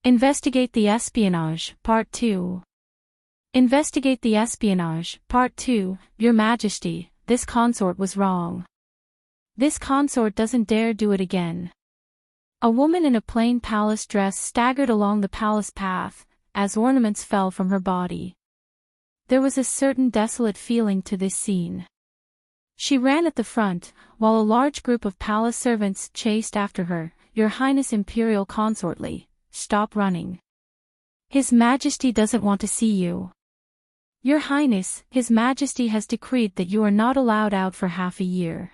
Investigate the Espionage, Part 2. Investigate the Espionage, Part 2. Your Majesty, this consort was wrong. This consort doesn't dare do it again. A woman in a plain palace dress staggered along the palace path, as ornaments fell from her body. There was a certain desolate feeling to this scene. She ran at the front, while a large group of palace servants chased after her. Your Highness Imperial Consortly, stop running. His Majesty doesn't want to see you. Your Highness, His Majesty has decreed that you are not allowed out for half a year.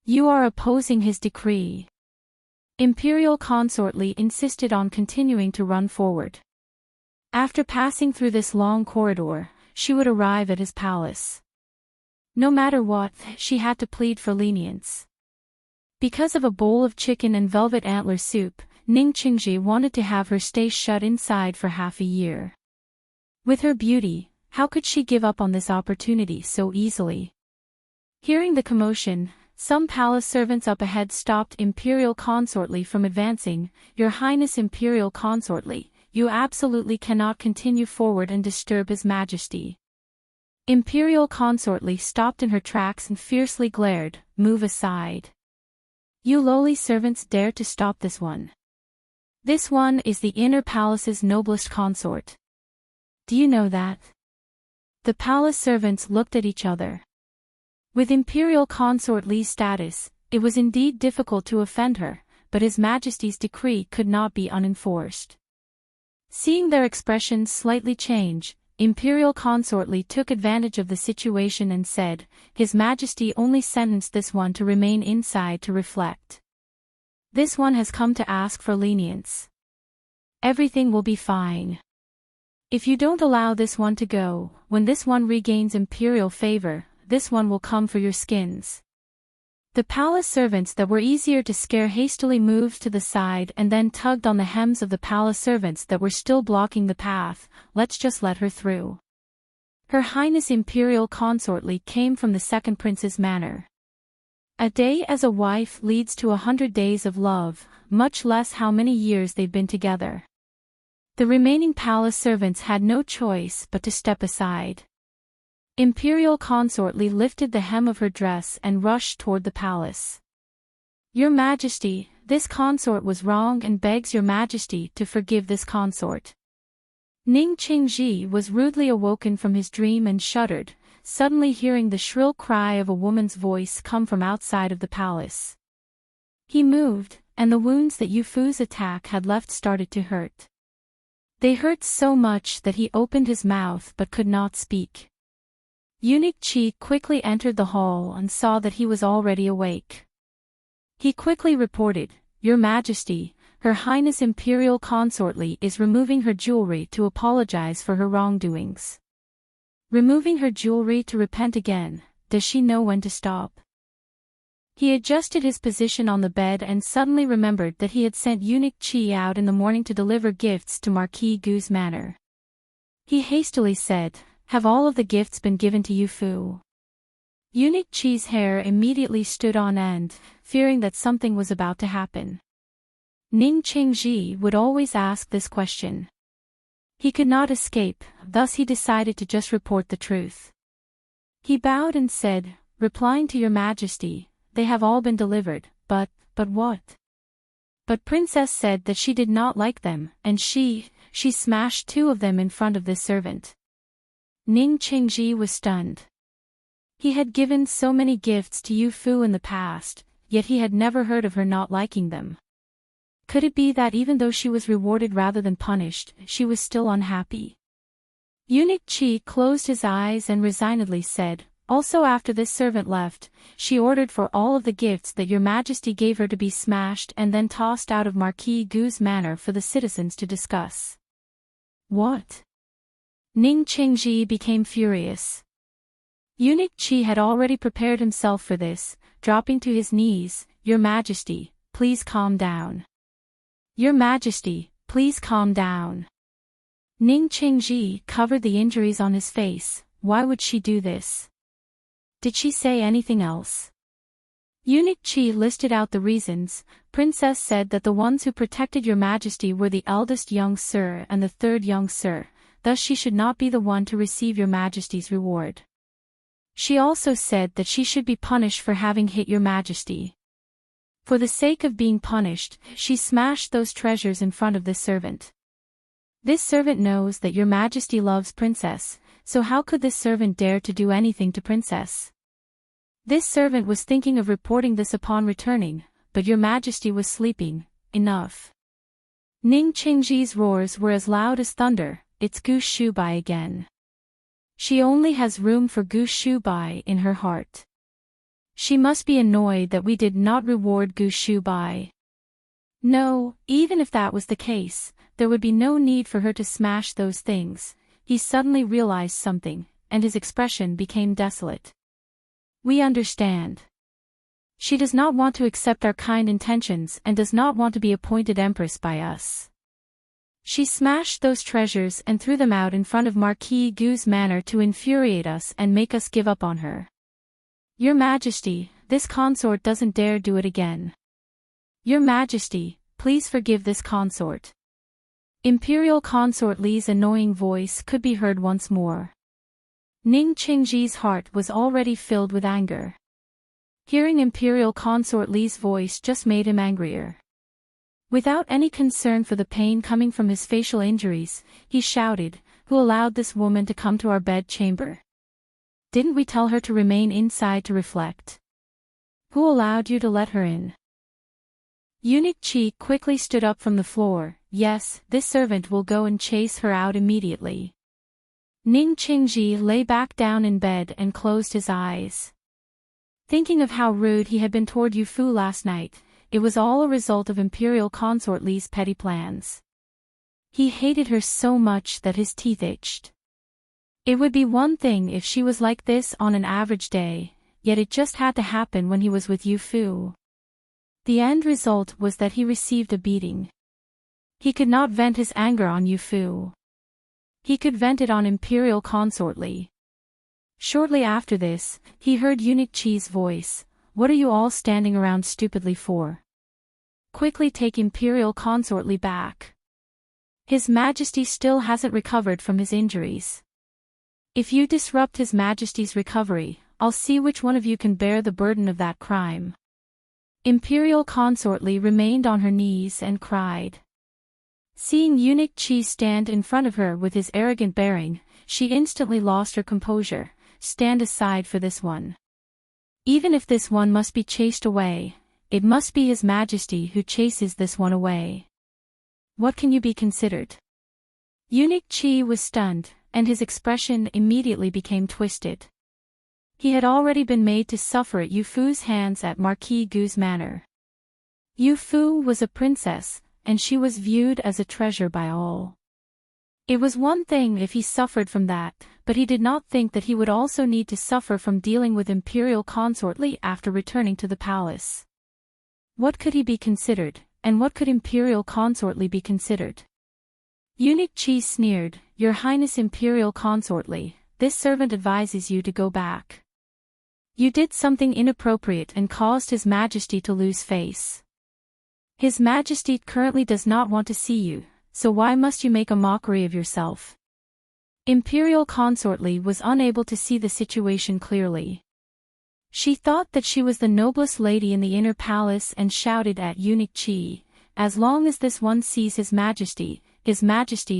You are opposing his decree. Imperial Consortly insisted on continuing to run forward. After passing through this long corridor, she would arrive at his palace. No matter what, she had to plead for lenience. Because of a bowl of chicken and velvet antler soup, Ning Qingji wanted to have her stay shut inside for half a year. With her beauty, how could she give up on this opportunity so easily? Hearing the commotion, some palace servants up ahead stopped Imperial Consortly from advancing. Your Highness Imperial Consortly, you absolutely cannot continue forward and disturb His Majesty. Imperial Consortly stopped in her tracks and fiercely glared, move aside. You lowly servants dare to stop this one. This one is the inner palace's noblest consort. Do you know that? The palace servants looked at each other. With Imperial Consort Li's status, it was indeed difficult to offend her, but His Majesty's decree could not be unenforced. Seeing their expressions slightly change, Imperial Consort Li took advantage of the situation and said, His Majesty only sentenced this one to remain inside to reflect. This one has come to ask for lenience. Everything will be fine. If you don't allow this one to go, when this one regains imperial favor, this one will come for your skins. The palace servants that were easier to scare hastily moved to the side and then tugged on the hems of the palace servants that were still blocking the path. Let's just let her through. Her Highness Imperial Consort Li came from the second prince's manor. A day as a wife leads to 100 days of love, much less how many years they've been together. The remaining palace servants had no choice but to step aside. Imperial Consort Li lifted the hem of her dress and rushed toward the palace. Your Majesty, this consort was wrong and begs your Majesty to forgive this consort. Ning Qingji was rudely awoken from his dream and shuddered, suddenly hearing the shrill cry of a woman's voice come from outside of the palace. He moved, and the wounds that Yu Fu's attack had left started to hurt. They hurt so much that he opened his mouth but could not speak. Eunuch Qi quickly entered the hall and saw that he was already awake. He quickly reported, Your Majesty, Her Highness Imperial Consort Li is removing her jewelry to apologize for her wrongdoings. Removing her jewelry to repent again, does she know when to stop? He adjusted his position on the bed and suddenly remembered that he had sent Eunuch Qi out in the morning to deliver gifts to Marquis Gu's manor. He hastily said, Have all of the gifts been given to Yu Fu? Eunuch Qi's hair immediately stood on end, fearing that something was about to happen. Ning Qingji would always ask this question. He could not escape, thus he decided to just report the truth. He bowed and said, Replying to your Majesty, they have all been delivered, but what? But Princess said that she did not like them, and she smashed 2 of them in front of this servant. Ning Qingji was stunned. He had given so many gifts to Yu Fu in the past, yet he had never heard of her not liking them. Could it be that even though she was rewarded rather than punished, she was still unhappy? Eunuch Qi closed his eyes and resignedly said, Also after this servant left, she ordered for all of the gifts that your Majesty gave her to be smashed and then tossed out of Marquis Gu's manor for the citizens to discuss. What? Ning Qingji became furious. Eunuch Qi had already prepared himself for this, dropping to his knees, Your Majesty, please calm down. Your Majesty, please calm down. Ning Qingji covered the injuries on his face. Why would she do this? Did she say anything else? Eunuch Qi listed out the reasons. Princess said that the ones who protected your majesty were the eldest young sir and the third young sir, thus she should not be the one to receive your majesty's reward. She also said that she should be punished for having hit your majesty. For the sake of being punished, she smashed those treasures in front of this servant. This servant knows that your majesty loves princess, so how could this servant dare to do anything to princess? This servant was thinking of reporting this upon returning, but your majesty was sleeping. Enough. Ning Qingji's roars were as loud as thunder. It's Gu Shubai again. She only has room for Gu Shubai in her heart. She must be annoyed that we did not reward Gu Shubai. No, even if that was the case, there would be no need for her to smash those things. He suddenly realized something, and his expression became desolate. We understand. She does not want to accept our kind intentions and does not want to be appointed empress by us. She smashed those treasures and threw them out in front of Marquis Gu's manor to infuriate us and make us give up on her. Your Majesty, this consort doesn't dare do it again. Your Majesty, please forgive this consort. Imperial Consort Li's annoying voice could be heard once more. Ning Qingji's heart was already filled with anger. Hearing Imperial Consort Li's voice just made him angrier. Without any concern for the pain coming from his facial injuries, he shouted, "Who allowed this woman to come to our bedchamber? Didn't we tell her to remain inside to reflect? Who allowed you to let her in?" Eunuch Qi quickly stood up from the floor. "Yes, this servant will go and chase her out immediately." Ning Qingji lay back down in bed and closed his eyes. Thinking of how rude he had been toward Yu Fu last night, it was all a result of Imperial Consort Li's petty plans. He hated her so much that his teeth itched. It would be one thing if she was like this on an average day, yet it just had to happen when he was with Yu Fu. The end result was that he received a beating. He could not vent his anger on Yu Fu. He could vent it on Imperial Consort Li. Shortly after this, he heard Eunuch Qi's voice. "What are you all standing around stupidly for? Quickly take Imperial Consort Li back. His Majesty still hasn't recovered from his injuries. If you disrupt His Majesty's recovery, I'll see which one of you can bear the burden of that crime." Imperial Consort Li remained on her knees and cried. Seeing Eunuch Qi stand in front of her with his arrogant bearing, she instantly lost her composure. "Stand aside for this one. Even if this one must be chased away, it must be His Majesty who chases this one away. What can you be considered?" Eunuch Qi was stunned, and his expression immediately became twisted. He had already been made to suffer at Yu Fu's hands at Marquis Gu's manor. Yu Fu was a princess, and she was viewed as a treasure by all. It was one thing if he suffered from that, but he did not think that he would also need to suffer from dealing with Imperial Consort Li after returning to the palace. What could he be considered, and what could Imperial Consort Li be considered? Eunuch Qi sneered, "Your Highness Imperial Consort Li, this servant advises you to go back. You did something inappropriate and caused His Majesty to lose face. His Majesty currently does not want to see you, so why must you make a mockery of yourself?" Imperial Consort Li was unable to see the situation clearly. She thought that she was the noblest lady in the inner palace and shouted at Eunuch Qi, "As long as this one sees His Majesty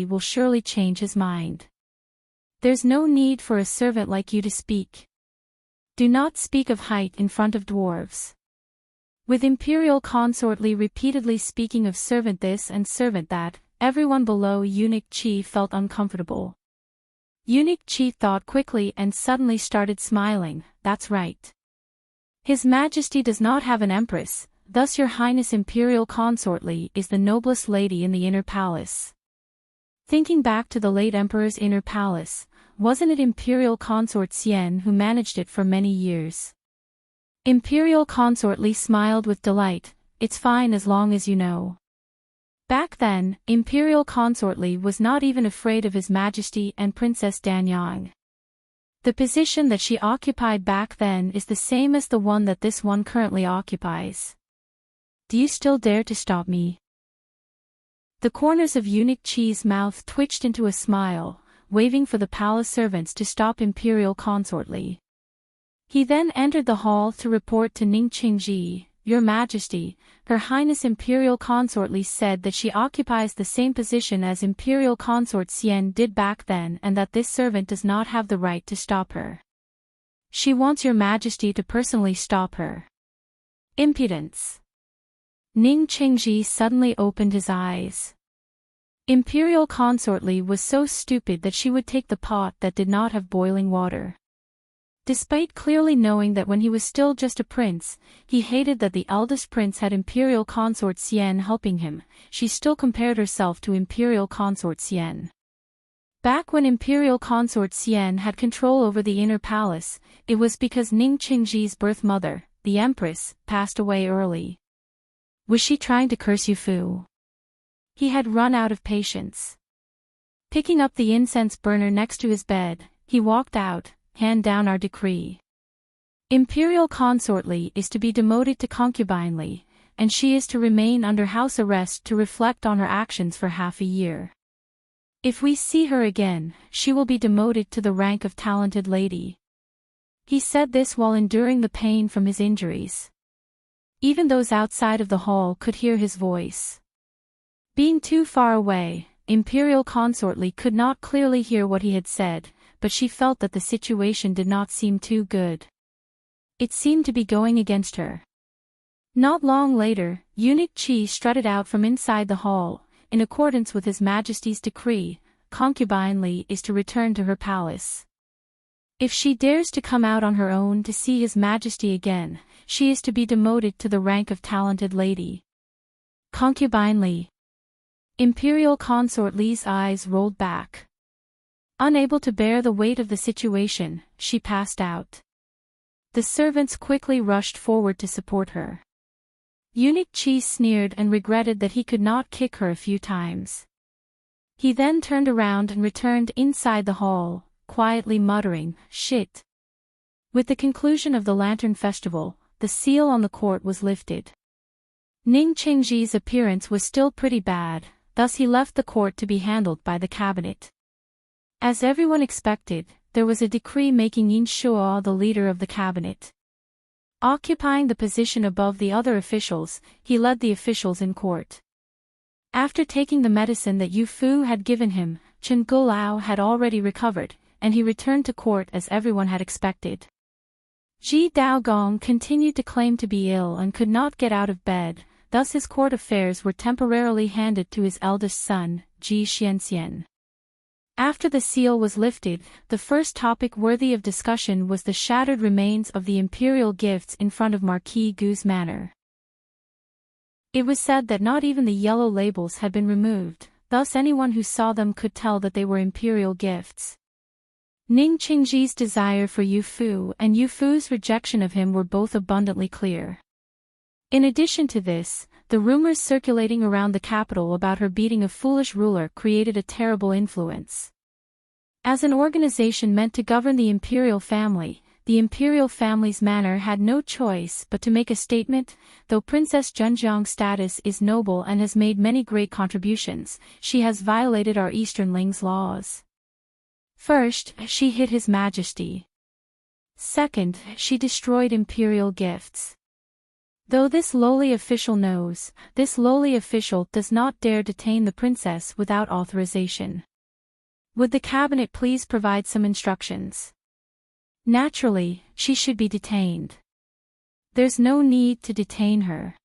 will surely change his mind. There's no need for a servant like you to speak. Do not speak of height in front of dwarves." With Imperial Consort Li repeatedly speaking of servant this and servant that, everyone below Eunuch Qi felt uncomfortable. Eunuch Qi thought quickly and suddenly started smiling. "That's right. His Majesty does not have an empress, thus Your Highness Imperial Consort Li is the noblest lady in the inner palace." Thinking back to the late emperor's inner palace, wasn't it Imperial Consort Xian who managed it for many years? Imperial Consort Li smiled with delight. "It's fine as long as you know." Back then, Imperial Consort Li was not even afraid of His Majesty and Princess Danyang. The position that she occupied back then is the same as the one that this one currently occupies. Do you still dare to stop me? The corners of Eunuch Chi's mouth twitched into a smile, waving for the palace servants to stop Imperial Consort Li. He then entered the hall to report to Ning Qingji, Your Majesty, Her Highness Imperial Consort Li said that she occupies the same position as Imperial Consort Xian did back then and that this servant does not have the right to stop her. She wants Your Majesty to personally stop her. Impudence. Ning Qingji suddenly opened his eyes. Imperial Consort Li was so stupid that she would take the pot that did not have boiling water. Despite clearly knowing that when he was still just a prince, he hated that the eldest prince had Imperial Consort Xian helping him, she still compared herself to Imperial Consort Xian. Back when Imperial Consort Xian had control over the inner palace, it was because Ning Qingji's birth mother, the Empress, passed away early. Was she trying to curse you, Fu? He had run out of patience. Picking up the incense burner next to his bed, he walked out. Hand down our decree. Imperial Consort Li is to be demoted to concubine Li, and she is to remain under house arrest to reflect on her actions for half a year. If we see her again, she will be demoted to the rank of talented lady. He said this while enduring the pain from his injuries. Even those outside of the hall could hear his voice. Being too far away, Imperial Consort Li could not clearly hear what he had said, but she felt that the situation did not seem too good. It seemed to be going against her. Not long later, Eunuch Chi strutted out from inside the hall. In accordance with His Majesty's decree, concubine Li is to return to her palace. If she dares to come out on her own to see His Majesty again, she is to be demoted to the rank of talented lady. Concubine Li. Imperial Consort Li's eyes rolled back. Unable to bear the weight of the situation, she passed out. The servants quickly rushed forward to support her. Eunuch Chi sneered and regretted that he could not kick her a few times. He then turned around and returned inside the hall, quietly muttering, "Shit." With the conclusion of the Lantern Festival, the seal on the court was lifted. Ning Qingji's appearance was still pretty bad, thus he left the court to be handled by the cabinet. As everyone expected, there was a decree making Yin Shuo the leader of the cabinet. Occupying the position above the other officials, he led the officials in court. After taking the medicine that Yu Fu had given him, Chen Gulao had already recovered, and he returned to court as everyone had expected. Ji Daogong continued to claim to be ill and could not get out of bed, thus his court affairs were temporarily handed to his eldest son, Ji Xianxian. After the seal was lifted, the first topic worthy of discussion was the shattered remains of the imperial gifts in front of Marquis Gu's manor. It was said that not even the yellow labels had been removed, thus anyone who saw them could tell that they were imperial gifts. Ning Qingji's desire for Yu Fu and Yu Fu's rejection of him were both abundantly clear. In addition to this, the rumors circulating around the capital about her beating a foolish ruler created a terrible influence. As an organization meant to govern the imperial family's manor had no choice but to make a statement. Though Princess Zhenjiang's status is noble and has made many great contributions, she has violated our Eastern Ling's laws. First, she hit His Majesty. Second, she destroyed imperial gifts. Though this lowly official knows, this lowly official does not dare detain the princess without authorization. Would the cabinet please provide some instructions? Naturally, she should be detained. There's no need to detain her.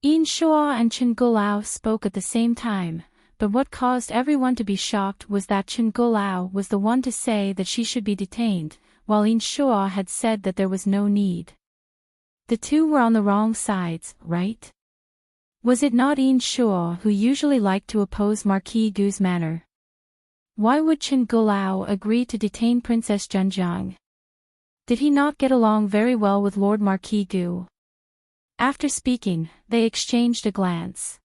Yin Shuo and Chen Gulao spoke at the same time, but what caused everyone to be shocked was that Chen Gulao was the one to say that she should be detained, while Yin Shuo had said that there was no need. The two were on the wrong sides, right? Was it not Yin Shuo who usually liked to oppose Marquis Gu's manner? Why would Chen Gulao agree to detain Princess Zhenjiang? Did he not get along very well with Lord Marquis Gu? After speaking, they exchanged a glance.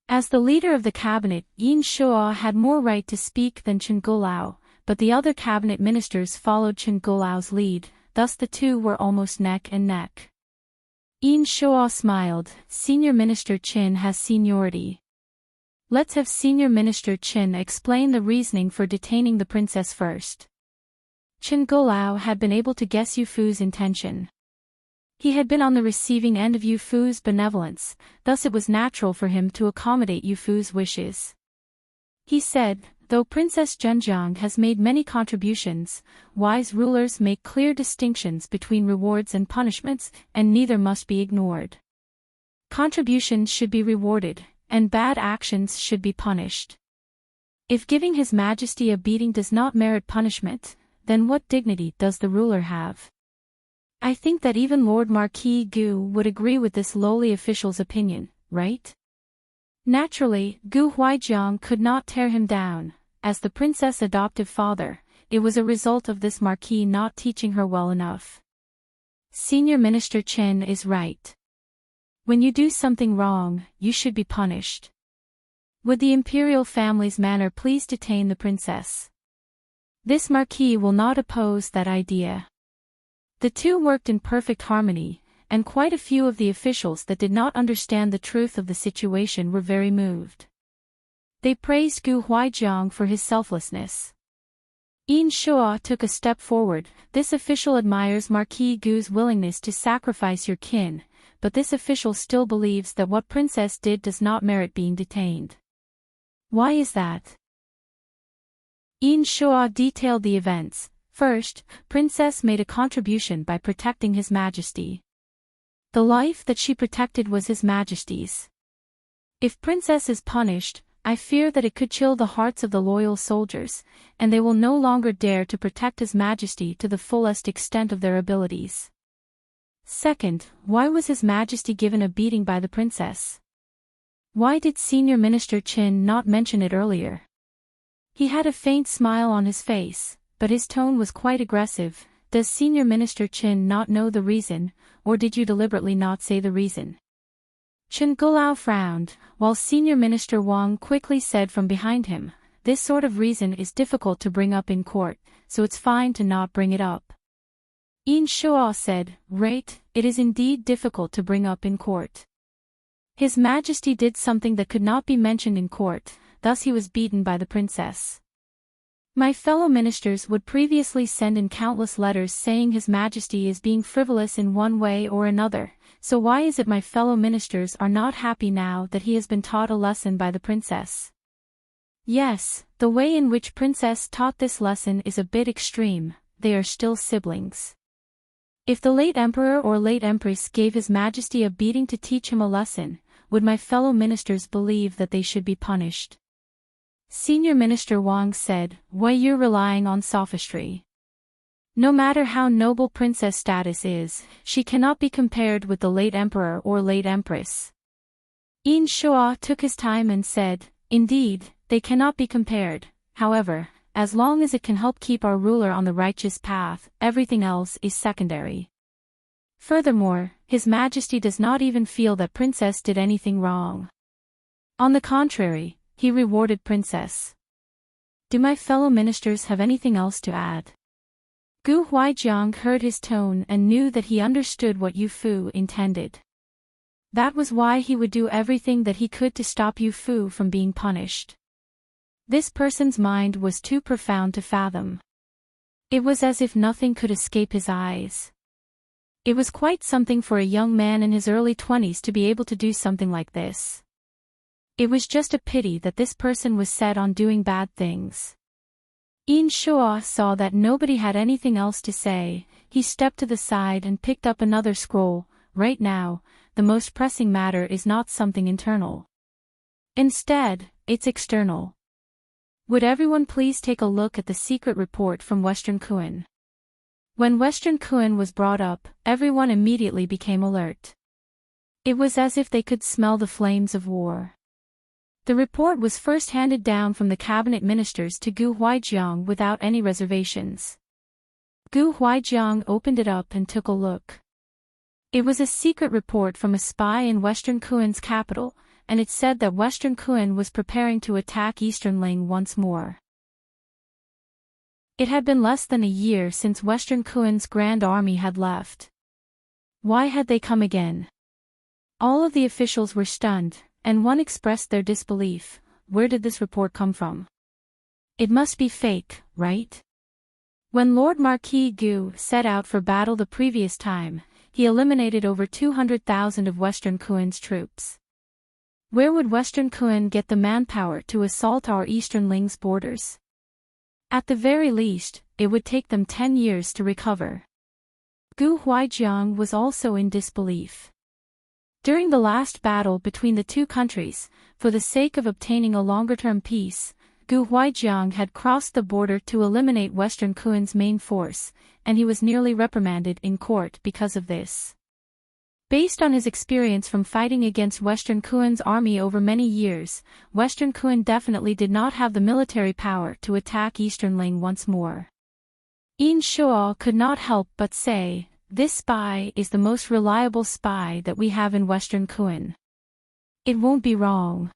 As the leader of the cabinet, Yin Shuo had more right to speak than Chen Gulao, but the other cabinet ministers followed Chen Gulao's lead, thus the two were almost neck and neck. Yin Shuo smiled. Senior Minister Chen has seniority. Let's have Senior Minister Chen explain the reasoning for detaining the princess first. Chen Gulao had been able to guess Yu Fu's intention. He had been on the receiving end of Yu Fu's benevolence, thus it was natural for him to accommodate Yu Fu's wishes. He said, though Princess Zhenjiang has made many contributions, wise rulers make clear distinctions between rewards and punishments, and neither must be ignored. Contributions should be rewarded, and bad actions should be punished. If giving His Majesty a beating does not merit punishment, then what dignity does the ruler have? I think that even Lord Marquis Gu would agree with this lowly official's opinion, right? Naturally, Gu Huaijiang could not tear him down. As the princess' adoptive father, it was a result of this marquis not teaching her well enough. Senior Minister Chen is right. When you do something wrong, you should be punished. Would the imperial family's manner please detain the princess? This marquis will not oppose that idea. The two worked in perfect harmony, and quite a few of the officials that did not understand the truth of the situation were very moved. They praised Gu Huaijiang for his selflessness. Yin Shuo took a step forward. This official admires Marquis Gu's willingness to sacrifice your kin, but this official still believes that what princess did does not merit being detained. Why is that? Yin Shuo detailed the events. First, princess made a contribution by protecting His Majesty. The life that she protected was His Majesty's. If princess is punished, I fear that it could chill the hearts of the loyal soldiers, and they will no longer dare to protect His Majesty to the fullest extent of their abilities. Second, why was His Majesty given a beating by the princess? Why did Senior Minister Chen not mention it earlier? He had a faint smile on his face, but his tone was quite aggressive. Does Senior Minister Chen not know the reason, or did you deliberately not say the reason? Chen Gulao frowned, while Senior Minister Wang quickly said from behind him, this sort of reason is difficult to bring up in court, so it's fine to not bring it up. Yin Shuo said, right, it is indeed difficult to bring up in court. His Majesty did something that could not be mentioned in court, thus he was beaten by the princess. My fellow ministers would previously send in countless letters saying His Majesty is being frivolous in one way or another, so why is it my fellow ministers are not happy now that he has been taught a lesson by the princess? Yes, the way in which princess taught this lesson is a bit extreme. They are still siblings. If the late emperor or late empress gave His Majesty a beating to teach him a lesson, would my fellow ministers believe that they should be punished? Senior Minister Wang said, why you're relying on sophistry. No matter how noble princess status is, she cannot be compared with the late emperor or late empress. Yin Shuo took his time and said, indeed, they cannot be compared. However, as long as it can help keep our ruler on the righteous path, everything else is secondary. Furthermore, His Majesty does not even feel that princess did anything wrong. On the contrary, he rewarded princess. Do my fellow ministers have anything else to add? Gu Huaijiang heard his tone and knew that he understood what Yu Fu intended. That was why he would do everything that he could to stop Yu Fu from being punished. This person's mind was too profound to fathom. It was as if nothing could escape his eyes. It was quite something for a young man in his early 20s to be able to do something like this. It was just a pity that this person was set on doing bad things. Yin Shuo saw that nobody had anything else to say. He stepped to the side and picked up another scroll. Right now, the most pressing matter is not something internal. Instead, it's external. Would everyone please take a look at the secret report from Western Kuan? When Western Kuan was brought up, everyone immediately became alert. It was as if they could smell the flames of war. The report was first handed down from the cabinet ministers to Gu Huaijiang without any reservations. Gu Huaijiang opened it up and took a look. It was a secret report from a spy in Western Kuan's capital, and it said that Western Kuan was preparing to attack Eastern Ling once more. It had been less than a year since Western Kuen's grand army had left. Why had they come again? All of the officials were stunned, and one expressed their disbelief. Where did this report come from? It must be fake, right? When Lord Marquis Gu set out for battle the previous time, he eliminated over 200,000 of Western Kuen's troops. Where would Western Kuen get the manpower to assault our Eastern Ling's borders? At the very least, it would take them 10 years to recover. Gu Huaijiang was also in disbelief. During the last battle between the two countries, for the sake of obtaining a longer-term peace, Gu Huaijiang had crossed the border to eliminate Western Kuen's main force, and he was nearly reprimanded in court because of this. Based on his experience from fighting against Western Kuen's army over many years, Western Kuen definitely did not have the military power to attack Eastern Ling once more. Yin Shuo could not help but say, "This spy is the most reliable spy that we have in Western Kuen. It won't be wrong.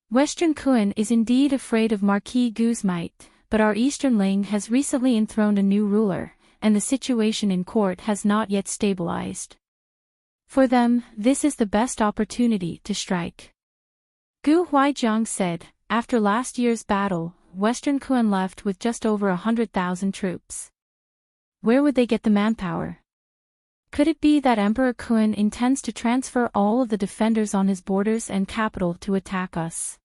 Western Kuen is indeed afraid of Marquis Gu's might, but our Eastern Ling has recently enthroned a new ruler, and the situation in court has not yet stabilized. For them, this is the best opportunity to strike." Gu Huaijiang said, after last year's battle, Western Kuen left with just over 100,000 troops. Where would they get the manpower? Could it be that Emperor Kuen intends to transfer all of the defenders on his borders and capital to attack us?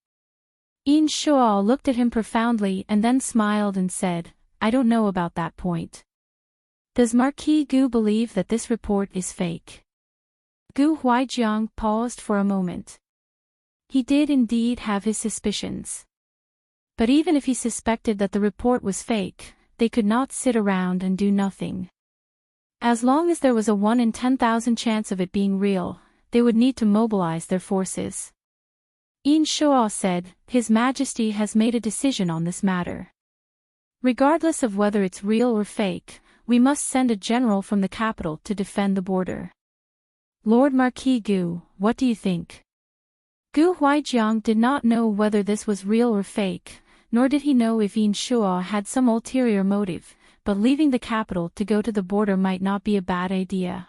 Yin Shuo looked at him profoundly and then smiled and said, "I don't know about that point. Does Marquis Gu believe that this report is fake?" Gu Huaijiang paused for a moment. He did indeed have his suspicions. But even if he suspected that the report was fake, they could not sit around and do nothing. As long as there was a 1 in 10,000 chance of it being real, they would need to mobilize their forces. Yin Shuo said, "His Majesty has made a decision on this matter. Regardless of whether it's real or fake, we must send a general from the capital to defend the border. Lord Marquis Gu, what do you think?" Gu Huaijiang did not know whether this was real or fake, nor did he know if Yin Shuo had some ulterior motive, but leaving the capital to go to the border might not be a bad idea.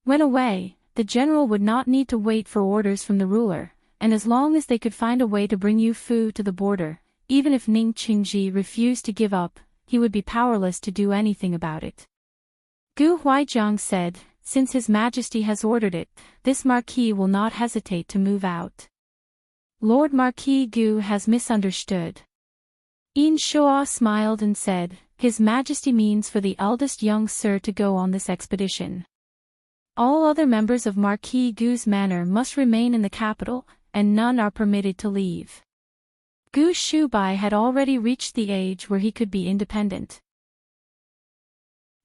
When away, the general would not need to wait for orders from the ruler, and as long as they could find a way to bring Yu Fu to the border, even if Ning Qingji refused to give up, he would be powerless to do anything about it. Gu Huaijiang said, "Since His Majesty has ordered it, this Marquis will not hesitate to move out." Lord Marquis Gu has misunderstood. Yin Shuo smiled and said, "His Majesty means for the eldest young sir to go on this expedition. All other members of Marquis Gu's manor must remain in the capital, and none are permitted to leave." Gu Shubai had already reached the age where he could be independent.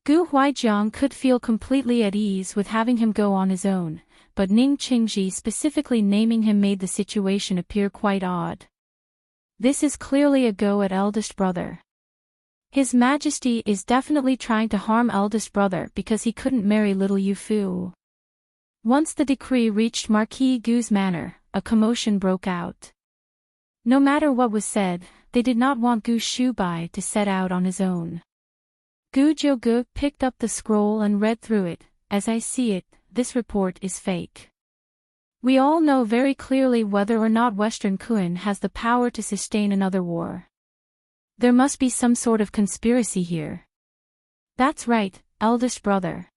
Gu Huaijiang could feel completely at ease with having him go on his own, but Ning Qingji specifically naming him made the situation appear quite odd. This is clearly a go at eldest brother. His Majesty is definitely trying to harm eldest brother because he couldn't marry little Yu Fu. Once the decree reached Marquis Gu's manor, a commotion broke out. No matter what was said, they did not want Gu Shubai to set out on his own. Gu Jiugu picked up the scroll and read through it. "As I see it, this report is fake. We all know very clearly whether or not Western Kuen has the power to sustain another war. There must be some sort of conspiracy here." "That's right, eldest brother.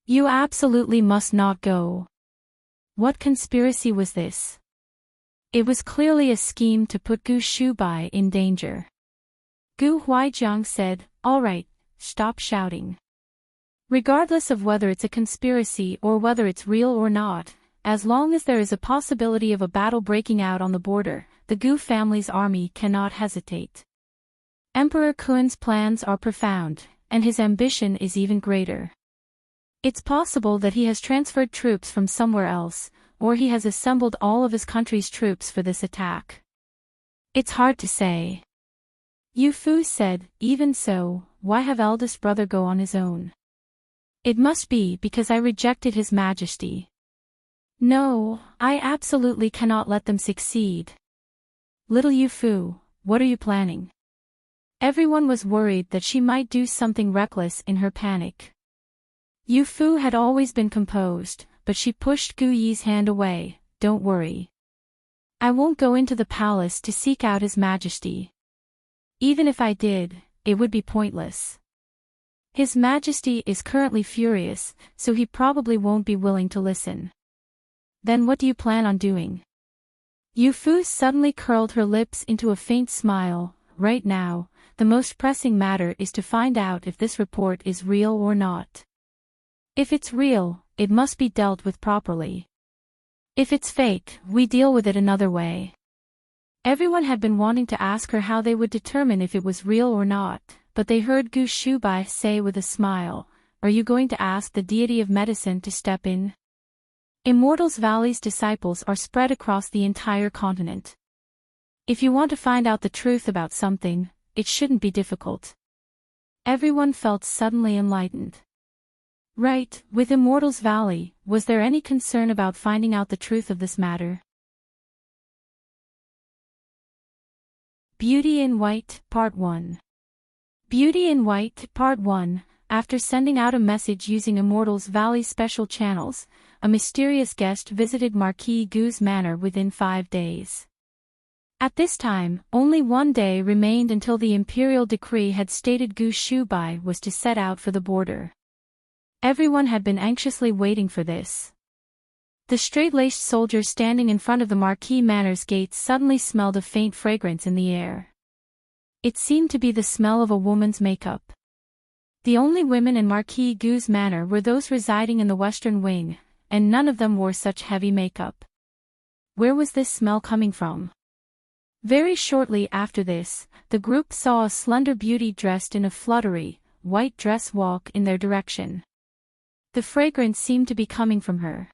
You absolutely must not go." What conspiracy was this? It was clearly a scheme to put Gu Shubai in danger. Gu Huaijiang said, "All right, stop shouting. Regardless of whether it's a conspiracy or whether it's real or not, as long as there is a possibility of a battle breaking out on the border, the Gu family's army cannot hesitate. Emperor Kuen's plans are profound, and his ambition is even greater. It's possible that he has transferred troops from somewhere else, or he has assembled all of his country's troops for this attack. It's hard to say." Yu Fu said, "Even so, why have eldest brother go on his own?" "It must be because I rejected His Majesty. No, I absolutely cannot let them succeed." "Little Yu Fu, what are you planning?" Everyone was worried that she might do something reckless in her panic. Yu Fu had always been composed, but she pushed Gu Yi's hand away. Don't worry. I won't go into the palace to seek out His Majesty. Even if I did, it would be pointless. His Majesty is currently furious, so he probably won't be willing to listen. Then what do you plan on doing? Yu Fu suddenly curled her lips into a faint smile. Right now, the most pressing matter is to find out if this report is real or not. If it's real, it must be dealt with properly. If it's fake, we deal with it another way. Everyone had been wanting to ask her how they would determine if it was real or not, but they heard Gu Shubai say with a smile, "Are you going to ask the deity of medicine to step in?" Immortals Valley's disciples are spread across the entire continent. If you want to find out the truth about something, it shouldn't be difficult. Everyone felt suddenly enlightened. Right, with Immortals Valley, was there any concern about finding out the truth of this matter? Beauty in White, Part 1. Beauty in White, Part 1. After sending out a message using Immortals Valley special channels, a mysterious guest visited Marquis Gu's manor within 5 days. At this time, only 1 day remained until the imperial decree had stated Gu Shubai was to set out for the border. Everyone had been anxiously waiting for this. The straight-laced soldier standing in front of the Marquis Manor's gate suddenly smelled a faint fragrance in the air. It seemed to be the smell of a woman's makeup. The only women in Marquis Gu's manor were those residing in the western wing, and none of them wore such heavy makeup. Where was this smell coming from? Very shortly after this, the group saw a slender beauty dressed in a fluttery, white dress walk in their direction. The fragrance seemed to be coming from her.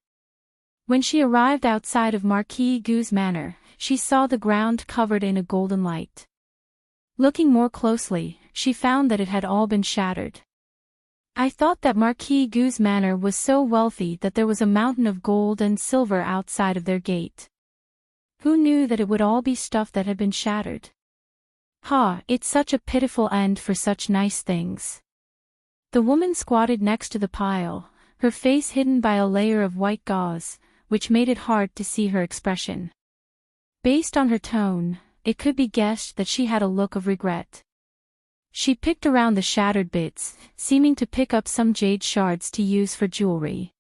When she arrived outside of Marquis Gu's manor, she saw the ground covered in a golden light. Looking more closely, she found that it had all been shattered. I thought that Marquis Gu's manor was so wealthy that there was a mountain of gold and silver outside of their gate. Who knew that it would all be stuff that had been shattered? Ha, it's such a pitiful end for such nice things. The woman squatted next to the pile, her face hidden by a layer of white gauze, which made it hard to see her expression. Based on her tone, it could be guessed that she had a look of regret. She picked around the shattered bits, seeming to pick up some jade shards to use for jewelry.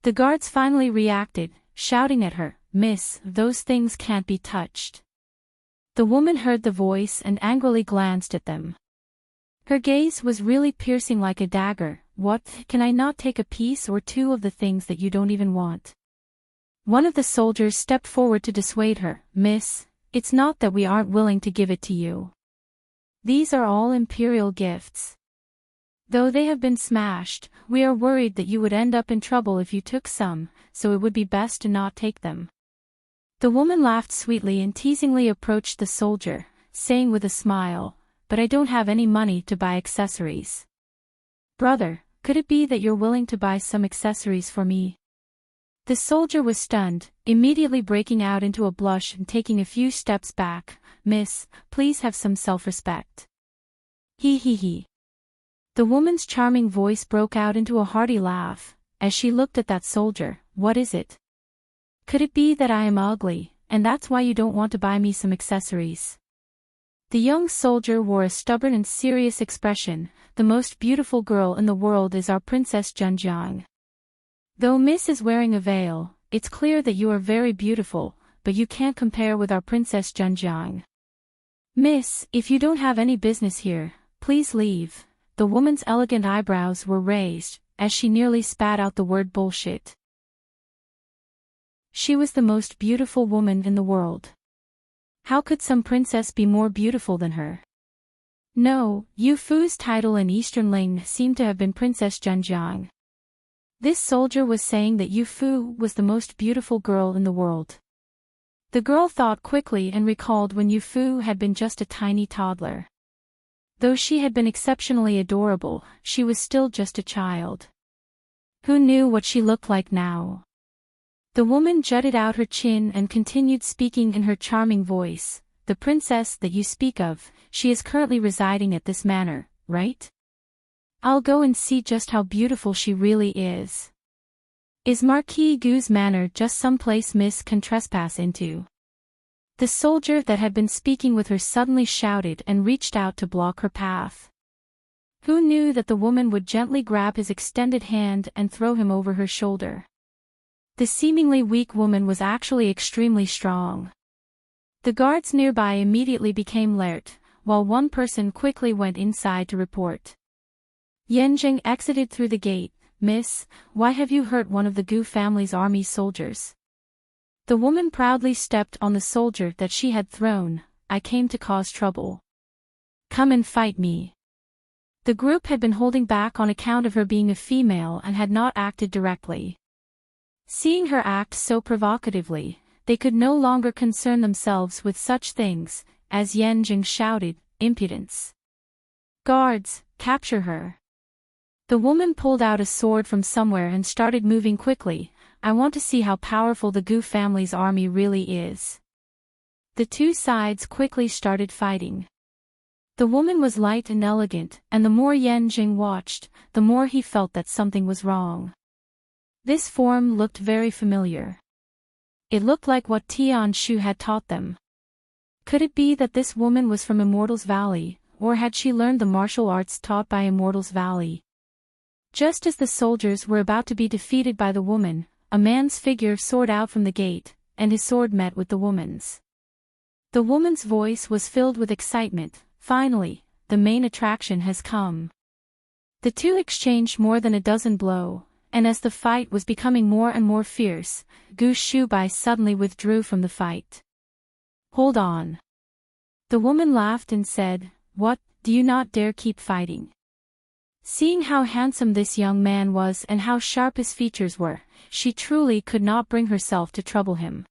The guards finally reacted, shouting at her, "Miss, those things can't be touched." The woman heard the voice and angrily glanced at them. Her gaze was really piercing like a dagger. "What, can I not take a piece or two of the things that you don't even want?" One of the soldiers stepped forward to dissuade her. "Miss, it's not that we aren't willing to give it to you. These are all imperial gifts. Though they have been smashed, we are worried that you would end up in trouble if you took some, so it would be best to not take them." The woman laughed sweetly and teasingly approached the soldier, saying with a smile, "But I don't have any money to buy accessories." "Brother, could it be that you're willing to buy some accessories for me?" The soldier was stunned, immediately breaking out into a blush and taking a few steps back. "Miss, please have some self-respect." He. The woman's charming voice broke out into a hearty laugh, as she looked at that soldier. "What is it? Could it be that I am ugly, and that's why you don't want to buy me some accessories?" The young soldier wore a stubborn and serious expression. "The most beautiful girl in the world is our Princess Junjiang. Though Miss is wearing a veil, it's clear that you are very beautiful, but you can't compare with our Princess Junjiang. Miss, if you don't have any business here, please leave." The woman's elegant eyebrows were raised, as she nearly spat out the word bullshit. She was the most beautiful woman in the world. How could some princess be more beautiful than her? No, Yu Fu's title in Eastern Ling seemed to have been Princess Junjiang. This soldier was saying that Yu Fu was the most beautiful girl in the world. The girl thought quickly and recalled when Yu Fu had been just a tiny toddler. Though she had been exceptionally adorable, she was still just a child. Who knew what she looked like now? The woman jutted out her chin and continued speaking in her charming voice. "The princess that you speak of, she is currently residing at this manor, right? I'll go and see just how beautiful she really is. Is Marquis Gu's manor just some place Miss can trespass into? The soldier that had been speaking with her suddenly shouted and reached out to block her path. Who knew that the woman would gently grab his extended hand and throw him over her shoulder? The seemingly weak woman was actually extremely strong. The guards nearby immediately became alert, while one person quickly went inside to report. Yanjing exited through the gate. Miss, why have you hurt one of the Gu family's army soldiers? The woman proudly stepped on the soldier that she had thrown. I came to cause trouble. Come and fight me. The group had been holding back on account of her being a female and had not acted directly. Seeing her act so provocatively, they could no longer concern themselves with such things, as Yanjing shouted, impudence. Guards, capture her. The woman pulled out a sword from somewhere and started moving quickly. I want to see how powerful the Gu family's army really is. The two sides quickly started fighting. The woman was light and elegant, and the more Yanjing watched, the more he felt that something was wrong. This form looked very familiar. It looked like what Tian Shu had taught them. Could it be that this woman was from Immortals Valley, or had she learned the martial arts taught by Immortals Valley? Just as the soldiers were about to be defeated by the woman, a man's figure soared out from the gate, and his sword met with the woman's. The woman's voice was filled with excitement. Finally, the main attraction has come. The two exchanged more than a dozen blows, and as the fight was becoming more and more fierce, Gu Shubai suddenly withdrew from the fight. Hold on. The woman laughed and said, What, do you not dare keep fighting? Seeing how handsome this young man was and how sharp his features were, she truly could not bring herself to trouble him.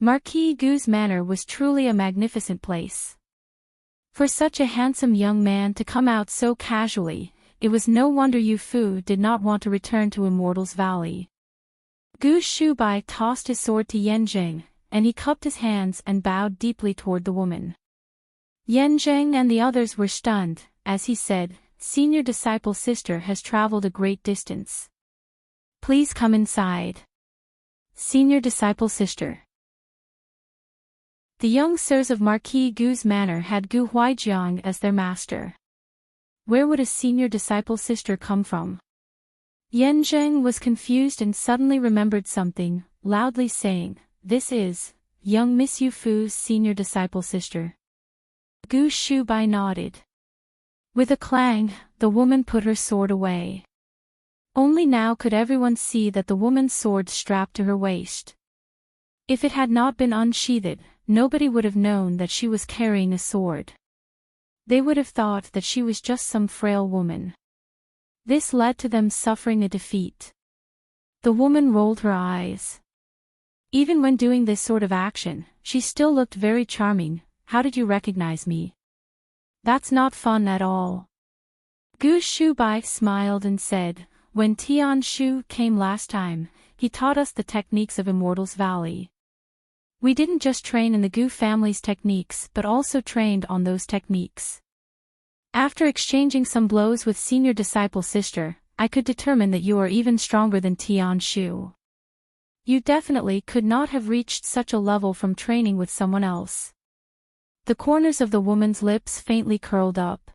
Marquis Gu's manor was truly a magnificent place. For such a handsome young man to come out so casually, it was no wonder Yu Fu did not want to return to Immortals Valley. Gu Shubai tossed his sword to Yanjing, and he cupped his hands and bowed deeply toward the woman. Yanjing and the others were stunned, as he said, Senior disciple sister has traveled a great distance. Please come inside. Senior disciple sister. The young sirs of Marquis Gu's manor had Gu Huaijiang as their master. Where would a senior disciple sister come from? Yanjing was confused and suddenly remembered something, loudly saying, This is, young Miss Yu Fu's senior disciple sister. Gu Shubai nodded. With a clang, the woman put her sword away. Only now could everyone see that the woman's sword strapped to her waist. If it had not been unsheathed, nobody would have known that she was carrying a sword. They would have thought that she was just some frail woman. This led to them suffering a defeat. The woman rolled her eyes. Even when doing this sort of action, she still looked very charming. How did you recognize me? That's not fun at all. Gu Shubai smiled and said, When Tian Shu came last time, he taught us the techniques of Immortals Valley. We didn't just train in the Gu family's techniques but also trained on those techniques. After exchanging some blows with senior disciple sister, I could determine that you are even stronger than Tian Shu. You definitely could not have reached such a level from training with someone else. The corners of the woman's lips faintly curled up.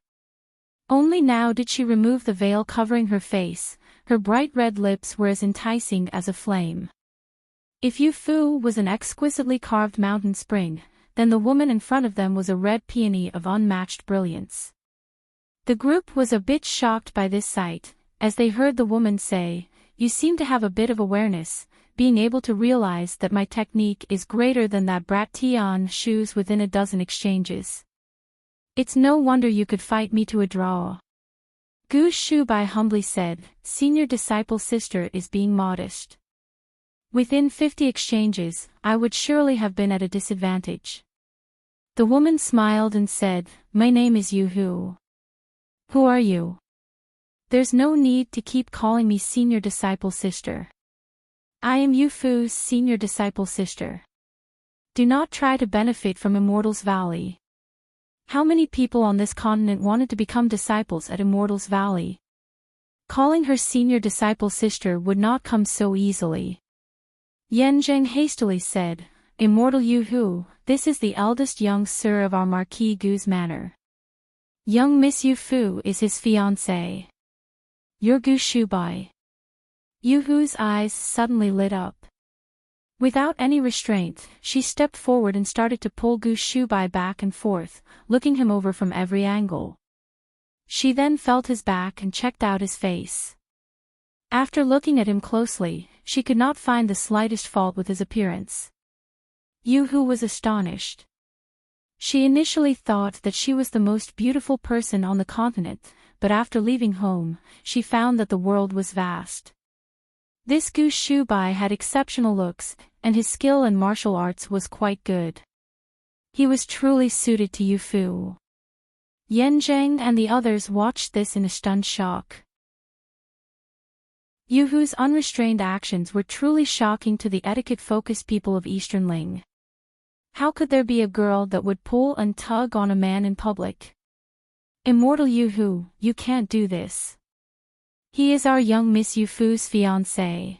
Only now did she remove the veil covering her face. Her bright red lips were as enticing as a flame. If Yu Fu was an exquisitely carved mountain spring, then the woman in front of them was a red peony of unmatched brilliance. The group was a bit shocked by this sight, as they heard the woman say, You seem to have a bit of awareness, being able to realize that my technique is greater than that brat Tian Shu's within a dozen exchanges. It's no wonder you could fight me to a draw. Gu Shubai humbly said, Senior disciple sister is being modest. Within 50 exchanges, I would surely have been at a disadvantage. The woman smiled and said, My name is Yu Hu. Who are you? There's no need to keep calling me senior disciple sister. I am Yu Fu's senior disciple sister. Do not try to benefit from Immortals Valley. How many people on this continent wanted to become disciples at Immortals Valley? Calling her senior disciple sister would not come so easily. Yanjing hastily said, Immortal Yu-Hu, this is the eldest young sir of our Marquis Gu's manor. Young Miss Yu-Fu is his fiancée. Your Gu Shubai. Yu-Hu's eyes suddenly lit up. Without any restraint, she stepped forward and started to pull Gu Shubai back and forth, looking him over from every angle. She then felt his back and checked out his face. After looking at him closely, she could not find the slightest fault with his appearance. Yu-Hu was astonished. She initially thought that she was the most beautiful person on the continent, but after leaving home, she found that the world was vast. This Gu Shubai had exceptional looks, and his skill in martial arts was quite good. He was truly suited to Yu-Fu. Yanjing and the others watched this in a stunned shock. Yu-Hu's unrestrained actions were truly shocking to the etiquette-focused people of Eastern Ling. How could there be a girl that would pull and tug on a man in public? Immortal Yu-Hu, you can't do this. He is our young Miss Yu-Fu's fiancé.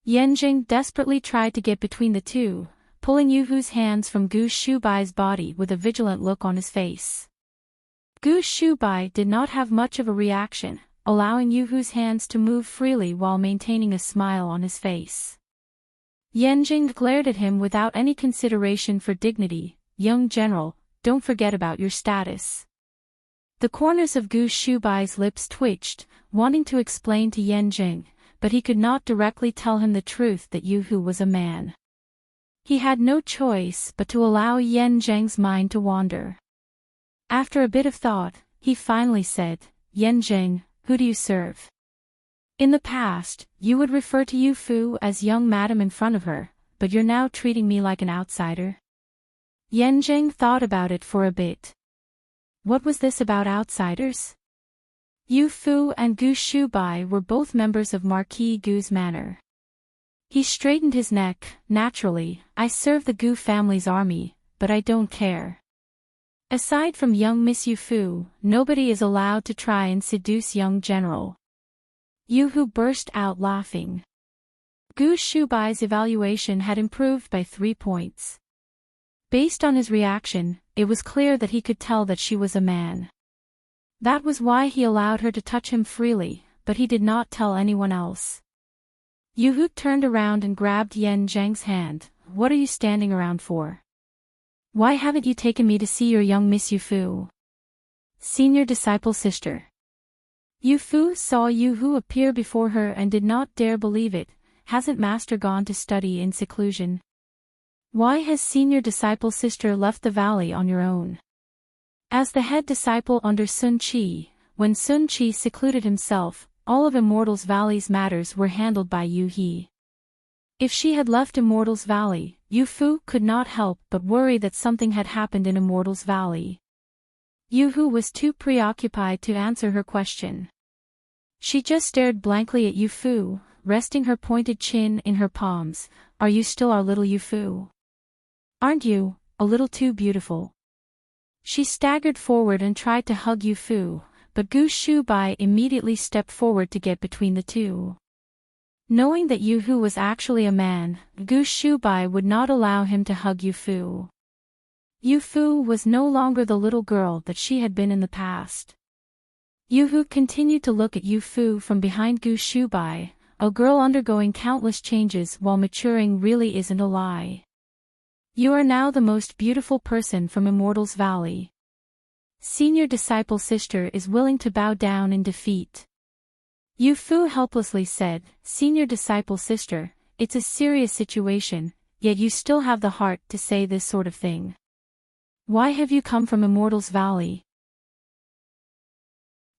Yanjing desperately tried to get between the two, pulling Yu-Hu's hands from Gu Shubai's body with a vigilant look on his face. Gu Shubai did not have much of a reaction, allowing Yu-Hu's hands to move freely while maintaining a smile on his face. Yanjing glared at him without any consideration for dignity. Young general, don't forget about your status. The corners of Gu Shubai's lips twitched, wanting to explain to Yanjing, but he could not directly tell him the truth that Yu-Hu was a man. He had no choice but to allow Yanjing's mind to wander. After a bit of thought, he finally said, Yanjing, who do you serve? In the past, you would refer to Yu-Fu as young madam in front of her, but you're now treating me like an outsider. Yanjing thought about it for a bit. What was this about outsiders? Yu-Fu and Gu Shubai were both members of Marquis Gu's manor. He straightened his neck. Naturally, I serve the Gu family's army, but I don't care. Aside from young Miss Yu-Fu, nobody is allowed to try and seduce young general. Yu-Hu burst out laughing. Gu Shubai's evaluation had improved by 3 points. Based on his reaction, it was clear that he could tell that she was a man. That was why he allowed her to touch him freely, but he did not tell anyone else. Yu-Hu turned around and grabbed Yanjing's hand. What are you standing around for? Why haven't you taken me to see your young Miss Yu-Fu? Senior disciple sister. Yu-Fu saw Yu-Hu appear before her and did not dare believe it. Hasn't master gone to study in seclusion? Why has senior disciple sister left the valley on your own? As the head disciple under Sun Qi, when Sun Qi secluded himself, all of Immortals Valley's matters were handled by Yu He. If she had left Immortals Valley, Yu-Fu could not help but worry that something had happened in Immortals Valley. Yu-Hu was too preoccupied to answer her question. She just stared blankly at Yu-Fu, resting her pointed chin in her palms. Are you still our little Yu-Fu? Aren't you, a little too beautiful? She staggered forward and tried to hug Yu-Fu, but Gu Shubai immediately stepped forward to get between the two. Knowing that Yu-Hu was actually a man, Gu Shubai would not allow him to hug Yu-Fu. Yu-Fu was no longer the little girl that she had been in the past. Yu-Hu continued to look at Yu-Fu from behind Gu Shubai. A girl undergoing countless changes while maturing really isn't a lie. You are now the most beautiful person from Immortals Valley. Senior disciple sister is willing to bow down in defeat. Yu-Fu helplessly said, Senior disciple sister, it's a serious situation, yet you still have the heart to say this sort of thing. Why have you come from Immortals Valley?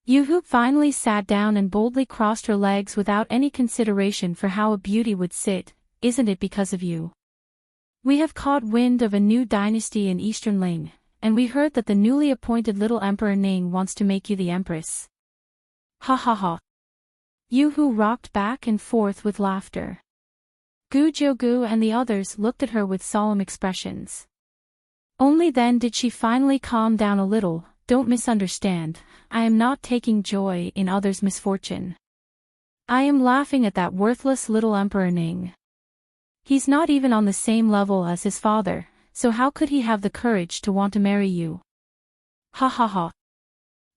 Yu-Hu finally sat down and boldly crossed her legs without any consideration for how a beauty would sit. Isn't it because of you? We have caught wind of a new dynasty in Eastern Ling, and we heard that the newly appointed little Emperor Ning wants to make you the Empress. Ha ha ha. Yu-Hu rocked back and forth with laughter. Gu Jiugu and the others looked at her with solemn expressions. Only then did she finally calm down a little. Don't misunderstand, I am not taking joy in others' misfortune. I am laughing at that worthless little Emperor Ning. He's not even on the same level as his father, so how could he have the courage to want to marry you? Ha ha ha.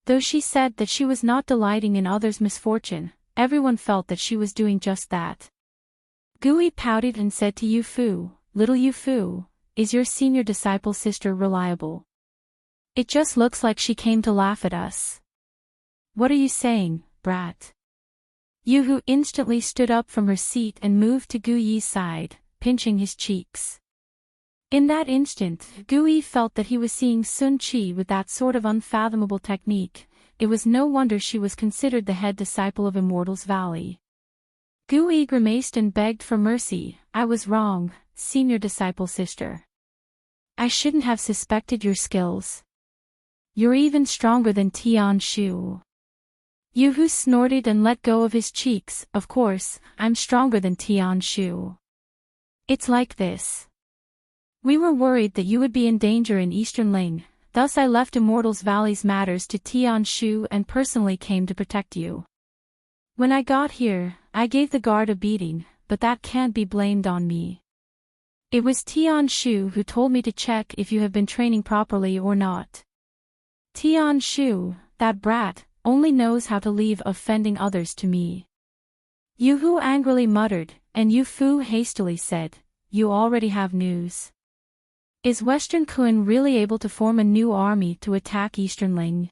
Though she said that she was not delighting in others' misfortune, everyone felt that she was doing just that. Gui pouted and said to Yu Fu, "Little Yu Fu, is your senior disciple sister reliable? It just looks like she came to laugh at us." "What are you saying, brat?" Yu Hu instantly stood up from her seat and moved to Gu Yi's side, pinching his cheeks. In that instant, Gu Yi felt that he was seeing Sun Qi with that sort of unfathomable technique. It was no wonder she was considered the head disciple of Immortals Valley. Gu Yi grimaced and begged for mercy. "I was wrong, senior disciple sister. I shouldn't have suspected your skills. You're even stronger than Tian Shu." Yu Hu snorted and let go of his cheeks. "Of course, I'm stronger than Tian Shu. It's like this. We were worried that you would be in danger in Eastern Ling, thus I left Immortals Valley's matters to Tian Shu and personally came to protect you. When I got here, I gave the guard a beating, but that can't be blamed on me. It was Tian Shu who told me to check if you have been training properly or not. Tian Shu, that brat, only knows how to leave offending others to me." Yu Hu angrily muttered, and Yu Fu hastily said, "You already have news. Is Western Kun really able to form a new army to attack Eastern Ling?"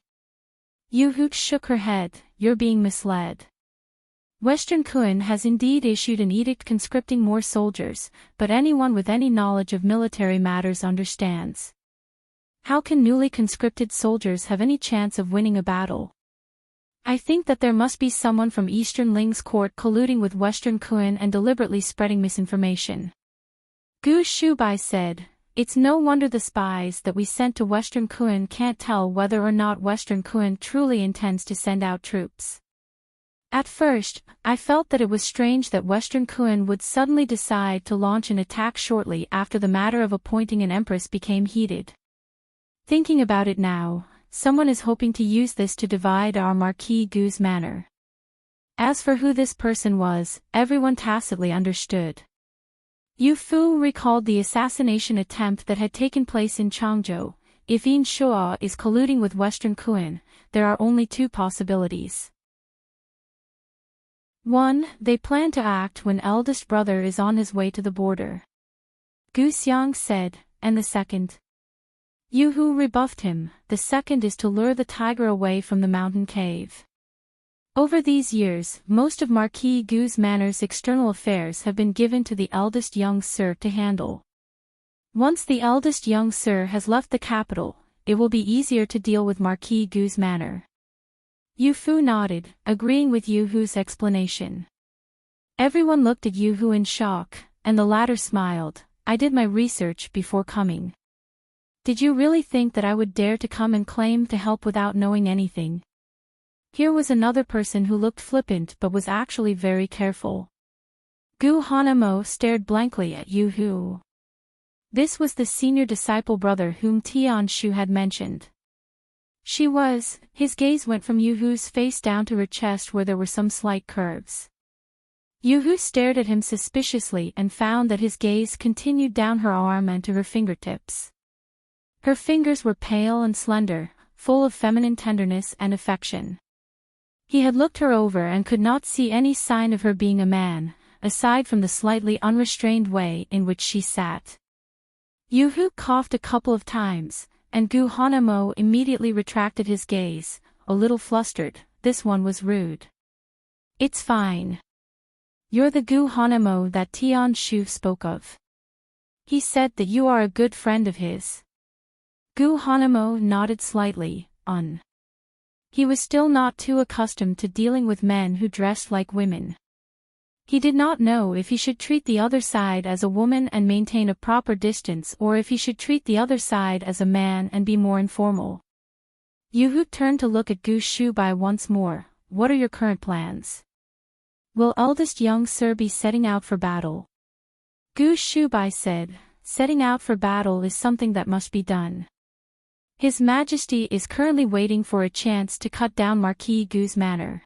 Yu Hu shook her head. "You're being misled. Western Kun has indeed issued an edict conscripting more soldiers, but anyone with any knowledge of military matters understands. How can newly conscripted soldiers have any chance of winning a battle? I think that there must be someone from Eastern Ling's court colluding with Western Kun and deliberately spreading misinformation." Gu Shubai said, "It's no wonder the spies that we sent to Western Kun can't tell whether or not Western Kun truly intends to send out troops. At first, I felt that it was strange that Western Kun would suddenly decide to launch an attack shortly after the matter of appointing an empress became heated. Thinking about it now, someone is hoping to use this to divide our Marquis Gu's manor." As for who this person was, everyone tacitly understood. Yu Fu recalled the assassination attempt that had taken place in Changzhou. If Yin Shua is colluding with Western Kun, there are only two possibilities. 1. They plan to act when eldest brother is on his way to the border. Gu Xiang said, and the second? Yu Hu rebuffed him. The second is to lure the tiger away from the mountain cave. Over these years, most of Marquis Gu's manor's external affairs have been given to the eldest young sir to handle. Once the eldest young sir has left the capital, it will be easier to deal with Marquis Gu's manor. Yu Fu nodded, agreeing with Yu Hu's explanation. Everyone looked at Yu Hu in shock, and the latter smiled. "I did my research before coming. Did you really think that I would dare to come and claim to help without knowing anything?" Here was another person who looked flippant but was actually very careful. Gu Hanamo stared blankly at Yu Hu. This was the senior disciple brother whom Tian Shu had mentioned. His gaze went from Yu Hu's face down to her chest where there were some slight curves. Yu Hu stared at him suspiciously and found that his gaze continued down her arm and to her fingertips. Her fingers were pale and slender, full of feminine tenderness and affection. He had looked her over and could not see any sign of her being a man, aside from the slightly unrestrained way in which she sat. Yu Hu coughed a couple of times, and Gu Hanamo immediately retracted his gaze, a little flustered. This one was rude. "It's fine. You're the Gu Hanamo that Tian Shu spoke of. He said that you are a good friend of his." Gu Hanamo nodded slightly. He was still not too accustomed to dealing with men who dressed like women. He did not know if he should treat the other side as a woman and maintain a proper distance or if he should treat the other side as a man and be more informal. Yu Hu turned to look at Gu Shubai once more. "What are your current plans? Will eldest young sir be setting out for battle?" Gu Shubai said, setting out for battle is something that must be done. His Majesty is currently waiting for a chance to cut down Marquis Gu's manor.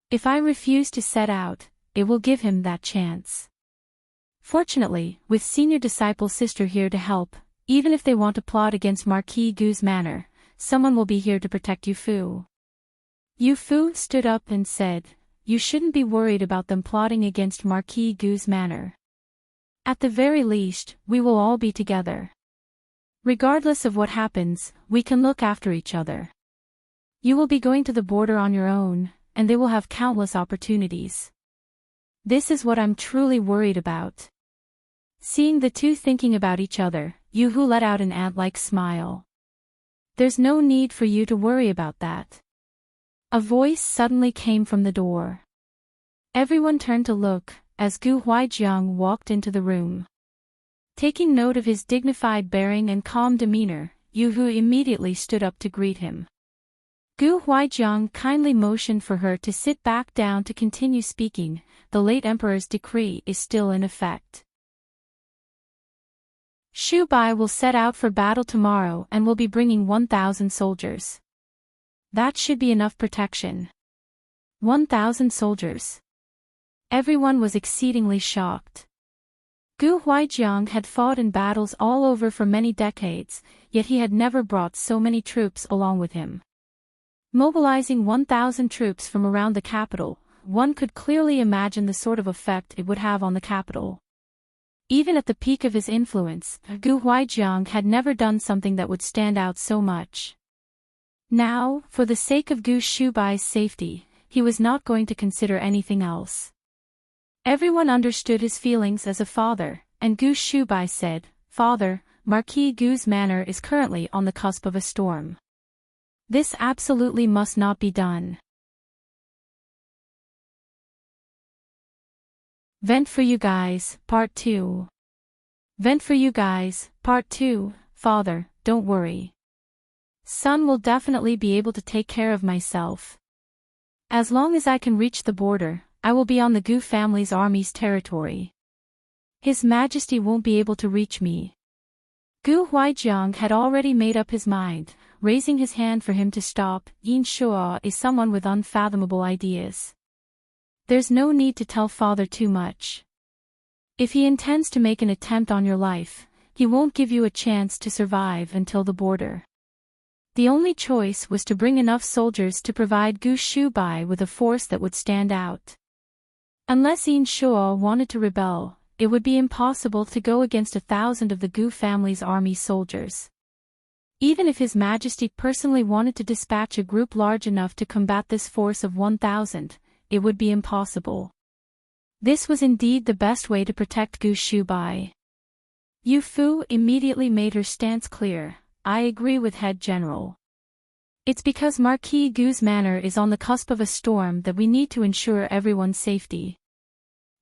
If I refuse to set out, it will give him that chance. Fortunately, with senior disciple sister here to help, even if they want to plot against Marquis Gu's manor, someone will be here to protect Yu Fu. Yu Fu stood up and said, "You shouldn't be worried about them plotting against Marquis Gu's manor. At the very least, we will all be together. Regardless of what happens, we can look after each other. You will be going to the border on your own, and they will have countless opportunities. This is what I'm truly worried about." Seeing the two thinking about each other, Yu Hu let out an ant-like smile. "There's no need for you to worry about that." A voice suddenly came from the door. Everyone turned to look, as Gu Huaijiang walked into the room. Taking note of his dignified bearing and calm demeanor, Yu Hu immediately stood up to greet him. Gu Huaijiang kindly motioned for her to sit back down to continue speaking. The late emperor's decree is still in effect. Shu Bai will set out for battle tomorrow and will be bringing 1,000 soldiers. That should be enough protection. 1,000 soldiers. Everyone was exceedingly shocked. Gu Huaijiang had fought in battles all over for many decades, yet he had never brought so many troops along with him. Mobilizing 1,000 troops from around the capital, one could clearly imagine the sort of effect it would have on the capital. Even at the peak of his influence, Gu Huaijiang had never done something that would stand out so much. Now, for the sake of Gu Shubai's safety, he was not going to consider anything else. Everyone understood his feelings as a father, and Gu Shubai said, "Father, Marquis Gu's manor is currently on the cusp of a storm. This absolutely must not be done." Vent for you guys, Part 2. Vent for you guys, Part 2. Father, don't worry. Son will definitely be able to take care of myself. As long as I can reach the border, I will be on the Gu family's army's territory. His Majesty won't be able to reach me. Gu Huaijiang had already made up his mind, raising his hand for him to stop. Yin Shuo is someone with unfathomable ideas. There's no need to tell father too much. If he intends to make an attempt on your life, he won't give you a chance to survive until the border. The only choice was to bring enough soldiers to provide Gu Shubai with a force that would stand out. Unless Yin Shuo wanted to rebel, it would be impossible to go against 1,000 of the Gu family's army soldiers. Even if His Majesty personally wanted to dispatch a group large enough to combat this force of 1,000, it would be impossible. This was indeed the best way to protect Gu Shubai. Yu Fu immediately made her stance clear. "I agree with Head General. It's because Marquis Gu's manor is on the cusp of a storm that we need to ensure everyone's safety."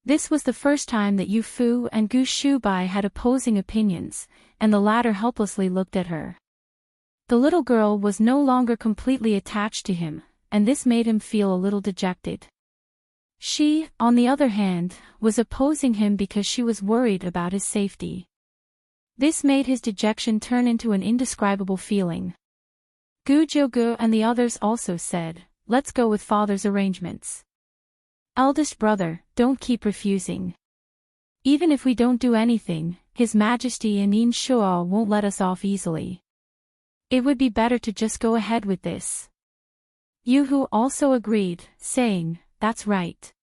This was the first time that Yu Fu and Gu Shubai had opposing opinions, and the latter helplessly looked at her. The little girl was no longer completely attached to him, and this made him feel a little dejected. She, on the other hand, was opposing him because she was worried about his safety. This made his dejection turn into an indescribable feeling. Gu Jiugu and the others also said, "Let's go with father's arrangements. Eldest brother, don't keep refusing. Even if we don't do anything, His Majesty and Yin Shuo won't let us off easily. It would be better to just go ahead with this." Yu Hu also agreed, saying, "That's right.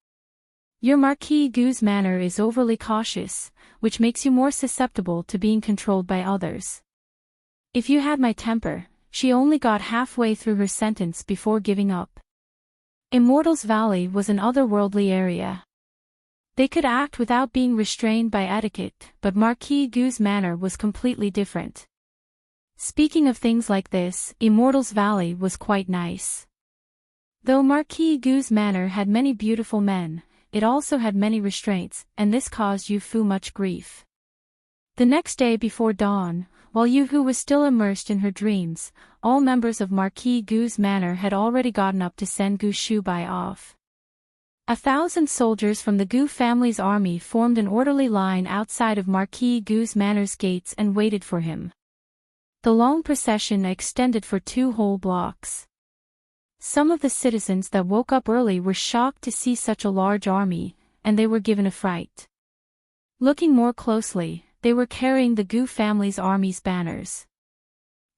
Your Marquis Gu's manner is overly cautious, which makes you more susceptible to being controlled by others. If you had my temper," she only got halfway through her sentence before giving up. Immortals Valley was an otherworldly area. They could act without being restrained by etiquette, but Marquis Gu's manner was completely different. Speaking of things like this, Immortals Valley was quite nice. Though Marquis Gu's manor had many beautiful men, it also had many restraints, and this caused Yu Fu much grief. The next day before dawn, while Yu Hu was still immersed in her dreams, all members of Marquis Gu's manor had already gotten up to send Gu Shubai off. 1,000 soldiers from the Gu family's army formed an orderly line outside of Marquis Gu's manor's gates and waited for him. The long procession extended for 2 whole blocks. Some of the citizens that woke up early were shocked to see such a large army, and they were given a fright. Looking more closely, they were carrying the Gu family's army's banners.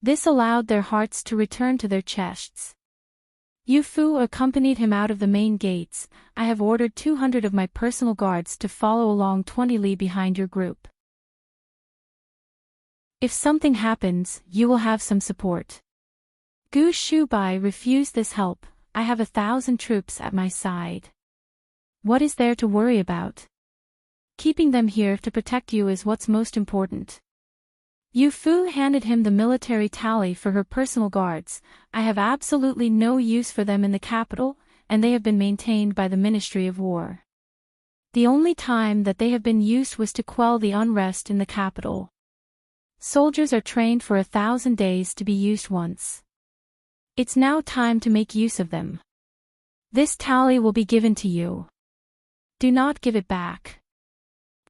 This allowed their hearts to return to their chests. Yu Fu accompanied him out of the main gates. I have ordered 200 of my personal guards to follow along 20 li behind your group. If something happens, you will have some support. Gu Shubai refused this help. I have 1,000 troops at my side. What is there to worry about? Keeping them here to protect you is what's most important. Yu Fu handed him the military tally for her personal guards. I have absolutely no use for them in the capital, and they have been maintained by the Ministry of War. The only time that they have been used was to quell the unrest in the capital. Soldiers are trained for 1,000 days to be used once. It's now time to make use of them. This tally will be given to you. Do not give it back.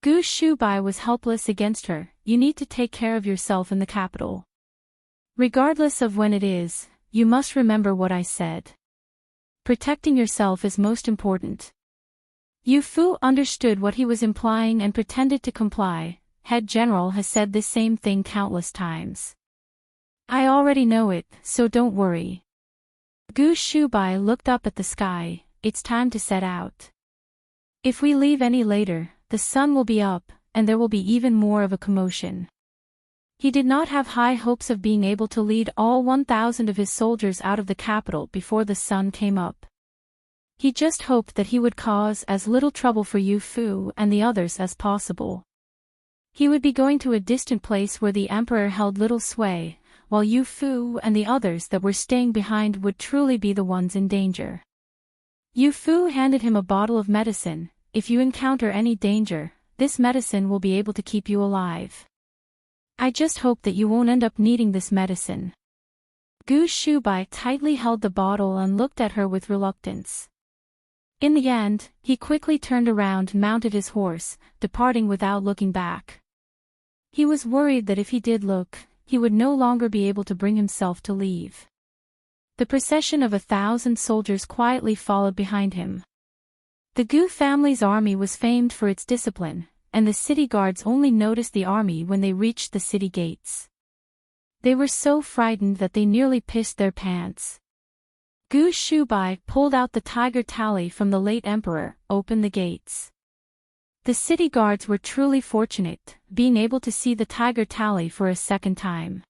Gu Shubai was helpless against her. You need to take care of yourself in the capital. Regardless of when it is, you must remember what I said. Protecting yourself is most important. Yu Fu understood what he was implying and pretended to comply. Head General has said this same thing countless times. I already know it, so don't worry. Gu Shubai looked up at the sky. It's time to set out. If we leave any later, the sun will be up, and there will be even more of a commotion. He did not have high hopes of being able to lead all 1,000 of his soldiers out of the capital before the sun came up. He just hoped that he would cause as little trouble for Yu Fu and the others as possible. He would be going to a distant place where the emperor held little sway, while Yu Fu and the others that were staying behind would truly be the ones in danger. Yu Fu handed him a bottle of medicine. If you encounter any danger, this medicine will be able to keep you alive. I just hope that you won't end up needing this medicine. Gu Shubai tightly held the bottle and looked at her with reluctance. In the end, he quickly turned around and mounted his horse, departing without looking back. He was worried that if he did look, he would no longer be able to bring himself to leave. The procession of 1,000 soldiers quietly followed behind him. The Gu family's army was famed for its discipline, and the city guards only noticed the army when they reached the city gates. They were so frightened that they nearly pissed their pants. Gu Shubai pulled out the tiger tally from the late emperor, opened the gates. The city guards were truly fortunate, being able to see the tiger tally for a second time.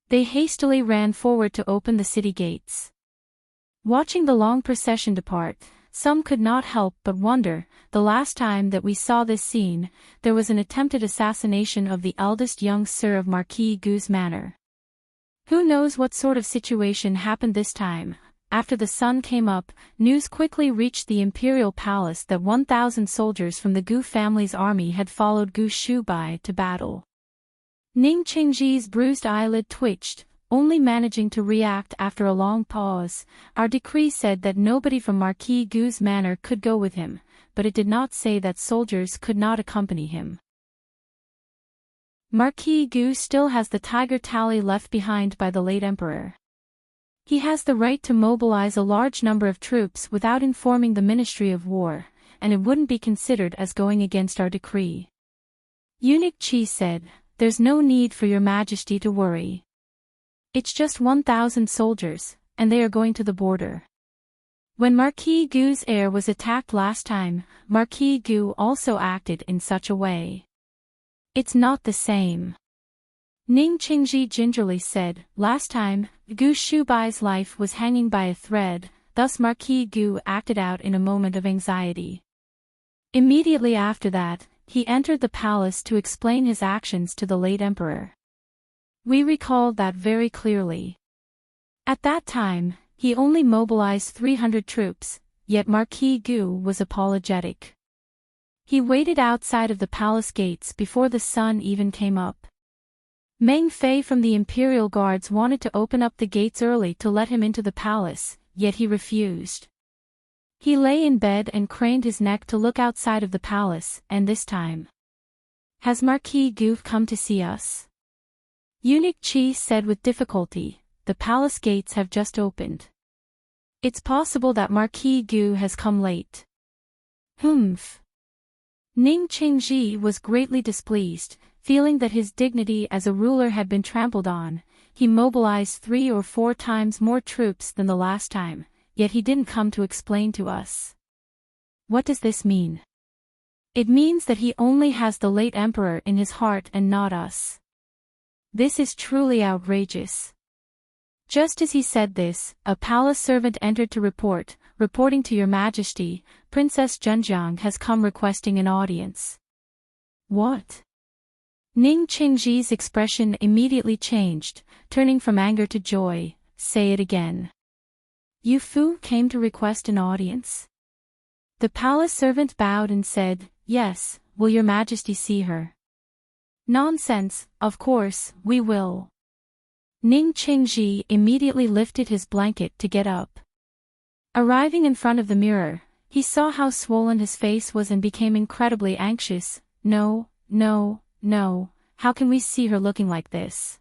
They hastily ran forward to open the city gates. Watching the long procession depart, some could not help but wonder, the last time that we saw this scene, there was an attempted assassination of the eldest young sir of Marquis Gu's manor. Who knows what sort of situation happened this time? After the sun came up, news quickly reached the imperial palace that 1,000 soldiers from the Gu family's army had followed Gu Shubai to battle. Ning Qingji's bruised eyelid twitched, only managing to react after a long pause. Our decree said that nobody from Marquis Gu's manor could go with him, but it did not say that soldiers could not accompany him. Marquis Gu still has the tiger tally left behind by the late emperor. He has the right to mobilize a large number of troops without informing the Ministry of War, and it wouldn't be considered as going against our decree. Eunuch Qi said, "There's no need for your majesty to worry. It's just 1,000 soldiers, and they are going to the border." When Marquis Gu's heir was attacked last time, Marquis Gu also acted in such a way. It's not the same. Ning Qingji gingerly said, "Last time, Gu Shubai's life was hanging by a thread, thus Marquis Gu acted out in a moment of anxiety. Immediately after that, he entered the palace to explain his actions to the late emperor. We recall that very clearly. At that time, he only mobilized 300 troops, yet Marquis Gu was apologetic. He waited outside of the palace gates before the sun even came up. Meng Fei from the Imperial Guards wanted to open up the gates early to let him into the palace, yet he refused. He lay in bed and craned his neck to look outside of the palace, and this time. Has Marquis Gu come to see us? Eunuch Chi said with difficulty, the palace gates have just opened. It's possible that Marquis Gu has come late. Humph. Ning Qingji was greatly displeased, feeling that his dignity as a ruler had been trampled on. He mobilized 3 or 4 times more troops than the last time, yet he didn't come to explain to us. What does this mean? It means that he only has the late emperor in his heart and not us. This is truly outrageous. Just as he said this, a palace servant entered to reporting to your majesty, Princess Zhenjiang has come requesting an audience. What? Ning Qingji's expression immediately changed, turning from anger to joy. Say it again. Yu Fu came to request an audience? The palace servant bowed and said, yes, will your majesty see her? Nonsense, of course, we will. Ning Qingji immediately lifted his blanket to get up. Arriving in front of the mirror, he saw how swollen his face was and became incredibly anxious. No, how can we see her looking like this?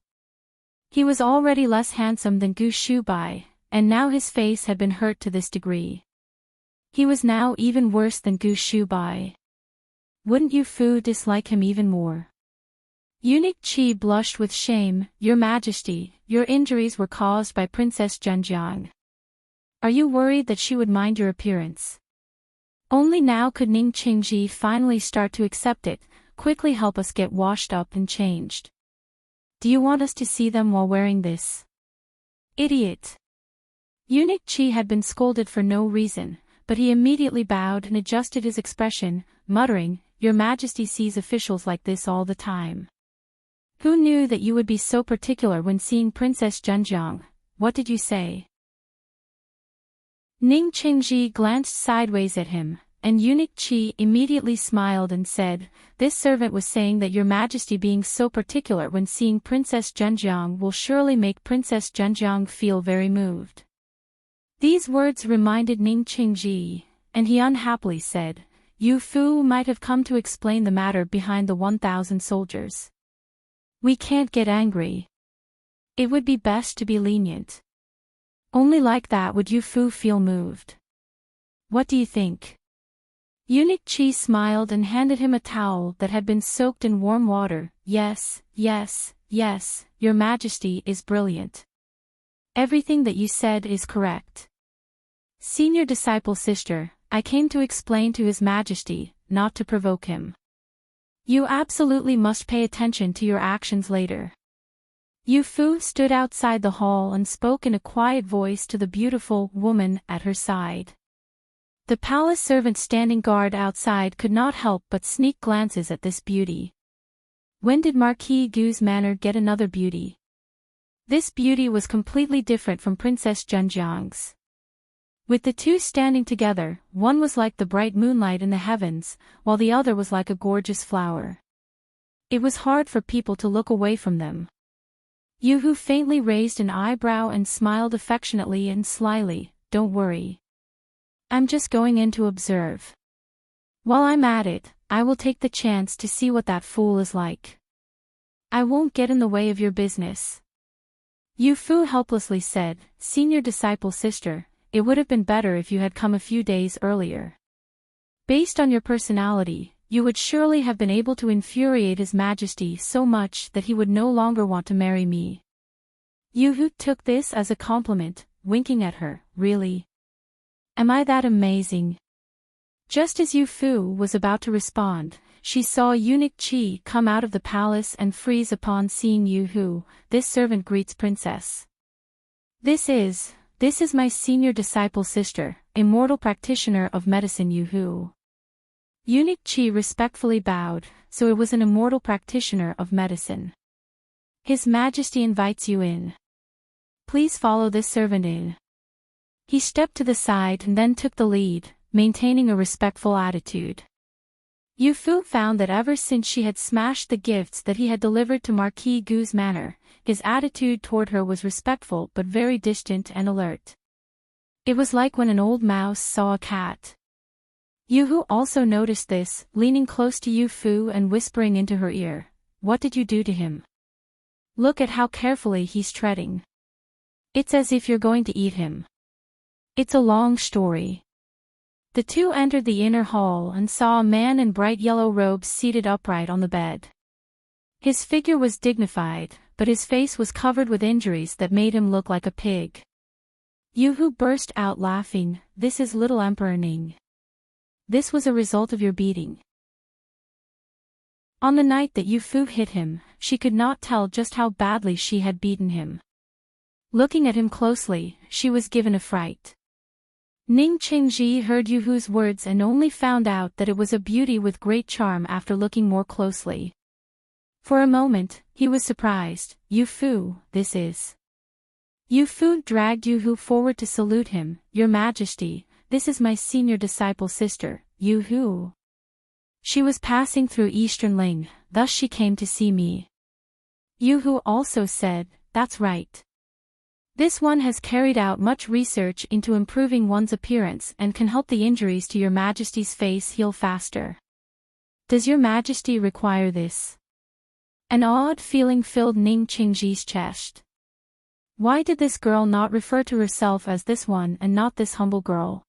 He was already less handsome than Gu Shubai, and now his face had been hurt to this degree. He was now even worse than Gu Shubai. Wouldn't Yu Fu dislike him even more? Eunuch Qi blushed with shame. Your Majesty, your injuries were caused by Princess Zhenjiang. Are you worried that she would mind your appearance? Only now could Ning Qingji finally start to accept it. Quickly help us get washed up and changed. Do you want us to see them while wearing this? Idiot! Eunuch Qi had been scolded for no reason, but he immediately bowed and adjusted his expression, muttering, Your Majesty sees officials like this all the time. Who knew that you would be so particular when seeing Princess Zhenjiang? What did you say? Ning Qingji glanced sideways at him, and Eunuch Qi immediately smiled and said, This servant was saying that your majesty being so particular when seeing Princess Zhenjiang will surely make Princess Zhenjiang feel very moved. These words reminded Ning Qingji, and he unhappily said, Yu Fu might have come to explain the matter behind the 1,000 soldiers. We can't get angry. It would be best to be lenient. Only like that would Yu Fu feel moved. What do you think? Eunuch Qi smiled and handed him a towel that had been soaked in warm water. Yes, your majesty is brilliant. Everything that you said is correct. Senior disciple sister, I came to explain to his majesty, not to provoke him. You absolutely must pay attention to your actions later. Yu Fu stood outside the hall and spoke in a quiet voice to the beautiful woman at her side. The palace servant standing guard outside could not help but sneak glances at this beauty. When did Marquis Gu's manor get another beauty? This beauty was completely different from Princess Zhenjiang's. With the two standing together, one was like the bright moonlight in the heavens, while the other was like a gorgeous flower. It was hard for people to look away from them. Yu Hu faintly raised an eyebrow and smiled affectionately and slyly, Don't worry. I'm just going in to observe. While I'm at it, I will take the chance to see what that fool is like. I won't get in the way of your business. Yu Fu helplessly said, Senior disciple sister, it would have been better if you had come a few days earlier. Based on your personality, you would surely have been able to infuriate His Majesty so much that he would no longer want to marry me. Yu Hu took this as a compliment, winking at her, Really? Am I that amazing? Just as Yu Fu was about to respond, she saw Eunuch Qi come out of the palace and freeze upon seeing Yu Hu. This servant greets Princess. This is my senior disciple sister, immortal practitioner of medicine Yu Hu. Eunuch Qi respectfully bowed, so it was an immortal practitioner of medicine. His Majesty invites you in. Please follow this servant in. He stepped to the side and then took the lead, maintaining a respectful attitude. Yu Fu found that ever since she had smashed the gifts that he had delivered to Marquis Gu's manor, his attitude toward her was respectful but very distant and alert. It was like when an old mouse saw a cat. Yoo-hoo also noticed this, leaning close to Yu-Fu and whispering into her ear, "What did you do to him? Look at how carefully he's treading. It's as if you're going to eat him." It's a long story. The two entered the inner hall and saw a man in bright yellow robes seated upright on the bed. His figure was dignified, but his face was covered with injuries that made him look like a pig. Yoo-hoo burst out laughing, "This is little Emperor Ning. This was a result of your beating." On the night that Yu-Fu hit him, she could not tell just how badly she had beaten him. Looking at him closely, she was given a fright. Ning Qingji heard Yu-Hu's words and only found out that it was a beauty with great charm after looking more closely. For a moment, he was surprised. "Yu-Fu, this is..." Yu-Fu dragged Yu-Hu forward to salute him. "Your Majesty, this is my senior disciple sister, Yu-Hu. She was passing through Eastern Ling, thus she came to see me." Yu-Hu also said, "That's right. This one has carried out much research into improving one's appearance and can help the injuries to your Majesty's face heal faster. Does your Majesty require this?" An odd feeling filled Ning Qingji's chest. Why did this girl not refer to herself as this one and not this humble girl?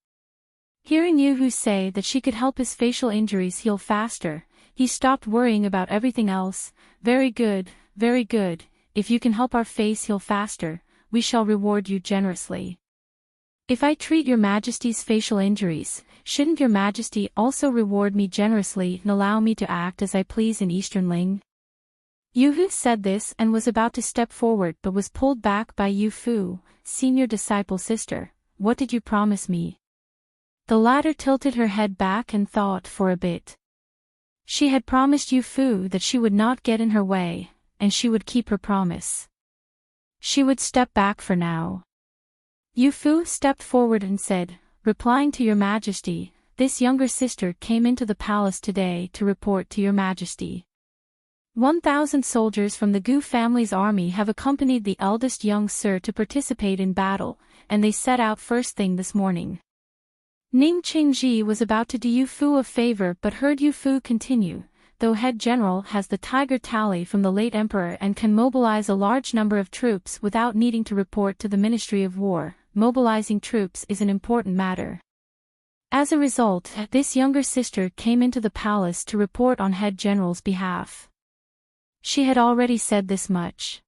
Hearing Yu-Hu say that she could help his facial injuries heal faster, he stopped worrying about everything else. Very good, very good. If you can help our face heal faster, we shall reward you generously. If I treat your Majesty's facial injuries, shouldn't your Majesty also reward me generously and allow me to act as I please in Eastern Ling?" Yu-Hu said this and was about to step forward but was pulled back by Yu-Fu. "Senior disciple sister, what did you promise me?" The latter tilted her head back and thought for a bit. She had promised Yu-Fu that she would not get in her way, and she would keep her promise. She would step back for now. Yu-Fu stepped forward and said, "Replying to your Majesty, this younger sister came into the palace today to report to your Majesty. 1,000 soldiers from the Gu family's army have accompanied the eldest young sir to participate in battle, and they set out first thing this morning." Ning Qingji was about to do Yu-Fu a favor but heard Yu-Fu continue, "Though head general has the tiger tally from the late emperor and can mobilize a large number of troops without needing to report to the Ministry of War, mobilizing troops is an important matter. As a result, this younger sister came into the palace to report on head general's behalf." She had already said this much.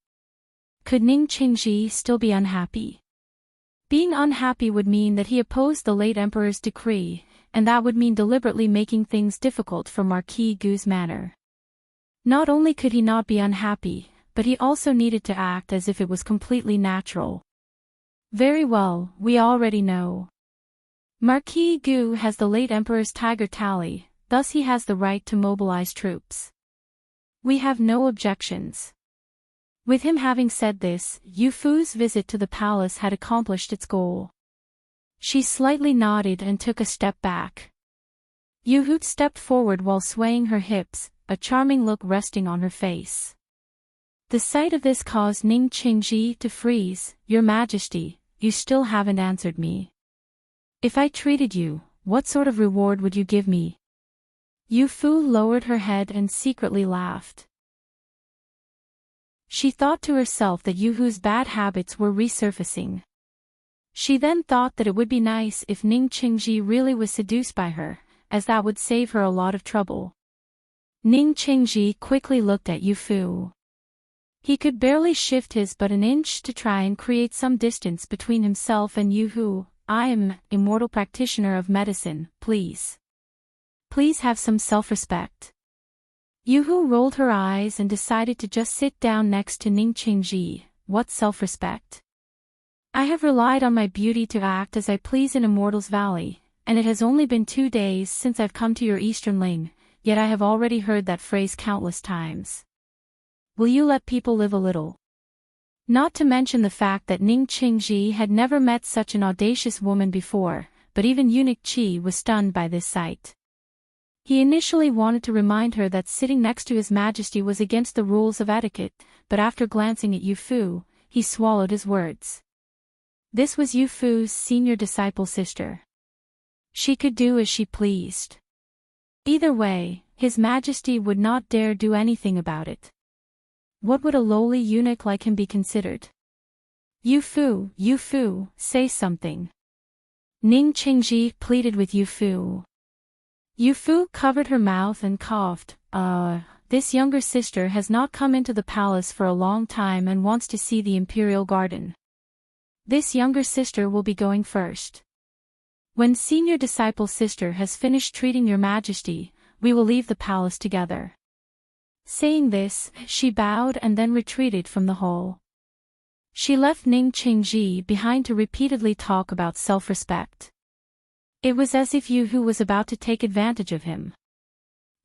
Could Ning Qingji still be unhappy? Being unhappy would mean that he opposed the late emperor's decree, and that would mean deliberately making things difficult for Marquis Gu's manor. Not only could he not be unhappy, but he also needed to act as if it was completely natural. "Very well, we already know. Marquis Gu has the late emperor's tiger tally, thus he has the right to mobilize troops. We have no objections." With him having said this, Yu-Fu's visit to the palace had accomplished its goal. She slightly nodded and took a step back. Yu-Hu stepped forward while swaying her hips, a charming look resting on her face. The sight of this caused Ning Qingji to freeze. "Your Majesty, you still haven't answered me. If I treated you, what sort of reward would you give me?" Yu-Fu lowered her head and secretly laughed. She thought to herself that Yu-Hu's bad habits were resurfacing. She then thought that it would be nice if Ning Qingji really was seduced by her, as that would save her a lot of trouble. Ning Qingji quickly looked at Yu-Fu. He could barely shift his butt an inch to try and create some distance between himself and Yu-Fu. "I am immortal practitioner of medicine, please. Please have some self-respect." Yu-Hu rolled her eyes and decided to just sit down next to Ning Qingji. "What self-respect? I have relied on my beauty to act as I please in Immortals Valley, and it has only been 2 days since I've come to your Eastern Ling, yet I have already heard that phrase countless times. Will you let people live a little?" Not to mention the fact that Ning Qingji had never met such an audacious woman before, but even Eunuch Qi was stunned by this sight. He initially wanted to remind her that sitting next to His Majesty was against the rules of etiquette, but after glancing at Yu-Fu, he swallowed his words. This was Yu Fu's senior disciple sister. She could do as she pleased. Either way, His Majesty would not dare do anything about it. What would a lowly eunuch like him be considered? Yu Fu, say something. Ning Qingji pleaded with Yu Fu. Yu Fu covered her mouth and coughed. This younger sister has not come into the palace for a long time and wants to see the imperial garden. This younger sister will be going first. When senior disciple sister has finished treating your majesty, we will leave the palace together. Saying this, she bowed and then retreated from the hall. She left Ning Qingji behind to repeatedly talk about self-respect. It was as if Yu Fu was about to take advantage of him.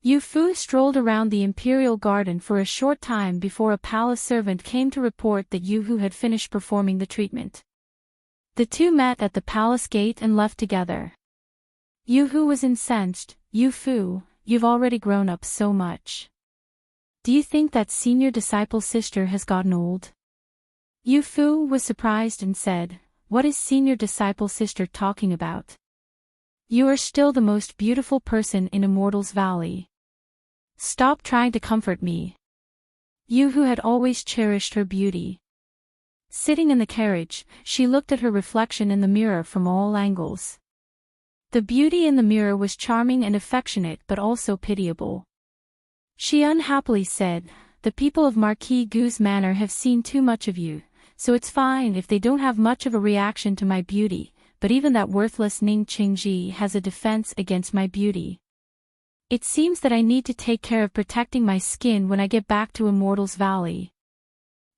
Yu Fu strolled around the imperial garden for a short time before a palace servant came to report that Yu Fu had finished performing the treatment. The two met at the palace gate and left together. Yu Fu was incensed. Yu Fu, you've already grown up so much. Do you think that senior disciple sister has gotten old? Yu Fu was surprised and said, what is senior disciple sister talking about? You are still the most beautiful person in Immortals Valley. Stop trying to comfort me. Yu Fu had always cherished her beauty. Sitting in the carriage, she looked at her reflection in the mirror from all angles. The beauty in the mirror was charming and affectionate but also pitiable. She unhappily said, the people of Marquis Gu's manor have seen too much of you, so it's fine if they don't have much of a reaction to my beauty, but even that worthless Ning Qingji has a defense against my beauty. It seems that I need to take care of protecting my skin when I get back to Immortals Valley.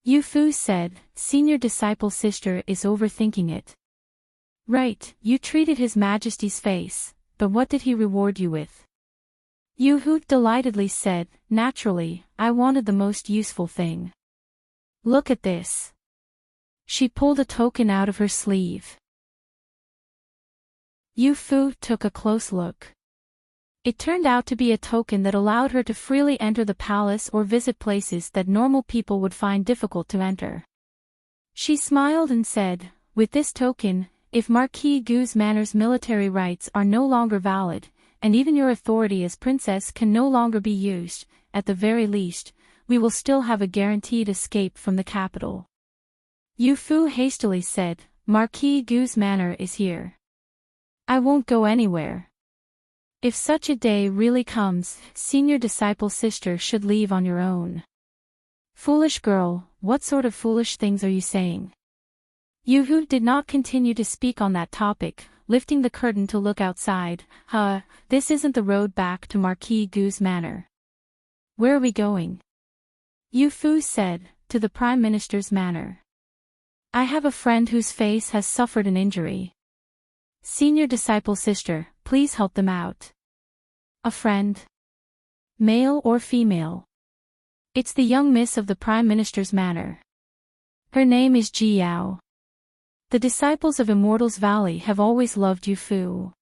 Yu Fu said, senior disciple sister is overthinking it. Right, you treated His Majesty's face, but what did he reward you with? Yu Fu delightedly said, naturally, I wanted the most useful thing. Look at this. She pulled a token out of her sleeve. Yu Fu took a close look. It turned out to be a token that allowed her to freely enter the palace or visit places that normal people would find difficult to enter. She smiled and said, with this token, if Marquis Gu's manor's military rights are no longer valid, and even your authority as princess can no longer be used, at the very least, we will still have a guaranteed escape from the capital. Yu Fu hastily said, Marquis Gu's manor is here. I won't go anywhere. If such a day really comes, senior disciple sister should leave on your own. Foolish girl, what sort of foolish things are you saying? Yu Fu did not continue to speak on that topic, lifting the curtain to look outside. This isn't the road back to Marquis Gu's manor. Where are we going? Yu Fu said, to the Prime Minister's manor. I have a friend whose face has suffered an injury. Senior disciple sister, please help them out. A friend? Male or female? It's the young miss of the Prime Minister's manor. Her name is Ji Yao. The disciples of Immortals Valley have always loved Yu Fu.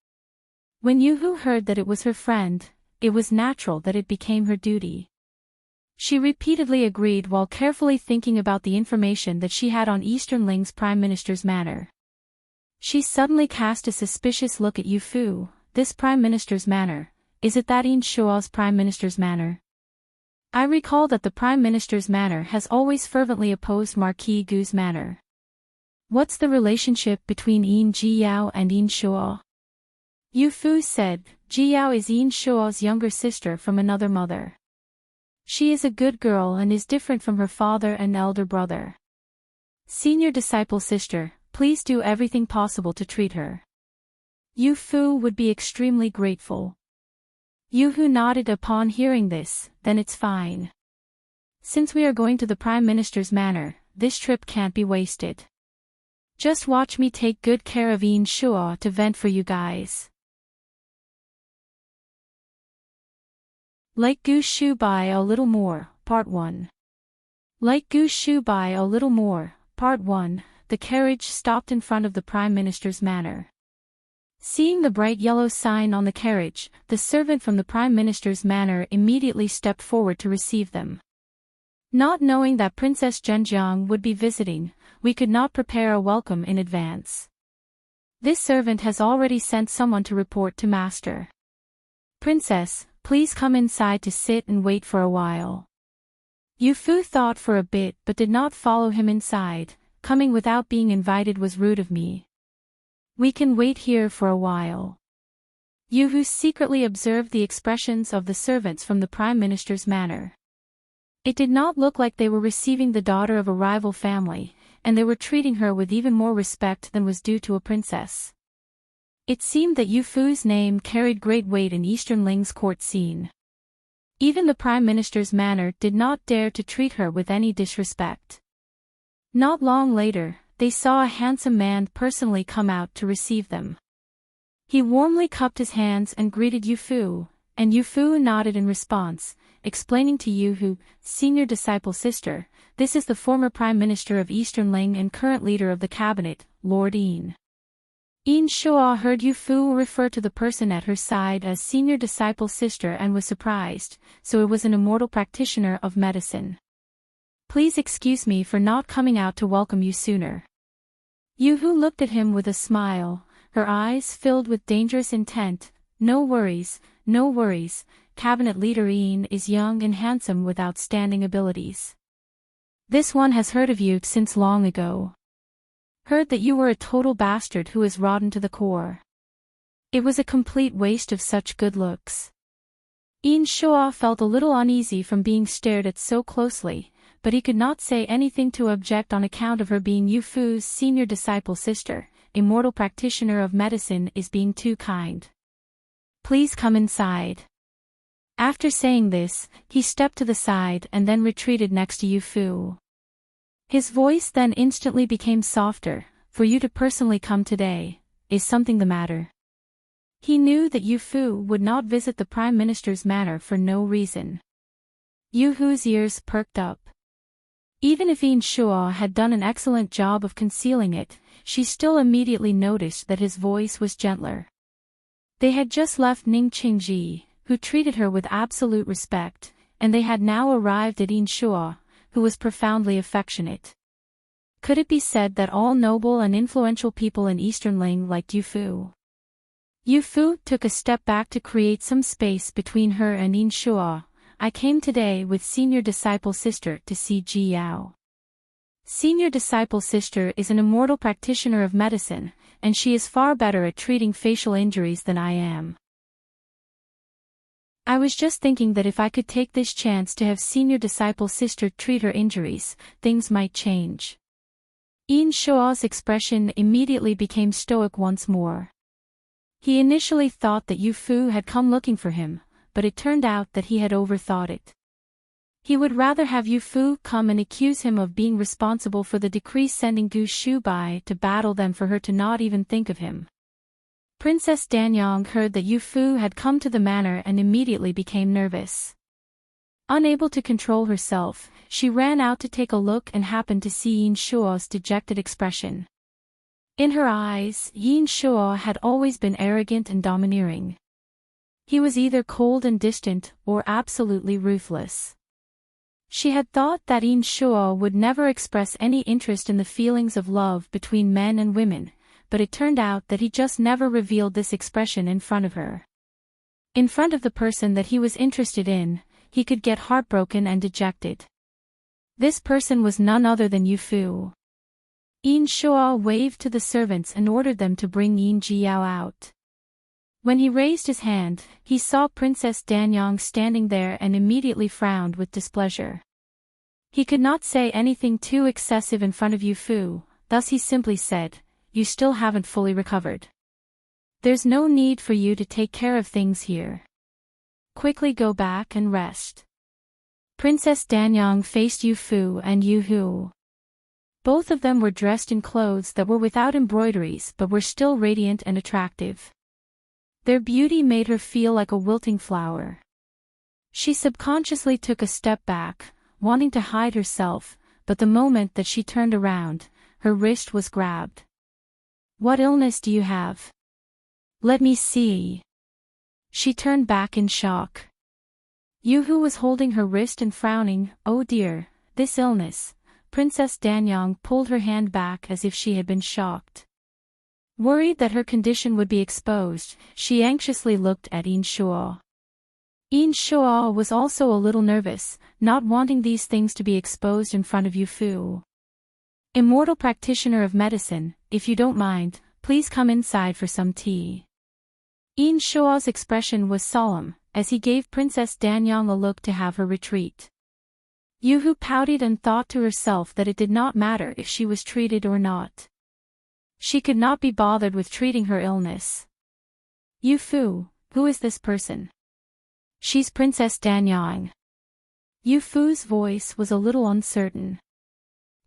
When Yu Fu heard that it was her friend, it was natural that it became her duty. She repeatedly agreed while carefully thinking about the information that she had on Eastern Ling's Prime Minister's manor. She suddenly cast a suspicious look at Yu Fu. This Prime Minister's manor, is it that Yin Shua's Prime Minister's manor? I recall that the Prime Minister's manor has always fervently opposed Marquis Gu's manor. What's the relationship between Yin Ji Yao and Yin Shua? Yu Fu said, Ji Yao is Yin Shua's younger sister from another mother. She is a good girl and is different from her father and elder brother. Senior disciple sister, please do everything possible to treat her. Yu Fu would be extremely grateful. Yu Fu nodded upon hearing this, then it's fine. Since we are going to the Prime Minister's manor, this trip can't be wasted. Just watch me take good care of Yin Shua to vent for you guys. Like Goose Shoe Buy a Little More, Part 1. Like Goose Shoe Buy a Little More, Part 1, the carriage stopped in front of the Prime Minister's manor. Seeing the bright yellow sign on the carriage, the servant from the Prime Minister's manor immediately stepped forward to receive them. Not knowing that Princess Zhenjiang would be visiting, we could not prepare a welcome in advance. This servant has already sent someone to report to master. Princess, please come inside to sit and wait for a while. Yu Fu thought for a bit but did not follow him inside. Coming without being invited was rude of me. We can wait here for a while. Yu Fu secretly observed the expressions of the servants from the Prime Minister's manner. It did not look like they were receiving the daughter of a rival family, and they were treating her with even more respect than was due to a princess. It seemed that Yu Fu's name carried great weight in Eastern Ling's court scene. Even the Prime Minister's manner did not dare to treat her with any disrespect. Not long later, they saw a handsome man personally come out to receive them. He warmly cupped his hands and greeted Yu Fu, and Yu Fu nodded in response, explaining to Yu Fu, senior disciple sister, this is the former Prime Minister of Eastern Ling and current leader of the cabinet, Lord Yin. Yin Shuo heard Yu Fu refer to the person at her side as senior disciple sister and was surprised, so it was an immortal practitioner of medicine. Please excuse me for not coming out to welcome you sooner. Yu Fu looked at him with a smile, her eyes filled with dangerous intent. No worries, cabinet leader Yin is young and handsome with outstanding abilities. This one has heard of you since long ago. Heard that you were a total bastard who is rotten to the core. It was a complete waste of such good looks. Yin Shuo felt a little uneasy from being stared at so closely, but he could not say anything to object on account of her being Yu Fu's senior disciple sister. Immortal practitioner of medicine is being too kind. Please come inside. After saying this, he stepped to the side and then retreated next to Yu Fu. His voice then instantly became softer. For you to personally come today, is something the matter? He knew that Yu Fu would not visit the Prime Minister's manor for no reason. Yu Fu's ears perked up. Even if Yin Shuo had done an excellent job of concealing it, she still immediately noticed that his voice was gentler. They had just left Ning Qingji, who treated her with absolute respect, and they had now arrived at Yin Shuo, who was profoundly affectionate. Could it be said that all noble and influential people in Eastern Ling liked Yu Fu? Yu Fu took a step back to create some space between her and Yin Shuo. I came today with senior disciple sister to see Ji Yao. Senior disciple sister is an immortal practitioner of medicine, and she is far better at treating facial injuries than I am. I was just thinking that if I could take this chance to have senior disciple sister treat her injuries, things might change. Yin Shuo's expression immediately became stoic once more. He initially thought that Yu Fu had come looking for him, but it turned out that he had overthought it. He would rather have Yu Fu come and accuse him of being responsible for the decree sending Gu Shubai to battle than for her to not even think of him. Princess Danyang heard that Yu Fu had come to the manor and immediately became nervous. Unable to control herself, she ran out to take a look and happened to see Yin Shuo's dejected expression. In her eyes, Yin Shuo had always been arrogant and domineering. He was either cold and distant or absolutely ruthless. She had thought that Yin Shuo would never express any interest in the feelings of love between men and women, but it turned out that he just never revealed this expression in front of her. In front of the person that he was interested in, he could get heartbroken and dejected. This person was none other than Yu Fu. Yin Shuo waved to the servants and ordered them to bring Yin Jiao out. When he raised his hand, he saw Princess Danyang standing there and immediately frowned with displeasure. He could not say anything too excessive in front of Yu Fu, thus he simply said, "You still haven't fully recovered. There's no need for you to take care of things here. Quickly go back and rest." Princess Danyang faced Yu Fu and Yu Hu. Both of them were dressed in clothes that were without embroideries but were still radiant and attractive. Their beauty made her feel like a wilting flower. She subconsciously took a step back, wanting to hide herself, but the moment that she turned around, her wrist was grabbed. "What illness do you have? Let me see." She turned back in shock. Yu Hu was holding her wrist and frowning. "Oh dear, this illness. Princess Danyang pulled her hand back as if she had been shocked. Worried that her condition would be exposed, she anxiously looked at Inshuo. Inshuo was also a little nervous, not wanting these things to be exposed in front of Yufu. Immortal practitioner of medicine, if you don't mind, please come inside for some tea. Inshuo's expression was solemn, as he gave Princess Danyang a look to have her retreat. Yuhu pouted and thought to herself that it did not matter if she was treated or not. She could not be bothered with treating her illness. Yufu, who is this person? She's Princess Danyang. Yufu's voice was a little uncertain.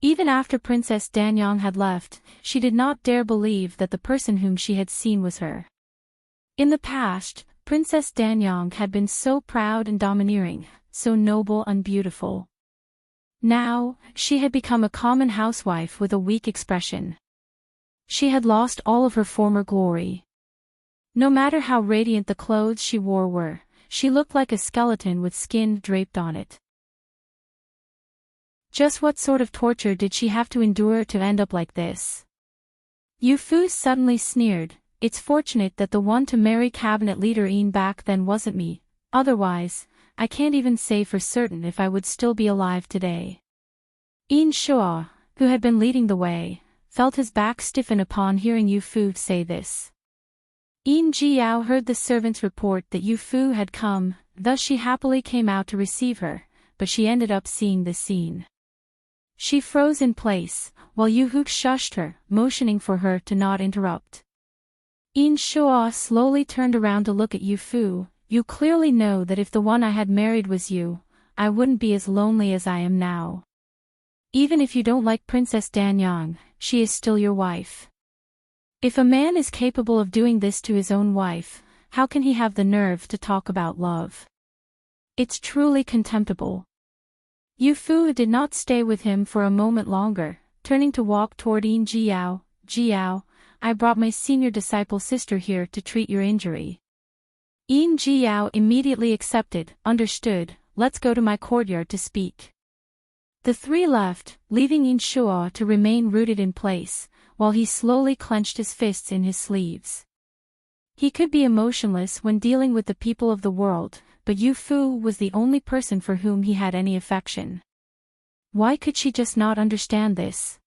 Even after Princess Danyang had left, she did not dare believe that the person whom she had seen was her. In the past, Princess Danyang had been so proud and domineering, so noble and beautiful. Now, she had become a common housewife with a weak expression. She had lost all of her former glory. No matter how radiant the clothes she wore were, she looked like a skeleton with skin draped on it. Just what sort of torture did she have to endure to end up like this? Yufu suddenly sneered. It's fortunate that the one to marry cabinet leader Yin back then wasn't me, otherwise, I can't even say for certain if I would still be alive today. Yin Shuo, who had been leading the way, felt his back stiffen upon hearing Yufu say this. Yin Jiao heard the servants report that Yufu had come, thus she happily came out to receive her, but she ended up seeing this scene. She froze in place, while Yuhu shushed her, motioning for her to not interrupt. Yin Shuo slowly turned around to look at Yufu. You clearly know that if the one I had married was you, I wouldn't be as lonely as I am now. Even if you don't like Princess Danyang, she is still your wife. If a man is capable of doing this to his own wife, how can he have the nerve to talk about love? It's truly contemptible. Yufu did not stay with him for a moment longer, turning to walk toward Yin Jiao. Jiao, I brought my senior disciple sister here to treat your injury. Yin Jiao immediately accepted, understood, let's go to my courtyard to speak. The three left, leaving Yin Shuo to remain rooted in place, while he slowly clenched his fists in his sleeves. He could be emotionless when dealing with the people of the world, but Yufu was the only person for whom he had any affection. Why could she just not understand this?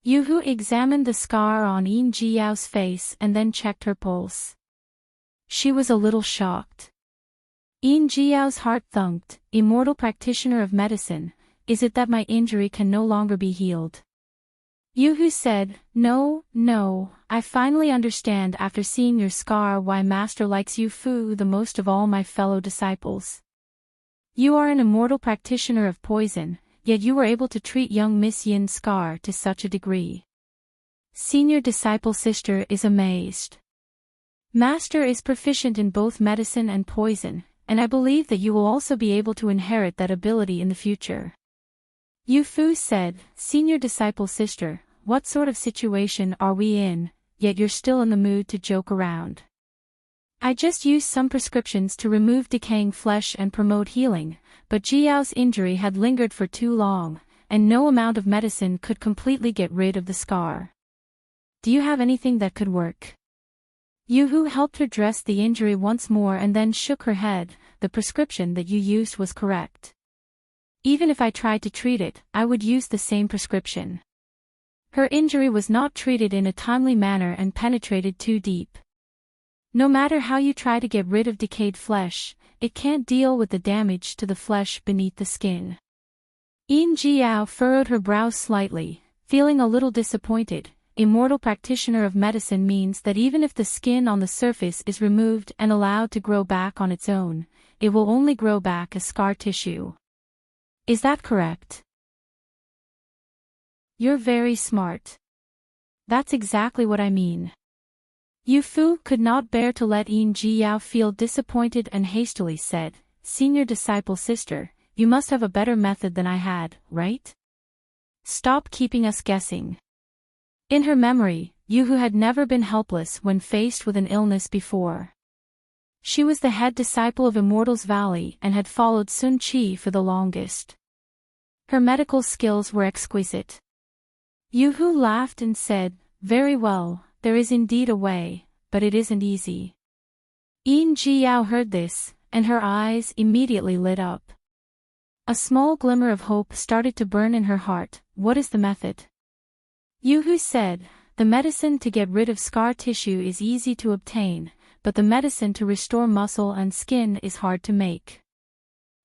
Yuhu examined the scar on Yin Jiao's face and then checked her pulse. She was a little shocked. Yin Jiao's heart thumped. Immortal practitioner of medicine, is it that my injury can no longer be healed? Yuhu said, No, I finally understand after seeing your scar why Master likes Yufu the most of all my fellow disciples. You are an immortal practitioner of poison, yet you were able to treat young Miss Yin's scar to such a degree. Senior disciple sister is amazed. Master is proficient in both medicine and poison, and I believe that you will also be able to inherit that ability in the future. Yufu said, Senior disciple sister, what sort of situation are we in, yet you're still in the mood to joke around? I just used some prescriptions to remove decaying flesh and promote healing, but Jiao's injury had lingered for too long, and no amount of medicine could completely get rid of the scar. Do you have anything that could work? Yuhu helped her dress the injury once more and then shook her head. The prescription that you used was correct. Even if I tried to treat it, I would use the same prescription. Her injury was not treated in a timely manner and penetrated too deep. No matter how you try to get rid of decayed flesh, it can't deal with the damage to the flesh beneath the skin. Yin Jiao furrowed her brows slightly, feeling a little disappointed. Immortal practitioner of medicine means that even if the skin on the surface is removed and allowed to grow back on its own, it will only grow back as scar tissue. Is that correct? You're very smart. That's exactly what I mean. Yufu could not bear to let Yin Jiao feel disappointed and hastily said, Senior disciple sister, you must have a better method than I had, right? Stop keeping us guessing. In her memory, Yuhu had never been helpless when faced with an illness before. She was the head disciple of Immortals Valley and had followed Sun Qi for the longest. Her medical skills were exquisite. Yoo-hoo laughed and said, "Very well, there is indeed a way, but it isn't easy." Yin Jiao heard this, and her eyes immediately lit up. A small glimmer of hope started to burn in her heart. "What is the method?" Yoo-hoo said, "The medicine to get rid of scar tissue is easy to obtain, but the medicine to restore muscle and skin is hard to make.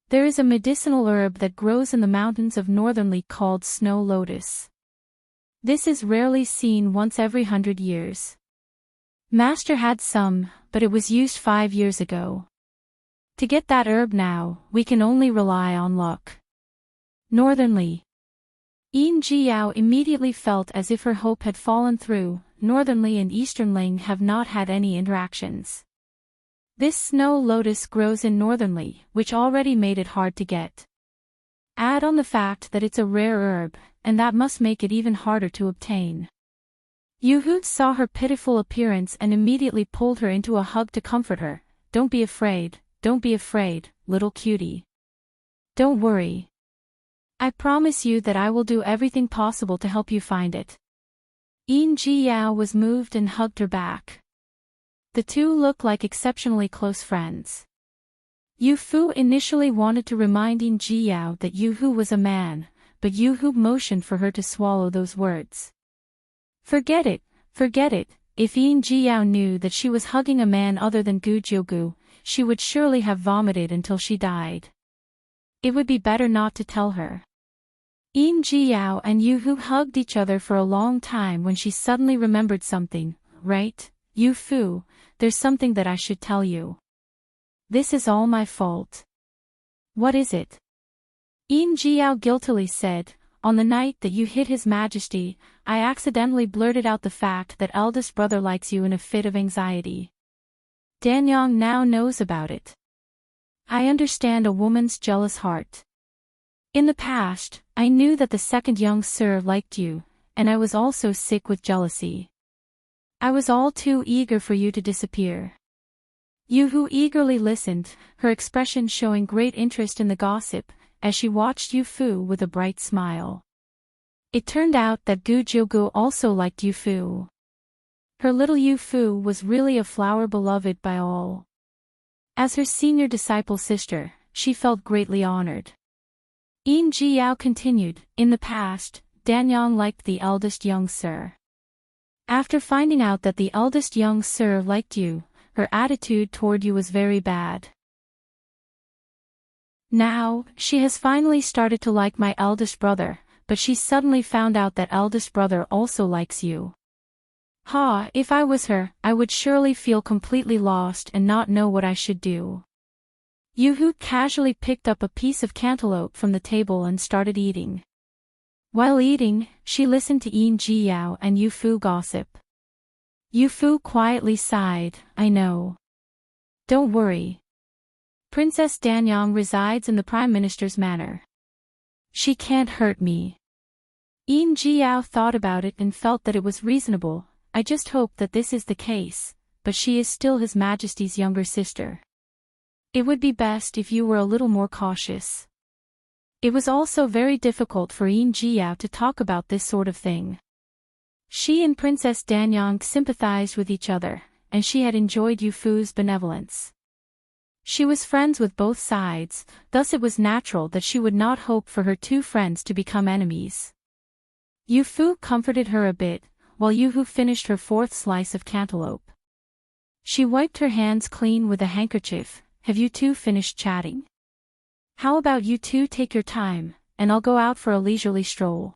There is a medicinal herb that grows in the mountains of northernly called snow lotus. This is rarely seen once every 100 years. Master had some, but it was used 5 years ago. To get that herb now, we can only rely on luck." Northernly. Yin Jiao immediately felt as if her hope had fallen through. Northernly and Easternling have not had any interactions. This snow lotus grows in Northernly, which already made it hard to get. Add on the fact that it's a rare herb, and that must make it even harder to obtain. Yoo-hoo saw her pitiful appearance and immediately pulled her into a hug to comfort her. Don't be afraid, little cutie. Don't worry. I promise you that I will do everything possible to help you find it." Yin Jiao was moved and hugged her back. The two looked like exceptionally close friends. Yoo-hoo initially wanted to remind Yin Jiao that Yoo-hoo was a man, but Yoo-hoo motioned for her to swallow those words. Forget it. If Yin Jiao knew that she was hugging a man other than Gu Jiugu, she would surely have vomited until she died. It would be better not to tell her. Yin Jiao and Yoo-hoo hugged each other for a long time when she suddenly remembered something. "Right, Yoo-hoo, there's something that I should tell you. This is all my fault." "What is it?" Yin Jiao guiltily said, "On the night that you hit His Majesty, I accidentally blurted out the fact that eldest brother likes you in a fit of anxiety. Danyang now knows about it. I understand a woman's jealous heart. In the past, I knew that the second young sir liked you, and I was also sick with jealousy. I was all too eager for you to disappear." Yoo-hoo eagerly listened, her expression showing great interest in the gossip, as she watched Yoo-hoo with a bright smile. It turned out that Gu Jiugu also liked Yoo-hoo. Her little Yoo-hoo was really a flower beloved by all. As her senior disciple sister, she felt greatly honored. Yin Jiao continued, "In the past, Danyang liked the eldest young sir. After finding out that the eldest young sir liked you, her attitude toward you was very bad. Now, she has finally started to like my eldest brother, but she suddenly found out that eldest brother also likes you. If I was her, I would surely feel completely lost and not know what I should do." Yoo-hoo casually picked up a piece of cantaloupe from the table and started eating. While eating, she listened to Yin Jiao and Yoo-hoo gossip. Yoo-hoo quietly sighed, "I know. Don't worry. Princess Danyang resides in the Prime Minister's manor. She can't hurt me." Yin Jiao thought about it and felt that it was reasonable. "I just hope that this is the case, but she is still His Majesty's younger sister. It would be best if you were a little more cautious." It was also very difficult for Yin Jiao to talk about this sort of thing. She and Princess Danyang sympathized with each other, and she had enjoyed Yoo-hoo's benevolence. She was friends with both sides, thus it was natural that she would not hope for her two friends to become enemies. Yoo-hoo comforted her a bit, while Yoo-hoo finished her fourth slice of cantaloupe. She wiped her hands clean with a handkerchief. "Have you two finished chatting? How about you two take your time, and I'll go out for a leisurely stroll."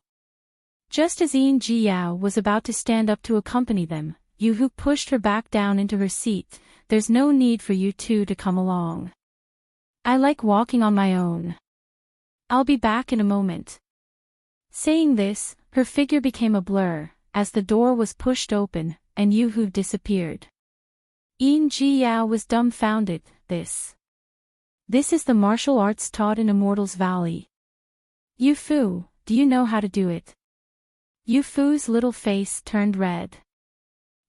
Just as Yin Jiao was about to stand up to accompany them, Yoo-hoo pushed her back down into her seat. "There's no need for you two to come along. I like walking on my own. I'll be back in a moment." Saying this, her figure became a blur, as the door was pushed open, and Yoo-hoo disappeared. Yin Jiao was dumbfounded. This is the martial arts taught in Immortals Valley. Yoo-hoo, do you know how to do it? Yoo-hoo's little face turned red.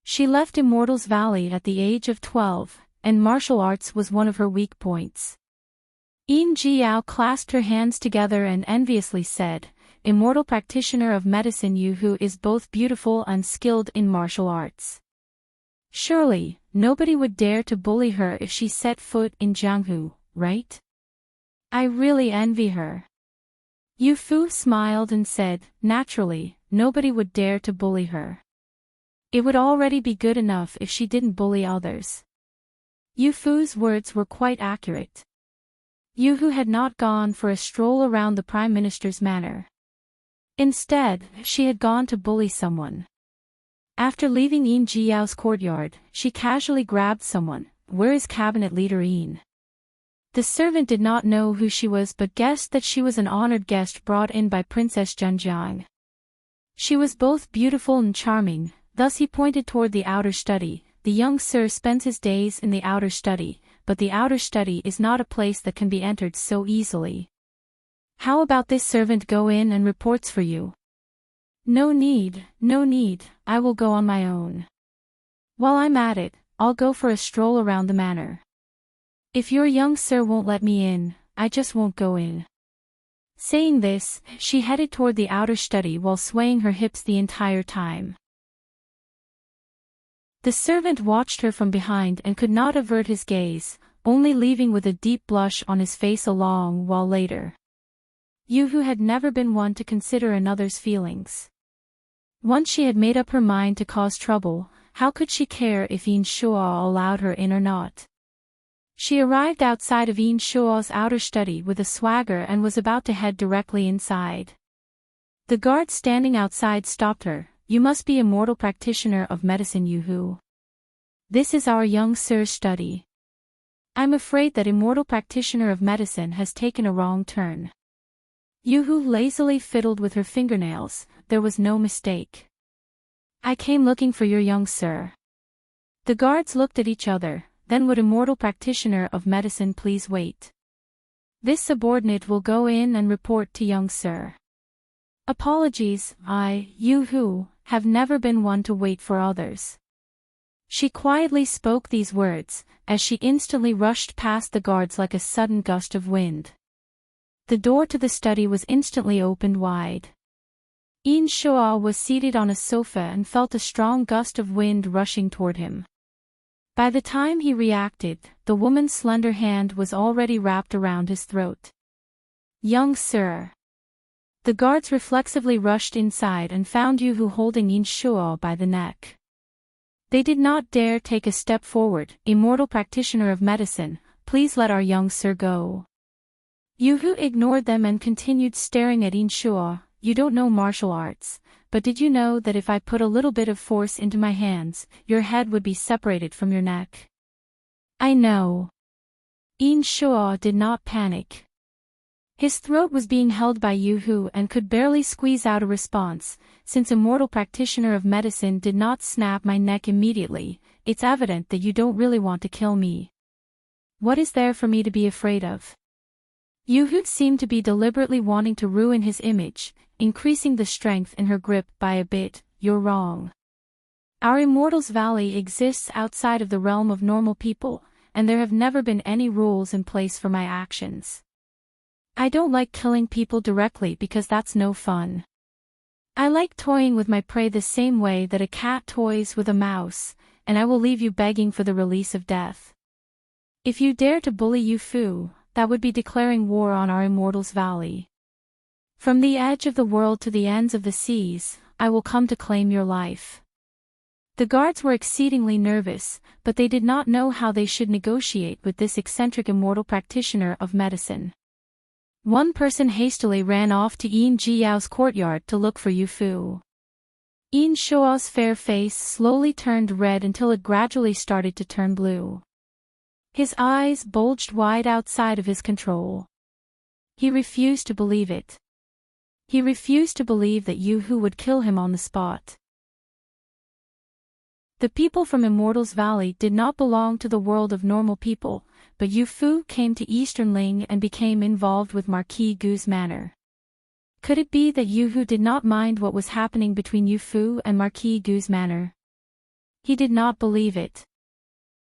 She left Immortals Valley at the age of 12, and martial arts was one of her weak points. Yin Jiao clasped her hands together and enviously said, "Immortal practitioner of medicine, you who is both beautiful and skilled in martial arts. Surely, nobody would dare to bully her if she set foot in Jianghu, right? I really envy her." Yu Fu smiled and said, "Naturally, nobody would dare to bully her. It would already be good enough if she didn't bully others." Yu Fu's words were quite accurate. Yu Hu had not gone for a stroll around the Prime Minister's manor. Instead, she had gone to bully someone. After leaving Yin Jiao's courtyard, she casually grabbed someone. "Where is cabinet leader Yin?" The servant did not know who she was but guessed that she was an honored guest brought in by Princess Zhenjiang. She was both beautiful and charming, thus he pointed toward the outer study. "The young sir spends his days in the outer study, but the outer study is not a place that can be entered so easily. How about this servant go in and reports for you?" No need, I will go on my own. While I'm at it, I'll go for a stroll around the manor. If your young sir won't let me in, I just won't go in." Saying this, she headed toward the outer study while swaying her hips the entire time. The servant watched her from behind and could not avert his gaze, only leaving with a deep blush on his face a long while later. Yu Hu had never been one to consider another's feelings. Once she had made up her mind to cause trouble, how could she care if Yin Shuo allowed her in or not? She arrived outside of Yin Shuo's outer study with a swagger and was about to head directly inside. The guard standing outside stopped her. "You must be immortal practitioner of medicine, Yu Hu. This is our young sir's study. I'm afraid that immortal practitioner of medicine has taken a wrong turn." Yu Hu lazily fiddled with her fingernails. There was no mistake. "I came looking for your young sir." The guards looked at each other. "Then would immortal practitioner of medicine please wait? This subordinate will go in and report to young sir." "Apologies, I, Yu Hu, have never been one to wait for others." She quietly spoke these words, as she instantly rushed past the guards like a sudden gust of wind. The door to the study was instantly opened wide. Yin Shuo was seated on a sofa and felt a strong gust of wind rushing toward him. By the time he reacted, the woman's slender hand was already wrapped around his throat. "Young sir." The guards reflexively rushed inside and found Yu Hu holding Yin Shuo by the neck. They did not dare take a step forward. "Immortal practitioner of medicine, please let our young sir go." Yu Hu ignored them and continued staring at Yin Shuo. "You don't know martial arts, but did you know that if I put a little bit of force into my hands, your head would be separated from your neck?" "I know." Yin Shuo did not panic. His throat was being held by Yu Hu and could barely squeeze out a response. "Since immortal practitioner of medicine did not snap my neck immediately, it's evident that you don't really want to kill me. What is there for me to be afraid of?" Yu Hu seemed to be deliberately wanting to ruin his image, increasing the strength in her grip by a bit. "You're wrong. Our Immortals Valley exists outside of the realm of normal people, and there have never been any rules in place for my actions. I don't like killing people directly because that's no fun. I like toying with my prey the same way that a cat toys with a mouse, and I will leave you begging for the release of death. If you dare to bully Yu Fu, that would be declaring war on our Immortals Valley. From the edge of the world to the ends of the seas, I will come to claim your life." The guards were exceedingly nervous, but they did not know how they should negotiate with this eccentric immortal practitioner of medicine. One person hastily ran off to Yin Jiao's courtyard to look for Yu Fu. Yin Shuo's fair face slowly turned red until it gradually started to turn blue. His eyes bulged wide outside of his control. He refused to believe it. He refused to believe that Yu Hu would kill him on the spot. The people from Immortals Valley did not belong to the world of normal people, but Yu Fu came to Eastern Ling and became involved with Marquis Gu's manor. Could it be that Yu Hu did not mind what was happening between Yu Fu and Marquis Gu's manor? He did not believe it.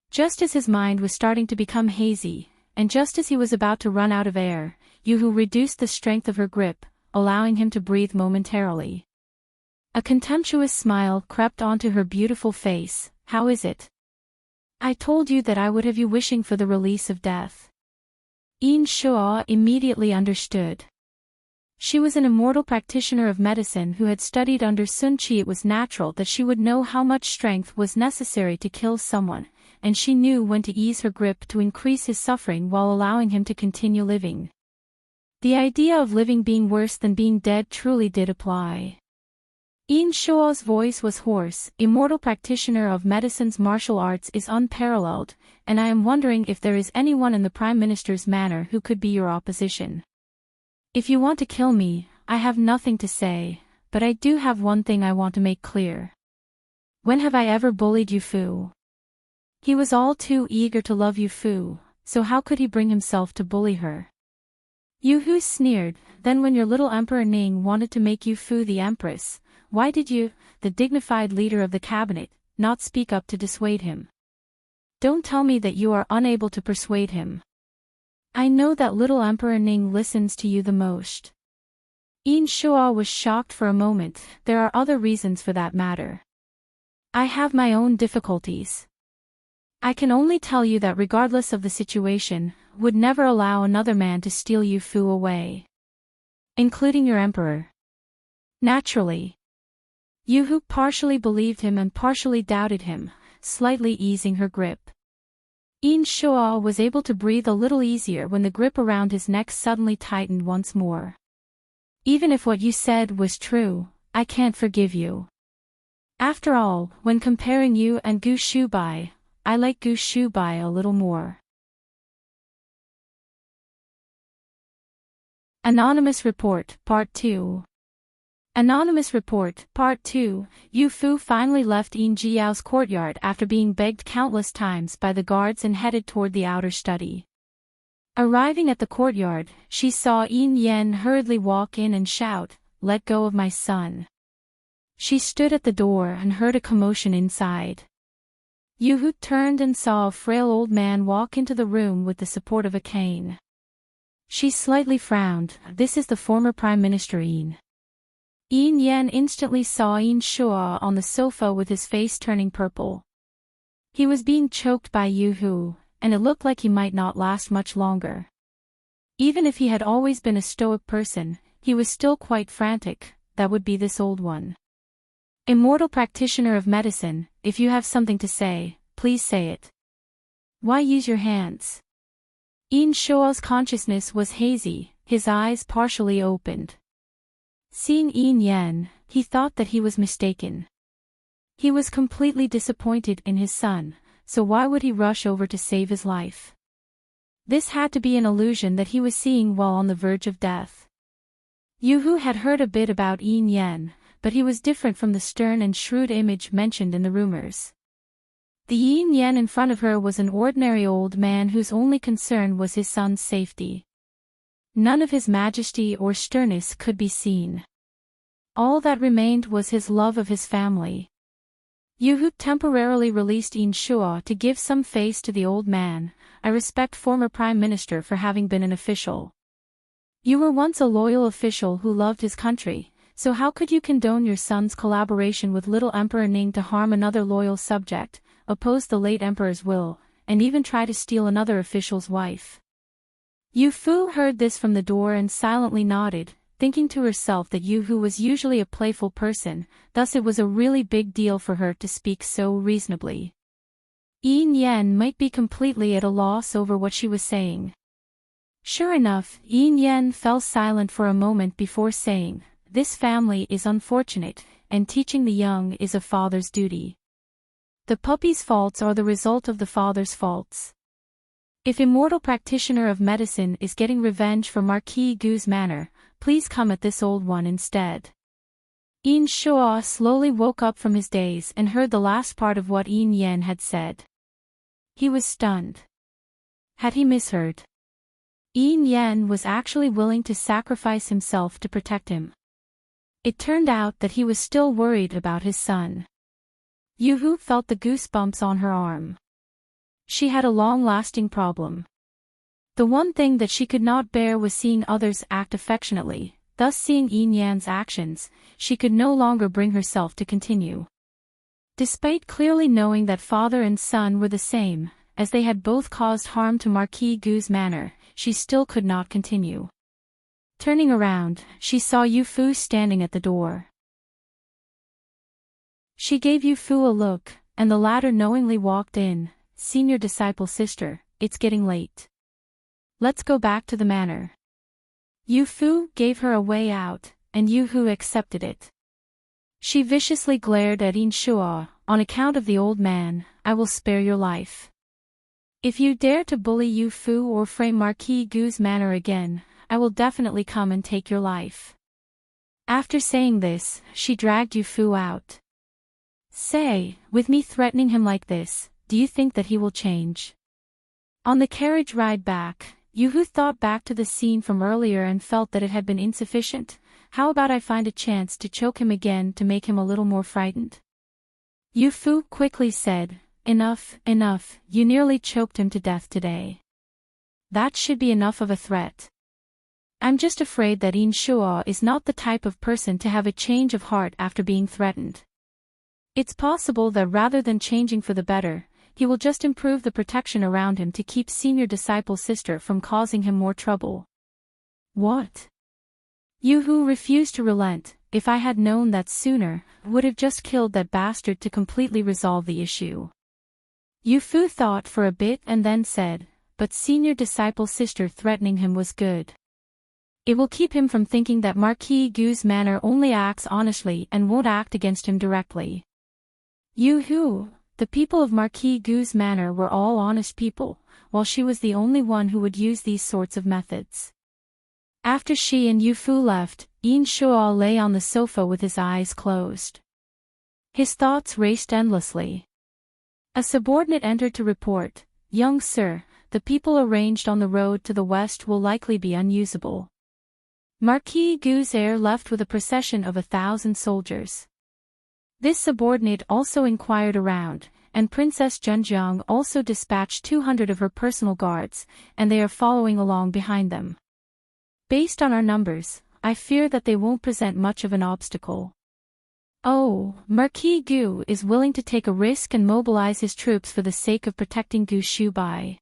Just as his mind was starting to become hazy, and just as he was about to run out of air, Yoo-hoo reduced the strength of her grip, allowing him to breathe momentarily. A contemptuous smile crept onto her beautiful face. "How is it? I told you that I would have you wishing for the release of death." In-shua immediately understood. She was an immortal practitioner of medicine who had studied under Sun Chi. It was natural that she would know how much strength was necessary to kill someone, and she knew when to ease her grip to increase his suffering while allowing him to continue living. The idea of living being worse than being dead truly did apply. In-shua's voice was hoarse. "Immortal practitioner of medicine's martial arts is unparalleled, and I am wondering if there is anyone in the Prime Minister's manor who could be your opposition. If you want to kill me, I have nothing to say, but I do have one thing I want to make clear. When have I ever bullied Yu-fu? He was all too eager to love Yu-fu, so how could he bring himself to bully her?" Yu-hu sneered. "Then when your little Emperor Ning wanted to make Yu-fu the Empress, why did you, the dignified leader of the cabinet, not speak up to dissuade him? Don't tell me that you are unable to persuade him. I know that little Emperor Ning listens to you the most." In-shua was shocked for a moment. "There are other reasons for that matter. I have my own difficulties. I can only tell you that regardless of the situation, would never allow another man to steal Yu-fu away. Including your emperor." Naturally. Yu-hu partially believed him and partially doubted him, slightly easing her grip. In-shua was able to breathe a little easier when the grip around his neck suddenly tightened once more. "Even if what you said was true, I can't forgive you. After all, when comparing you and Gu Shubai, I like Gu Shubai a little more." Anonymous Report, Part 2. Anonymous Report, Part 2. Yu-fu finally left Yin Jiao's courtyard after being begged countless times by the guards and headed toward the outer study. Arriving at the courtyard, she saw Yin Yen hurriedly walk in and shout, "Let go of my son." She stood at the door and heard a commotion inside. Yu-hu turned and saw a frail old man walk into the room with the support of a cane. She slightly frowned. "This is the former Prime Minister Yin." Yin Yen instantly saw In-shua on the sofa with his face turning purple. He was being choked by Yu-hu, and it looked like he might not last much longer. Even if he had always been a stoic person, he was still quite frantic. That would be this old one. "Immortal practitioner of medicine, if you have something to say, please say it. Why use your hands?" In-shua's consciousness was hazy, his eyes partially opened. Seeing Yin Yen, he thought that he was mistaken. He was completely disappointed in his son, so why would he rush over to save his life? This had to be an illusion that he was seeing while on the verge of death. Yu-hu had heard a bit about Yin Yen, but he was different from the stern and shrewd image mentioned in the rumors. The Yin Yen in front of her was an ordinary old man whose only concern was his son's safety. None of his majesty or sternness could be seen. All that remained was his love of his family. Yu-hu temporarily released In-shua to give some face to the old man. "I respect former Prime Minister for having been an official. You were once a loyal official who loved his country, so how could you condone your son's collaboration with little Emperor Ning to harm another loyal subject, oppose the late emperor's will, and even try to steal another official's wife?" Yu-fu heard this from the door and silently nodded, thinking to herself that Yu-hu was usually a playful person, thus it was a really big deal for her to speak so reasonably. Yin Yen might be completely at a loss over what she was saying. Sure enough, Yin Yen fell silent for a moment before saying, "This family is unfortunate, and teaching the young is a father's duty. The puppy's faults are the result of the father's faults. If immortal practitioner of medicine is getting revenge for Marquis Gu's manor, please come at this old one instead." In-shua slowly woke up from his daze and heard the last part of what Yin Yen had said. He was stunned. Had he misheard? Yin Yen was actually willing to sacrifice himself to protect him. It turned out that he was still worried about his son. Yu-hu felt the goosebumps on her arm. She had a long-lasting problem. The one thing that she could not bear was seeing others act affectionately, thus seeing Yin Yan's actions, she could no longer bring herself to continue. Despite clearly knowing that father and son were the same, as they had both caused harm to Marquis Gu's manor, she still could not continue. Turning around, she saw Yu Fu standing at the door. She gave Yu Fu a look, and the latter knowingly walked in. "Senior disciple sister, it's getting late. Let's go back to the manor." Yu Fu gave her a way out, and Yu Hu accepted it. She viciously glared at Yin Shuo. "On account of the old man, I will spare your life. If you dare to bully Yu Fu or frame Marquis Gu's manor again, I will definitely come and take your life." After saying this, she dragged Yu Fu out. "Say, with me threatening him like this, do you think that he will change?" On the carriage ride back, Yu Hu thought back to the scene from earlier and felt that it had been insufficient. How about I find a chance to choke him again to make him a little more frightened? Yu Fu quickly said, "Enough, enough, you nearly choked him to death today. That should be enough of a threat. I'm just afraid that Yin Shuo is not the type of person to have a change of heart after being threatened. It's possible that rather than changing for the better, he will just improve the protection around him to keep senior disciple sister from causing him more trouble." "What?" Yu Hu refused to relent. "If I had known that sooner, would have just killed that bastard to completely resolve the issue." Yu Fu thought for a bit and then said, "But senior disciple sister threatening him was good. It will keep him from thinking that Marquis Gu's manor only acts honestly and won't act against him directly." Yu Hu, the people of Marquis Gu's manor were all honest people, while she was the only one who would use these sorts of methods. After she and Yu Fu left, Yin Shuo lay on the sofa with his eyes closed. His thoughts raced endlessly. A subordinate entered to report, "Young sir, the people arranged on the road to the west will likely be unusable." Marquis Gu's heir left with a procession of 1,000 soldiers. This subordinate also inquired around, and Princess Zhenjiang also dispatched 200 of her personal guards, and they are following along behind them. Based on our numbers, I fear that they won't present much of an obstacle. Oh, Marquis Gu is willing to take a risk and mobilize his troops for the sake of protecting Gu Shubai.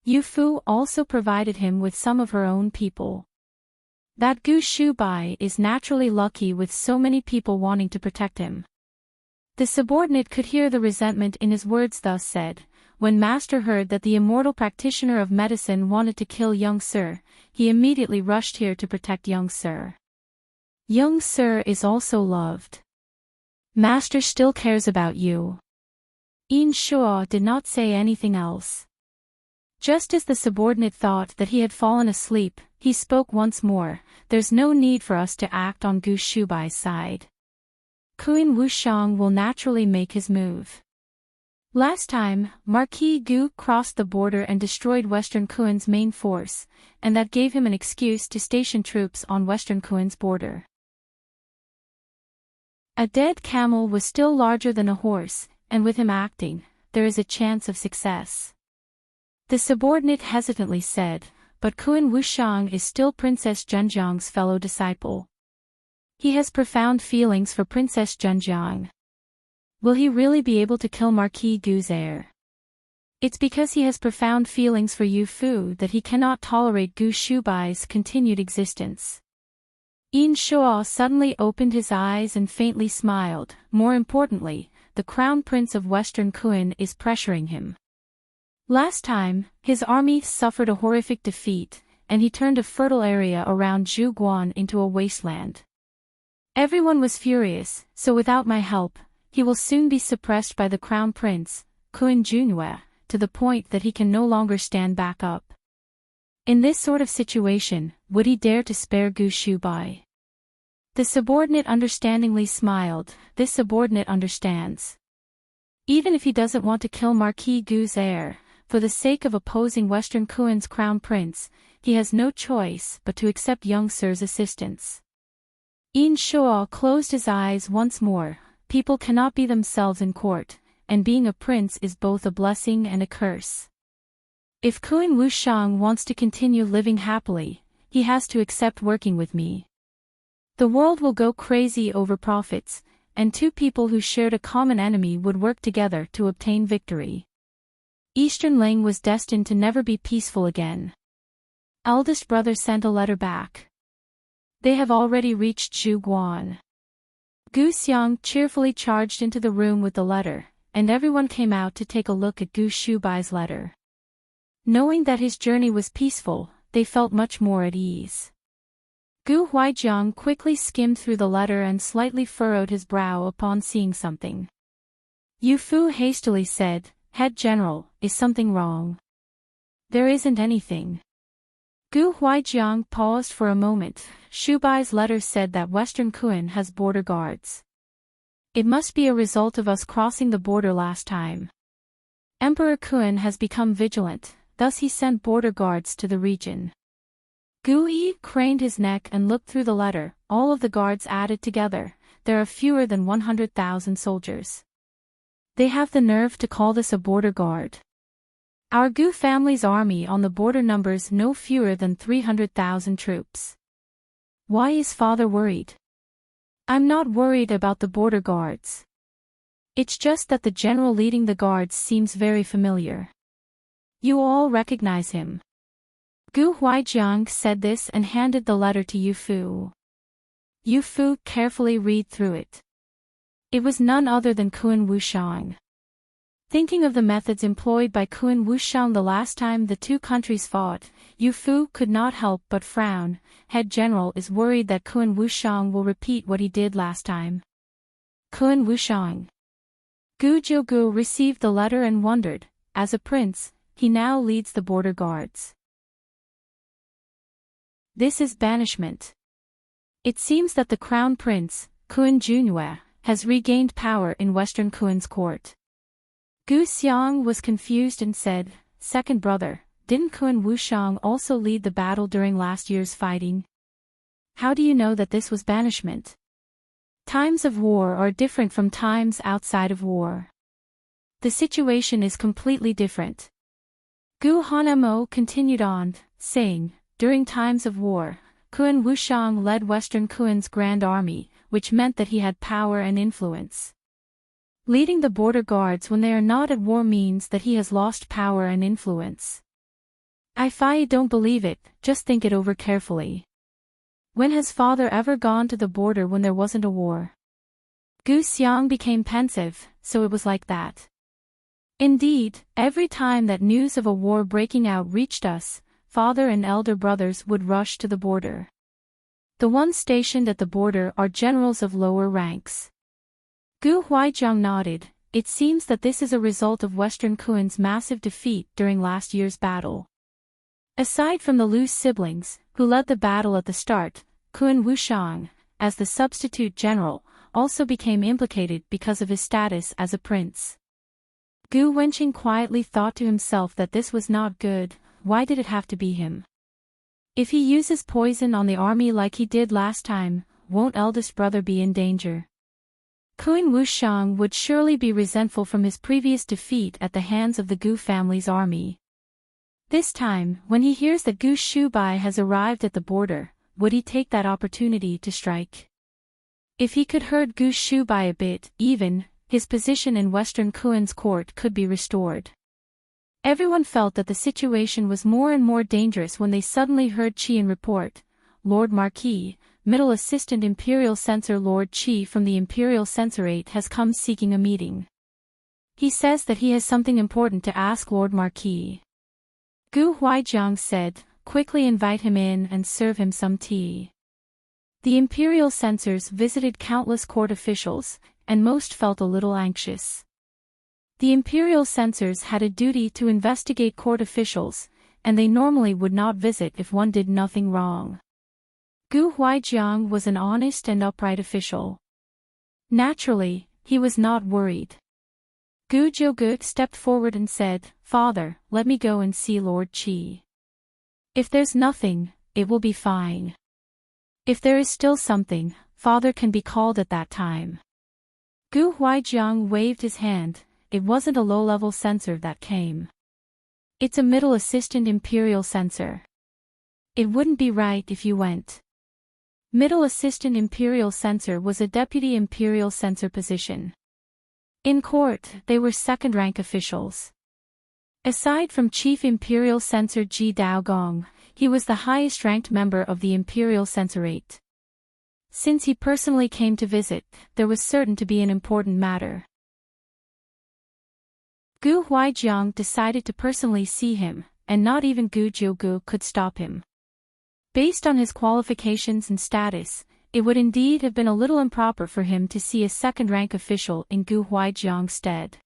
Yu Fu also provided him with some of her own people. That Gu Shubai is naturally lucky with so many people wanting to protect him. The subordinate could hear the resentment in his words, thus said, "When Master heard that the immortal practitioner of medicine wanted to kill young Sir, he immediately rushed here to protect young Sir. Young Sir is also loved. Master still cares about you." Yin Shuo did not say anything else. Just as the subordinate thought that he had fallen asleep, he spoke once more, "There's no need for us to act on Gu Shubai's side. Kuin Wushang will naturally make his move. Last time, Marquis Gu crossed the border and destroyed Western Kuin's main force, and that gave him an excuse to station troops on Western Kuin's border." A dead camel was still larger than a horse, and with him acting, there is a chance of success. The subordinate hesitantly said, "But Kuin Wushang is still Princess Zhenjiang's fellow disciple. He has profound feelings for Princess Zhenjiang. Will he really be able to kill Marquis Gu's heir? It's because he has profound feelings for Yu Fu that he cannot tolerate Gu Shubai's continued existence." Yin Shuo suddenly opened his eyes and faintly smiled. "More importantly, the Crown Prince of Western Kuin is pressuring him. Last time, his army suffered a horrific defeat, and he turned a fertile area around Zhuguan into a wasteland. Everyone was furious, so without my help, he will soon be suppressed by the Crown Prince, Kuin Junhue, to the point that he can no longer stand back up. In this sort of situation, would he dare to spare Gu Shubai?" The subordinate understandingly smiled. This subordinate understands. Even if he doesn't want to kill Marquis Gu's heir, for the sake of opposing Western Kuin's crown prince, he has no choice but to accept young Sir's assistance. Yin Shuo closed his eyes once more. People cannot be themselves in court, and being a prince is both a blessing and a curse. If Kun Wushang wants to continue living happily, he has to accept working with me. The world will go crazy over profits, and two people who shared a common enemy would work together to obtain victory. Eastern Ling was destined to never be peaceful again. Eldest brother sent a letter back. They have already reached Zhuguan. Gu Xiang cheerfully charged into the room with the letter, and everyone came out to take a look at Gu Shubai's letter. Knowing that his journey was peaceful, they felt much more at ease. Gu Huaijiang quickly skimmed through the letter and slightly furrowed his brow upon seeing something. Yu Fu hastily said, "Head General, is something wrong?" "There isn't anything." Gu Huaijiang paused for a moment. Shubai's letter said that Western Kun has border guards. It must be a result of us crossing the border last time. Emperor Kun has become vigilant, thus he sent border guards to the region. Gu Yi craned his neck and looked through the letter. All of the guards added together, there are fewer than 100,000 soldiers. They have the nerve to call this a border guard. Our Gu family's army on the border numbers no fewer than 300,000 troops. Why is father worried? I'm not worried about the border guards. It's just that the general leading the guards seems very familiar. You all recognize him. Gu Huaijiang said this and handed the letter to Yu Fu. Yu Fu carefully read through it. It was none other than Kun Wushang. Thinking of the methods employed by Kun Wushang the last time the two countries fought, Yu Fu could not help but frown. Head General is worried that Kun Wushang will repeat what he did last time. Kun Wushang. Gu Jiugu received the letter and wondered. As a prince, he now leads the border guards. This is banishment. It seems that the crown prince, Kun Junyue, has regained power in Western Kun's court. Gu Xiang was confused and said, "Second brother, didn't Kun Wushang also lead the battle during last year's fighting? How do you know that this was banishment? Times of war are different from times outside of war. The situation is completely different." Gu Hanmo continued on, saying, "During times of war, Kun Wushang led Western Kun's grand army, which meant that he had power and influence. Leading the border guards when they are not at war means that he has lost power and influence. If I don't believe it, just think it over carefully. When has father ever gone to the border when there wasn't a war?" Gu Xiang became pensive, so it was like that. Indeed, every time that news of a war breaking out reached us, father and elder brothers would rush to the border. The ones stationed at the border are generals of lower ranks. Gu Huaijiang nodded. It seems that this is a result of Western Kun's massive defeat during last year's battle. Aside from the Lu siblings, who led the battle at the start, Kun Wushang, as the substitute general, also became implicated because of his status as a prince. Gu Wenqing quietly thought to himself that this was not good. Why did it have to be him? If he uses poison on the army like he did last time, won't eldest brother be in danger? Kun Wushang would surely be resentful from his previous defeat at the hands of the Gu family's army. This time, when he hears that Gu Shubai has arrived at the border, would he take that opportunity to strike? If he could hurt Gu Shubai a bit, even, his position in Western Kun's court could be restored. Everyone felt that the situation was more and more dangerous when they suddenly heard Qian report, "Lord Marquis, Middle Assistant Imperial Censor Lord Qi from the Imperial Censorate has come seeking a meeting. He says that he has something important to ask Lord Marquis." Gu Huaijiang said, "Quickly invite him in and serve him some tea." The imperial censors visited countless court officials, and most felt a little anxious. The imperial censors had a duty to investigate court officials, and they normally would not visit if one did nothing wrong. Gu Huaijiang was an honest and upright official. Naturally, he was not worried. Gu Jiugu stepped forward and said, "Father, let me go and see Lord Qi. If there's nothing, it will be fine. If there is still something, father can be called at that time." Gu Huaijiang waved his hand. It wasn't a low-level censor that came. It's a middle assistant imperial censor. It wouldn't be right if you went. Middle assistant imperial censor was a deputy imperial censor position. In court, they were second-rank officials. Aside from Chief Imperial Censor Ji Daogong, he was the highest-ranked member of the Imperial Censorate. Since he personally came to visit, there was certain to be an important matter. Gu Huaijiang decided to personally see him, and not even Gu Jiugu could stop him. Based on his qualifications and status, it would indeed have been a little improper for him to see a second-rank official in Gu Huaijiang's stead.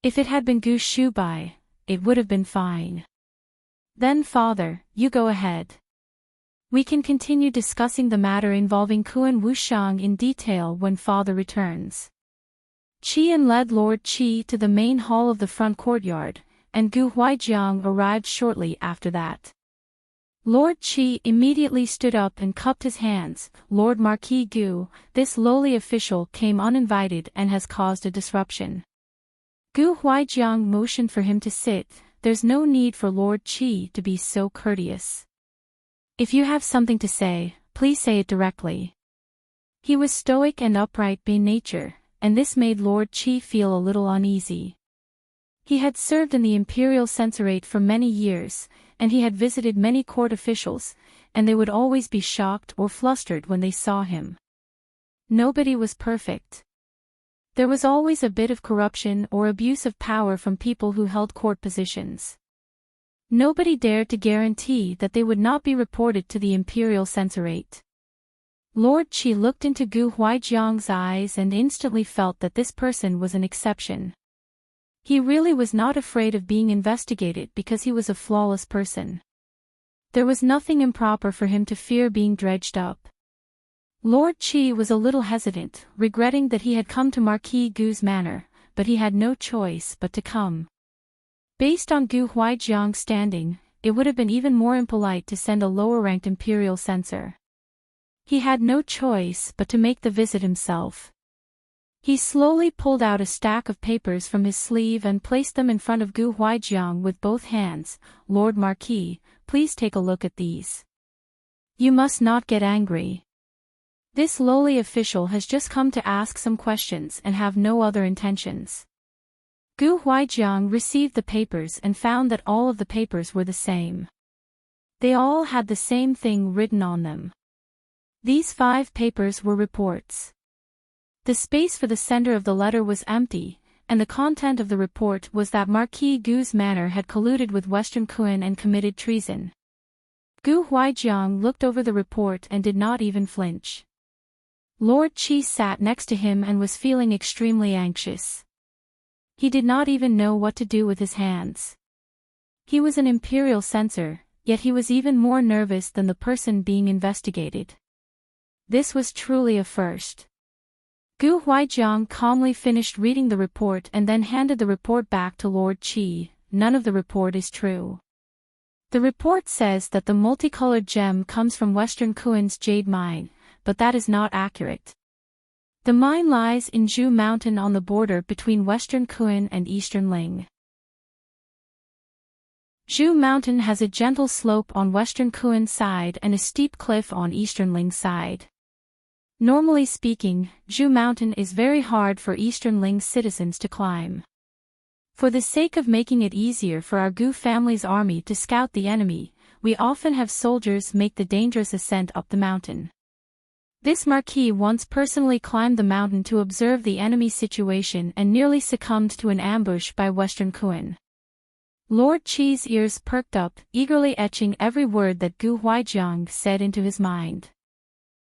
If it had been Gu Shubai, it would have been fine. Then father, you go ahead. We can continue discussing the matter involving Kuan Wushang in detail when father returns. Qian led Lord Qi to the main hall of the front courtyard, and Gu Huaijiang arrived shortly after that. Lord Qi immediately stood up and cupped his hands. Lord Marquis Gu, this lowly official came uninvited and has caused a disruption. Gu Huaijiang motioned for him to sit. There's no need for Lord Qi to be so courteous. If you have something to say, please say it directly. He was stoic and upright by nature, and this made Lord Qi feel a little uneasy. He had served in the Imperial Censorate for many years, and he had visited many court officials, and they would always be shocked or flustered when they saw him. Nobody was perfect. There was always a bit of corruption or abuse of power from people who held court positions. Nobody dared to guarantee that they would not be reported to the Imperial Censorate. Lord Qi looked into Gu Huaijiang's eyes and instantly felt that this person was an exception. He really was not afraid of being investigated because he was a flawless person. There was nothing improper for him to fear being dredged up. Lord Qi was a little hesitant, regretting that he had come to Marquis Gu's manor, but he had no choice but to come. Based on Gu Huaijiang's standing, it would have been even more impolite to send a lower-ranked imperial censor. He had no choice but to make the visit himself. He slowly pulled out a stack of papers from his sleeve and placed them in front of Gu Huaijiang with both hands. Lord Marquis, please take a look at these. You must not get angry. This lowly official has just come to ask some questions and have no other intentions. Gu Huaijiang received the papers and found that all of the papers were the same. They all had the same thing written on them. These 5 papers were reports. The space for the center of the letter was empty, and the content of the report was that Marquis Gu's manor had colluded with Western Kuan and committed treason. Gu Huaijiang looked over the report and did not even flinch. Lord Qi sat next to him and was feeling extremely anxious. He did not even know what to do with his hands. He was an imperial censor, yet he was even more nervous than the person being investigated. This was truly a first. Gu Huaijiang calmly finished reading the report and then handed the report back to Lord Qi. None of the report is true. The report says that the multicolored gem comes from Western Kuan's jade mine, but that is not accurate. The mine lies in Zhu Mountain on the border between Western Kuan and Eastern Ling. Zhu Mountain has a gentle slope on Western Kuan's side and a steep cliff on Eastern Ling's side. Normally speaking, Zhu Mountain is very hard for Eastern Ling's citizens to climb. For the sake of making it easier for our Gu family's army to scout the enemy, we often have soldiers make the dangerous ascent up the mountain. This marquis once personally climbed the mountain to observe the enemy situation and nearly succumbed to an ambush by Western Kuan. Lord Qi's ears perked up, eagerly etching every word that Gu Huaijiang said into his mind.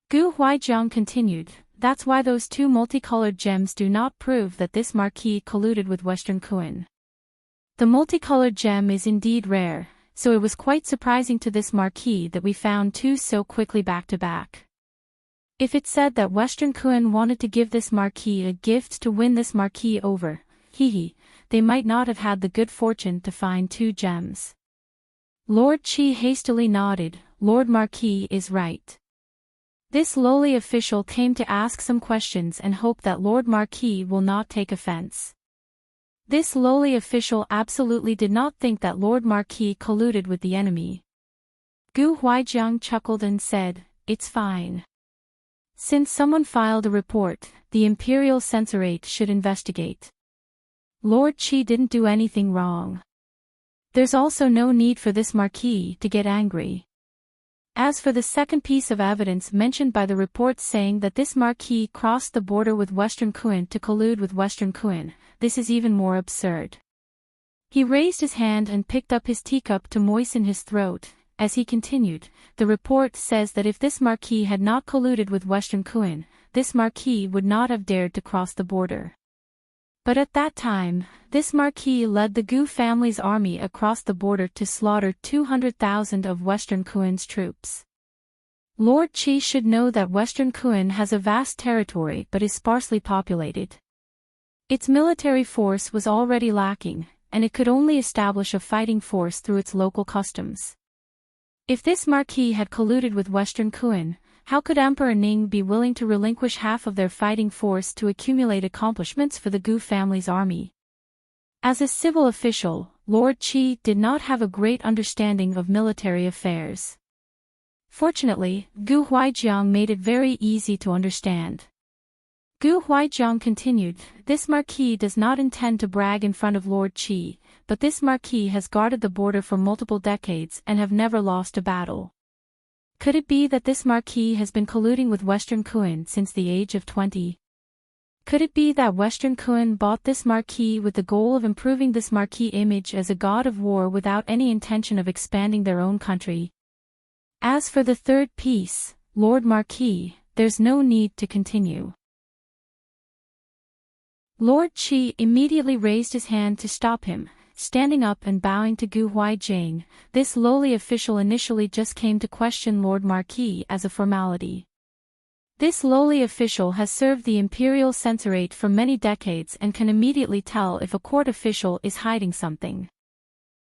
Gu Huaijiang continued, that's why those 2 multicolored gems do not prove that this marquis colluded with Western Kuan. The multicolored gem is indeed rare, so it was quite surprising to this marquis that we found 2 so quickly back to back. If it said that Western Kuan wanted to give this marquis a gift to win this marquis over, they might not have had the good fortune to find 2 gems. Lord Qi hastily nodded. Lord Marquis is right. This lowly official came to ask some questions and hope that Lord Marquis will not take offense. This lowly official absolutely did not think that Lord Marquis colluded with the enemy. Gu Huaijiang chuckled and said, "It's fine. Since someone filed a report, the Imperial Censorate should investigate. Lord Qi didn't do anything wrong. There's also no need for this Marquis to get angry." As for the second piece of evidence mentioned by the report saying that this Marquis crossed the border with Western Kun to collude with Western Kun, this is even more absurd. He raised his hand and picked up his teacup to moisten his throat. As he continued, the report says that if this Marquis had not colluded with Western Kun, this Marquis would not have dared to cross the border. But at that time, this Marquis led the Gu family's army across the border to slaughter 200,000 of Western Kun's troops. Lord Qi should know that Western Kun has a vast territory but is sparsely populated. Its military force was already lacking, and it could only establish a fighting force through its local customs. If this Marquis had colluded with Western Kun, how could Emperor Ning be willing to relinquish half of their fighting force to accumulate accomplishments for the Gu family's army? As a civil official, Lord Qi did not have a great understanding of military affairs. Fortunately, Gu Huaijiang made it very easy to understand. Gu Huaijiang continued, "This Marquis does not intend to brag in front of Lord Qi, but this Marquis has guarded the border for multiple decades and have never lost a battle. Could it be that this Marquis has been colluding with Western Kun since the age of 20? Could it be that Western Kun bought this Marquis with the goal of improving this Marquis' image as a god of war without any intention of expanding their own country? As for the third piece, Lord Marquis, there's no need to continue." Lord Qi immediately raised his hand to stop him, standing up and bowing to Gu Huaijiang. This lowly official initially just came to question Lord Marquis as a formality. This lowly official has served the Imperial Censorate for many decades and can immediately tell if a court official is hiding something.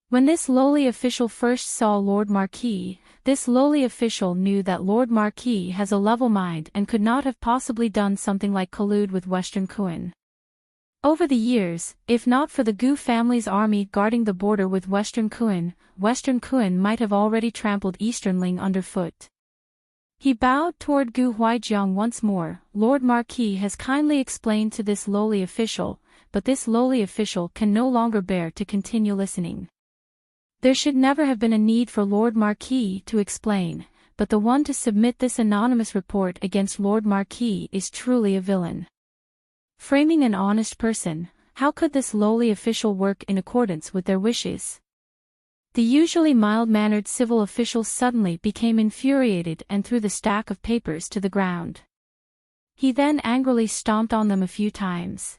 When this lowly official first saw Lord Marquis, this lowly official knew that Lord Marquis has a level mind and could not have possibly done something like collude with Western Kun. Over the years, if not for the Gu family's army guarding the border with Western Kun might have already trampled Eastern Ling underfoot. He bowed toward Gu Huaijiang once more. "Lord Marquis has kindly explained to this lowly official, but this lowly official can no longer bear to continue listening. There should never have been a need for Lord Marquis to explain, but the one to submit this anonymous report against Lord Marquis is truly a villain. Framing an honest person, how could this lowly official work in accordance with their wishes?" The usually mild-mannered civil official suddenly became infuriated and threw the stack of papers to the ground. He then angrily stomped on them a few times.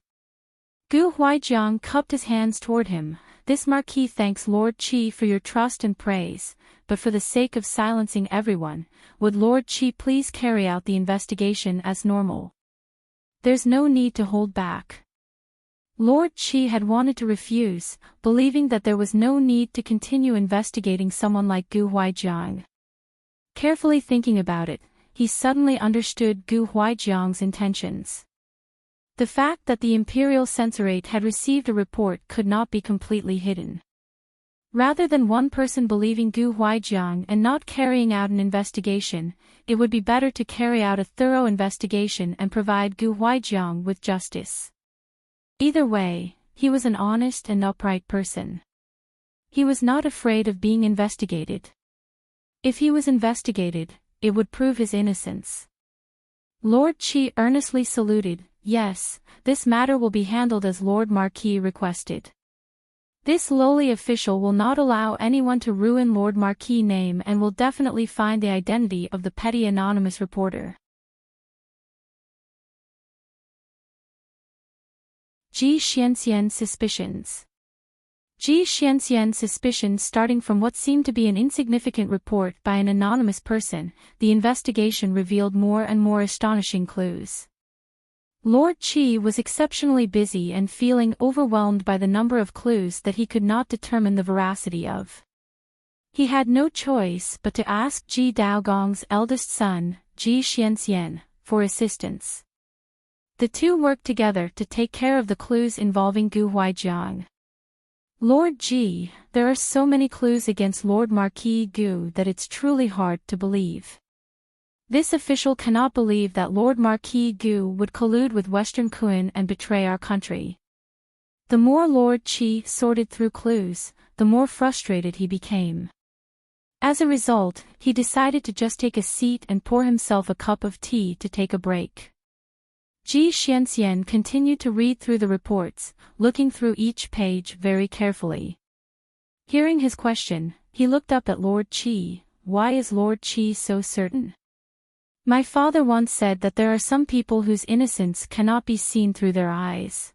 Gu Huaijiang cupped his hands toward him. "This Marquis thanks Lord Qi for your trust and praise, but for the sake of silencing everyone, would Lord Qi please carry out the investigation as normal? There's no need to hold back." Lord Qi had wanted to refuse, believing that there was no need to continue investigating someone like Gu Huaijiang. Carefully thinking about it, he suddenly understood Gu Huaijiang's intentions. The fact that the Imperial Censorate had received a report could not be completely hidden. Rather than one person believing Gu Huaijiang and not carrying out an investigation, it would be better to carry out a thorough investigation and provide Gu Huaijiang with justice. Either way, he was an honest and upright person. He was not afraid of being investigated. If he was investigated, it would prove his innocence. Lord Qi earnestly saluted. "Yes, this matter will be handled as Lord Marquis requested. This lowly official will not allow anyone to ruin Lord Marquis' name and will definitely find the identity of the petty anonymous reporter." Ji Xianxian's suspicions. Ji Xianxian's suspicions starting from what seemed to be an insignificant report by an anonymous person, the investigation revealed more and more astonishing clues. Lord Qi was exceptionally busy and feeling overwhelmed by the number of clues that he could not determine the veracity of. He had no choice but to ask Ji Daogong's eldest son, Ji Xianxian, for assistance. The two worked together to take care of the clues involving Gu Huaijiang. Lord Ji, there are so many clues against Lord Marquis Gu that it's truly hard to believe. This official cannot believe that Lord Marquis Gu would collude with Western Kun and betray our country. The more Lord Qi sorted through clues, the more frustrated he became. As a result, he decided to just take a seat and pour himself a cup of tea to take a break. Ji Xianxian continued to read through the reports, looking through each page very carefully. Hearing his question, he looked up at Lord Qi. Why is Lord Qi so certain? My father once said that there are some people whose innocence cannot be seen through their eyes.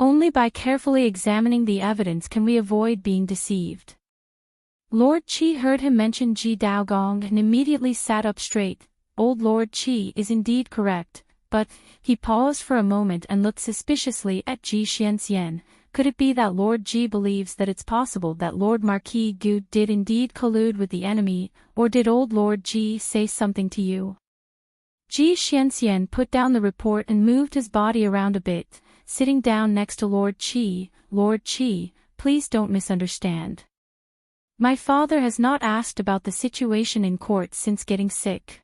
Only by carefully examining the evidence can we avoid being deceived. Lord Qi heard him mention Ji Daogong and immediately sat up straight. Old Lord Qi is indeed correct. But, he paused for a moment and looked suspiciously at Ji Xianxian. Could it be that Lord Ji believes that it's possible that Lord Marquis Gu did indeed collude with the enemy, or did old Lord Ji say something to you? Ji Xianxian put down the report and moved his body around a bit, sitting down next to Lord Qi. Lord Qi, please don't misunderstand. My father has not asked about the situation in court since getting sick.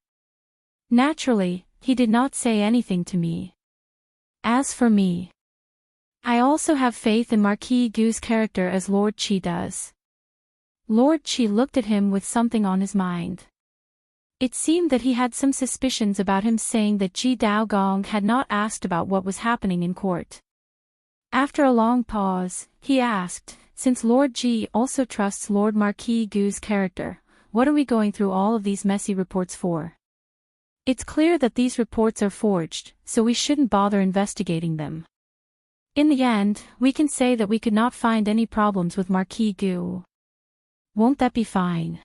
Naturally, he did not say anything to me. As for me, I also have faith in Marquis Gu's character as Lord Qi does. Lord Qi looked at him with something on his mind. It seemed that he had some suspicions about him saying that Ji Daogong had not asked about what was happening in court. After a long pause, he asked, since Lord Ji also trusts Lord Marquis Gu's character, what are we going through all of these messy reports for? It's clear that these reports are forged, so we shouldn't bother investigating them. In the end, we can say that we could not find any problems with Marquis Gu. Won't that be fine?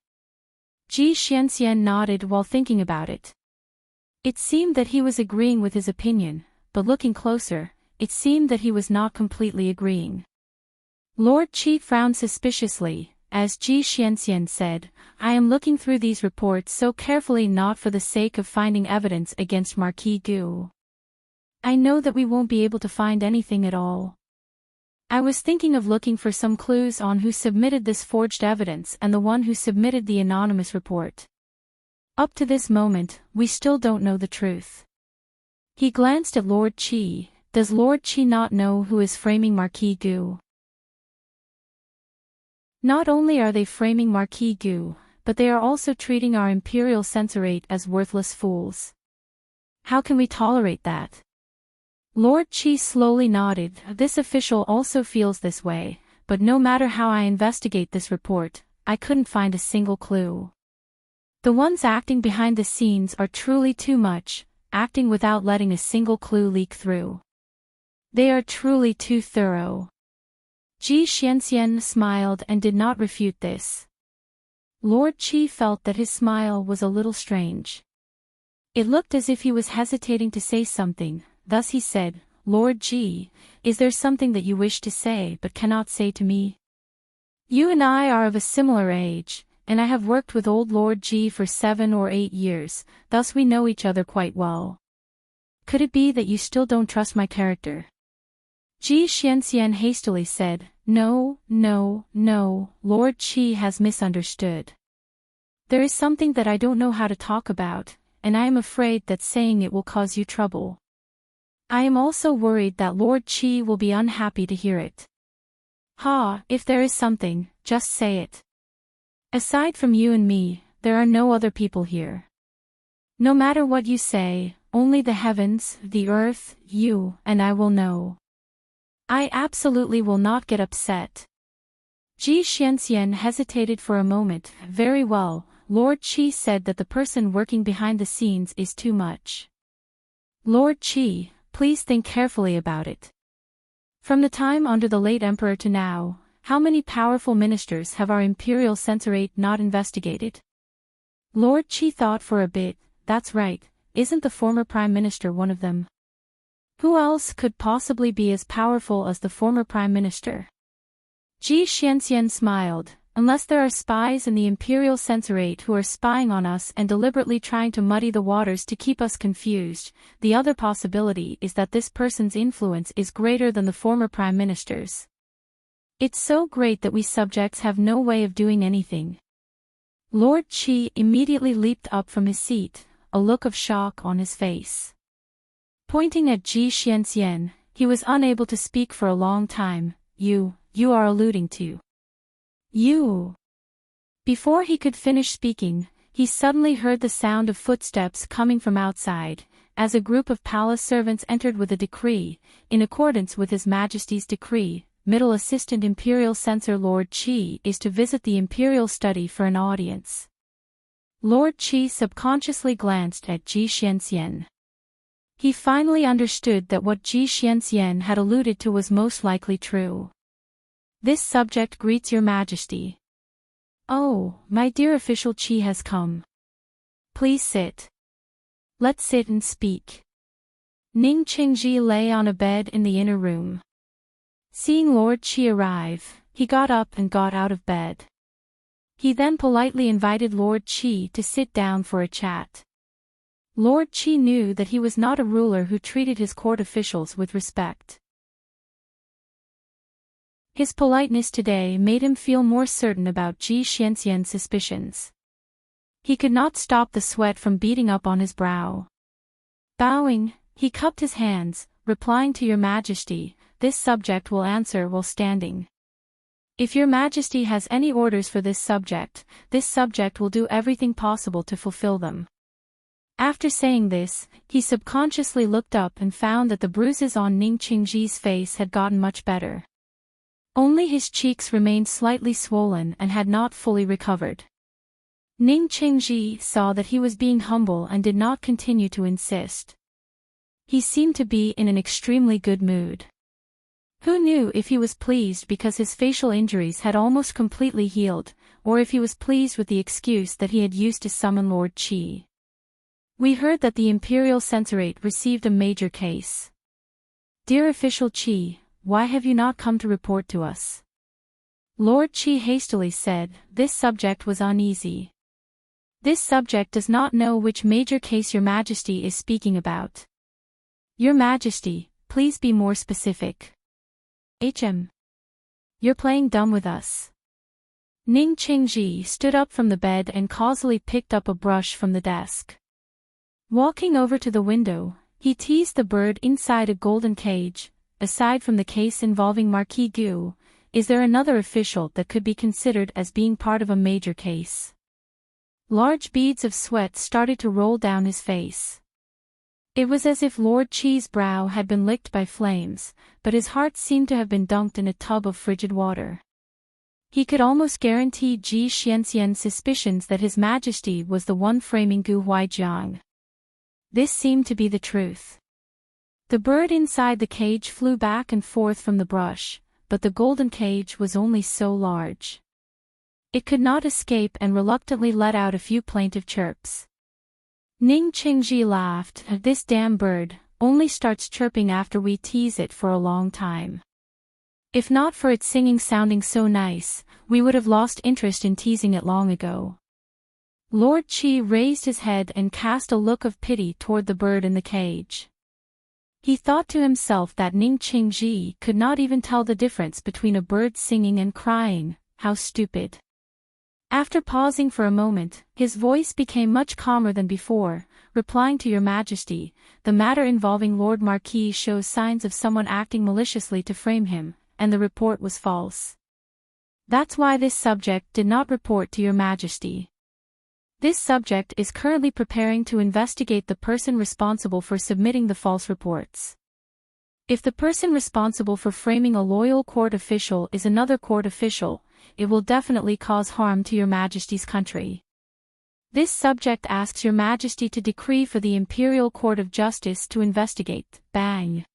Ji Xianxian nodded while thinking about it. It seemed that he was agreeing with his opinion, but looking closer, it seemed that he was not completely agreeing. Lord Qi frowned suspiciously. As Ji Xianxian said, I am looking through these reports so carefully not for the sake of finding evidence against Marquis Gu. I know that we won't be able to find anything at all. I was thinking of looking for some clues on who submitted this forged evidence and the one who submitted the anonymous report. Up to this moment, we still don't know the truth. He glanced at Lord Qi. Does Lord Qi not know who is framing Marquis Gu? Not only are they framing Marquis Gu, but they are also treating our imperial censorate as worthless fools. How can we tolerate that? Lord Qi slowly nodded. This official also feels this way, but no matter how I investigate this report, I couldn't find a single clue. The ones acting behind the scenes are truly too much, acting without letting a single clue leak through. They are truly too thorough. Ji Xianxian smiled and did not refute this. Lord Qi felt that his smile was a little strange. It looked as if he was hesitating to say something, thus he said, Lord Ji, is there something that you wish to say but cannot say to me? You and I are of a similar age, and I have worked with old Lord Ji for 7 or 8 years, thus we know each other quite well. Could it be that you still don't trust my character? Ji Xianxian hastily said, No, Lord Qi has misunderstood. There is something that I don't know how to talk about, and I am afraid that saying it will cause you trouble. I am also worried that Lord Qi will be unhappy to hear it. If there is something, just say it. Aside from you and me, there are no other people here. No matter what you say, only the heavens, the earth, you, and I will know. I absolutely will not get upset. Ji Xianxian hesitated for a moment. Very well, Lord Qi said that the person working behind the scenes is too much. Lord Qi, please think carefully about it. From the time under the late emperor to now, how many powerful ministers have our imperial censorate not investigated? Lord Qi thought for a bit. That's right, isn't the former prime minister one of them? Who else could possibly be as powerful as the former prime minister? Ji Xianxian smiled. Unless there are spies in the Imperial Censorate who are spying on us and deliberately trying to muddy the waters to keep us confused, the other possibility is that this person's influence is greater than the former Prime Minister's. It's so great that we subjects have no way of doing anything. Lord Qi immediately leaped up from his seat, a look of shock on his face. Pointing at Ji Xianxian, he was unable to speak for a long time. You are alluding to. You. Before he could finish speaking, he suddenly heard the sound of footsteps coming from outside, as a group of palace servants entered with a decree. In accordance with His Majesty's decree, Middle Assistant Imperial Censor Lord Qi is to visit the Imperial study for an audience. Lord Qi subconsciously glanced at Ji Xianxian. He finally understood that what Ji Xianxian had alluded to was most likely true. This subject greets your Majesty. Oh, my dear official Qi has come. Please sit. Let's sit and speak. Ning Qingji lay on a bed in the inner room. Seeing Lord Qi arrive, he got up and got out of bed. He then politely invited Lord Qi to sit down for a chat. Lord Qi knew that he was not a ruler who treated his court officials with respect. His politeness today made him feel more certain about Ji Xianxian's suspicions. He could not stop the sweat from beating up on his brow. Bowing, he cupped his hands, replying to Your Majesty, this subject will answer while standing. If Your Majesty has any orders for this subject will do everything possible to fulfill them. After saying this, he subconsciously looked up and found that the bruises on Ning Qingji's face had gotten much better. Only his cheeks remained slightly swollen and had not fully recovered. Ning Qingji saw that he was being humble and did not continue to insist. He seemed to be in an extremely good mood. Who knew if he was pleased because his facial injuries had almost completely healed, or if he was pleased with the excuse that he had used to summon Lord Qi. We heard that the Imperial Censorate received a major case. Dear official Qi, why have you not come to report to us? Lord Qi hastily said, this subject was uneasy. This subject does not know which major case Your Majesty is speaking about. Your Majesty, please be more specific. You're playing dumb with us. Ning Qingji stood up from the bed and causally picked up a brush from the desk. Walking over to the window, he teased the bird inside a golden cage. Aside from the case involving Marquis Gu, is there another official that could be considered as being part of a major case? Large beads of sweat started to roll down his face. It was as if Lord Qi's brow had been licked by flames, but his heart seemed to have been dunked in a tub of frigid water. He could almost guarantee Ji Xianxian's suspicions that His Majesty was the one framing Gu Huaijiang. This seemed to be the truth. The bird inside the cage flew back and forth from the brush, but the golden cage was only so large. It could not escape and reluctantly let out a few plaintive chirps. Ning Qingji laughed. This damn bird only starts chirping after we tease it for a long time. If not for its singing sounding so nice, we would have lost interest in teasing it long ago. Lord Qi raised his head and cast a look of pity toward the bird in the cage. He thought to himself that Ning Qingji could not even tell the difference between a bird singing and crying. How stupid. After pausing for a moment, his voice became much calmer than before, replying to Your Majesty, the matter involving Lord Marquis shows signs of someone acting maliciously to frame him, and the report was false. That's why this subject did not report to Your Majesty. This subject is currently preparing to investigate the person responsible for submitting the false reports. If the person responsible for framing a loyal court official is another court official, it will definitely cause harm to Your Majesty's country. This subject asks Your Majesty to decree for the Imperial Court of Justice to investigate. Bang!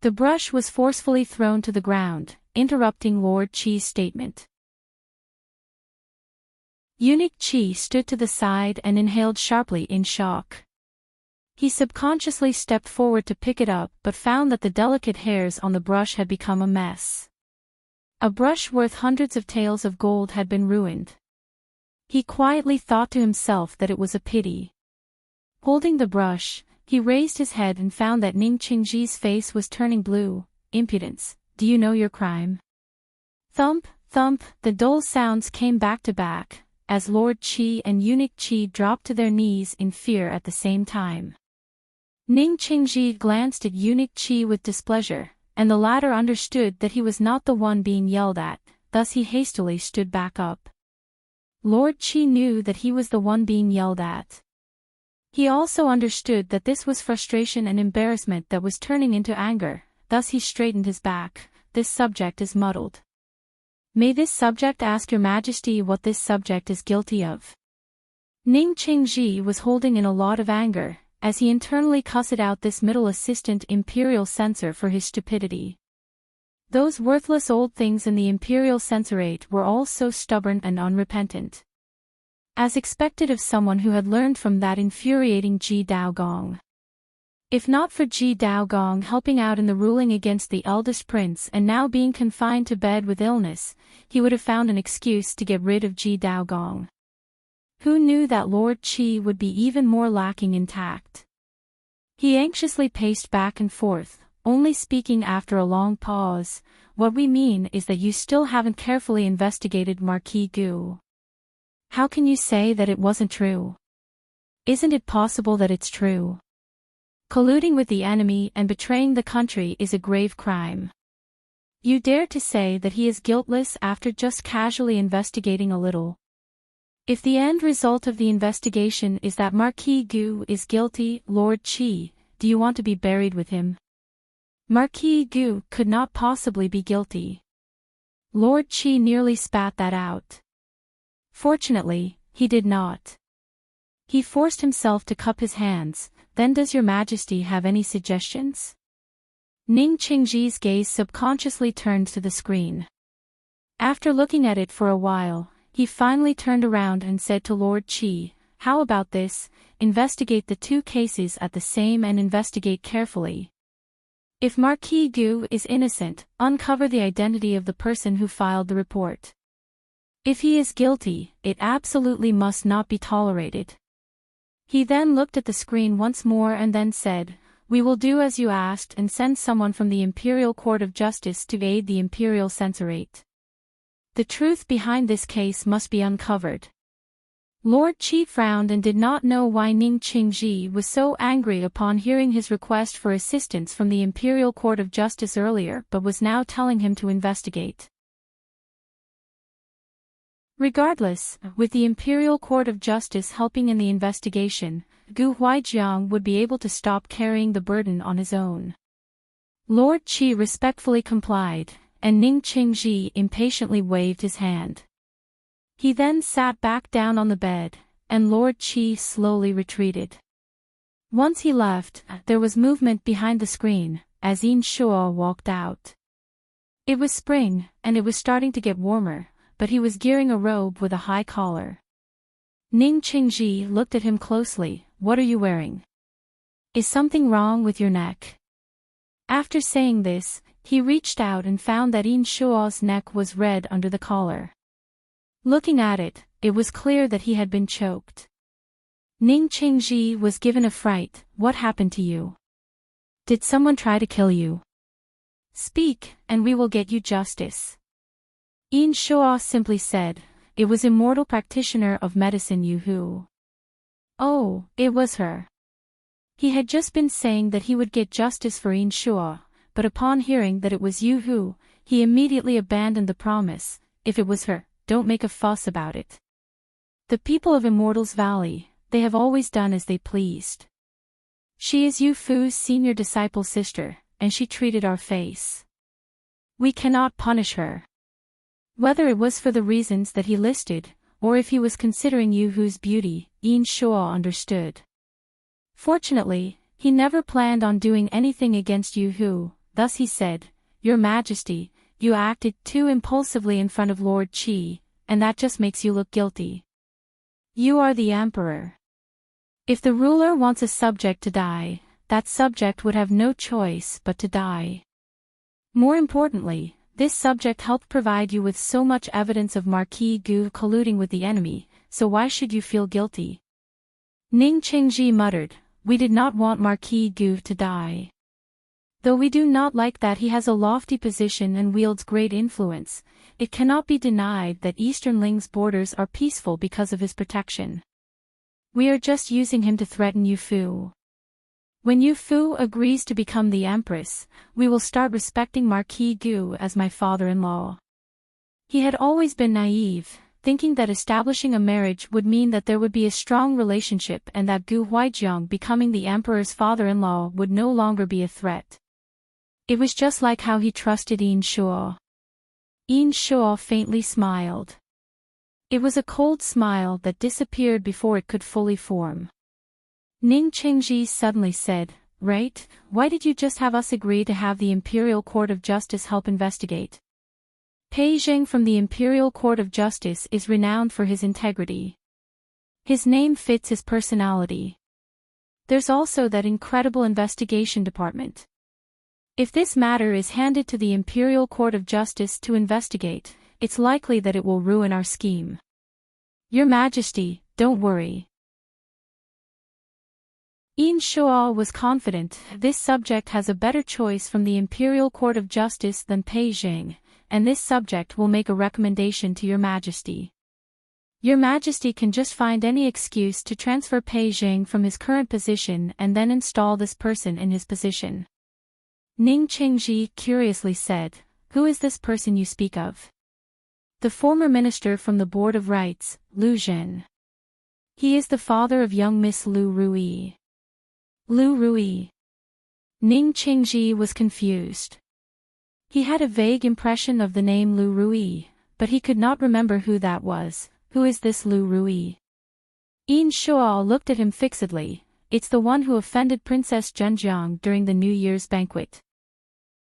The brush was forcefully thrown to the ground, interrupting Lord Qi's statement. Eunuch Qi stood to the side and inhaled sharply in shock. He subconsciously stepped forward to pick it up but found that the delicate hairs on the brush had become a mess. A brush worth hundreds of taels of gold had been ruined. He quietly thought to himself that it was a pity. Holding the brush, he raised his head and found that Ning Qingji's face was turning blue. Impudence, do you know your crime? Thump, thump, the dull sounds came back to back, as Lord Qi and Eunuch Qi dropped to their knees in fear at the same time. Ning Qingji glanced at Eunuch Qi with displeasure, and the latter understood that he was not the one being yelled at, thus he hastily stood back up. Lord Qi knew that he was the one being yelled at. He also understood that this was frustration and embarrassment that was turning into anger, thus he straightened his back. This subject is muddled. May this subject ask your majesty what this subject is guilty of? Ning Qingji was holding in a lot of anger, as he internally cussed out this middle assistant imperial censor for his stupidity. Those worthless old things in the imperial censorate were all so stubborn and unrepentant. As expected of someone who had learned from that infuriating Ji Daogong. If not for Ji Daogong helping out in the ruling against the eldest prince and now being confined to bed with illness, he would have found an excuse to get rid of Ji Daogong. Who knew that Lord Qi would be even more lacking in tact? He anxiously paced back and forth, only speaking after a long pause. What we mean is that you still haven't carefully investigated Marquis Gu. How can you say that it wasn't true? Isn't it possible that it's true? Colluding with the enemy and betraying the country is a grave crime. You dare to say that he is guiltless after just casually investigating a little. If the end result of the investigation is that Marquis Gu is guilty, Lord Qi, do you want to be buried with him? Marquis Gu could not possibly be guilty. Lord Qi nearly spat that out. Fortunately, he did not. He forced himself to cup his hands. Then does your majesty have any suggestions? Ning Qingji's gaze subconsciously turned to the screen. After looking at it for a while, he finally turned around and said to Lord Qi, how about this, investigate the two cases at the same and investigate carefully. If Marquis Gu is innocent, uncover the identity of the person who filed the report. If he is guilty, it absolutely must not be tolerated. He then looked at the screen once more and then said, we will do as you asked and send someone from the Imperial Court of Justice to aid the Imperial Censorate. The truth behind this case must be uncovered. Lord Qi frowned and did not know why Ning Qingji was so angry upon hearing his request for assistance from the Imperial Court of Justice earlier but was now telling him to investigate. Regardless, with the Imperial Court of Justice helping in the investigation, Gu Huaijiang would be able to stop carrying the burden on his own. Lord Qi respectfully complied, and Ning Qingji impatiently waved his hand. He then sat back down on the bed, and Lord Qi slowly retreated. Once he left, there was movement behind the screen, as Yin Shuo walked out. It was spring, and it was starting to get warmer, but he was gearing a robe with a high collar. Ning Qingji looked at him closely. What are you wearing? Is something wrong with your neck? After saying this, he reached out and found that Yin Shuo's neck was red under the collar. Looking at it, it was clear that he had been choked. Ning Qingji was given a fright. What happened to you? Did someone try to kill you? Speak, and we will get you justice. Yin Shuo simply said, it was immortal practitioner of medicine Yu Hu. Oh, it was her. He had just been saying that he would get justice for Yin Shuo, but upon hearing that it was Yu Hu, he immediately abandoned the promise. If it was her, don't make a fuss about it. The people of Immortals Valley, they have always done as they pleased. She is Yu Fu's senior disciple sister, and she treated our face. We cannot punish her. Whether it was for the reasons that he listed, or if he was considering Yu Hu's beauty, Yin Shuo understood. Fortunately, he never planned on doing anything against Yu Hu, thus he said, Your Majesty, you acted too impulsively in front of Lord Qi, and that just makes you look guilty. You are the emperor. If the ruler wants a subject to die, that subject would have no choice but to die. More importantly, This subject helped provide you with so much evidence of Marquis Gu colluding with the enemy, so why should you feel guilty? Ning Qingji muttered, we did not want Marquis Gu to die. Though we do not like that he has a lofty position and wields great influence, it cannot be denied that Eastern Ling's borders are peaceful because of his protection. We are just using him to threaten Yu Fu. When Yu Fu agrees to become the Empress, we will start respecting Marquis Gu as my father-in-law. He had always been naive, thinking that establishing a marriage would mean that there would be a strong relationship and that Gu Huaijiang becoming the emperor's father-in-law would no longer be a threat. It was just like how he trusted Yin Shuo. Yin Shuo faintly smiled. It was a cold smile that disappeared before it could fully form. Ning Qingji suddenly said, right, why did you just have us agree to have the Imperial Court of Justice help investigate? Pei Zheng from the Imperial Court of Justice is renowned for his integrity. His name fits his personality. There's also that incredible investigation department. If this matter is handed to the Imperial Court of Justice to investigate, it's likely that it will ruin our scheme. Your Majesty, don't worry. Yin Shuo was confident this subject has a better choice from the Imperial Court of Justice than Pei Zheng, and this subject will make a recommendation to Your Majesty. Your Majesty can just find any excuse to transfer Pei Zheng from his current position and then install this person in his position. Ning Qingji curiously said, who is this person you speak of? The former minister from the Board of Rights, Lu Zhen. He is the father of young Miss Lu Rui. Lu Rui. Ning Qingji was confused. He had a vague impression of the name Lu Rui, but he could not remember who that was. Who is this Lu Rui? Yin Shuo looked at him fixedly. It's the one who offended Princess Zhenjiang during the New Year's banquet.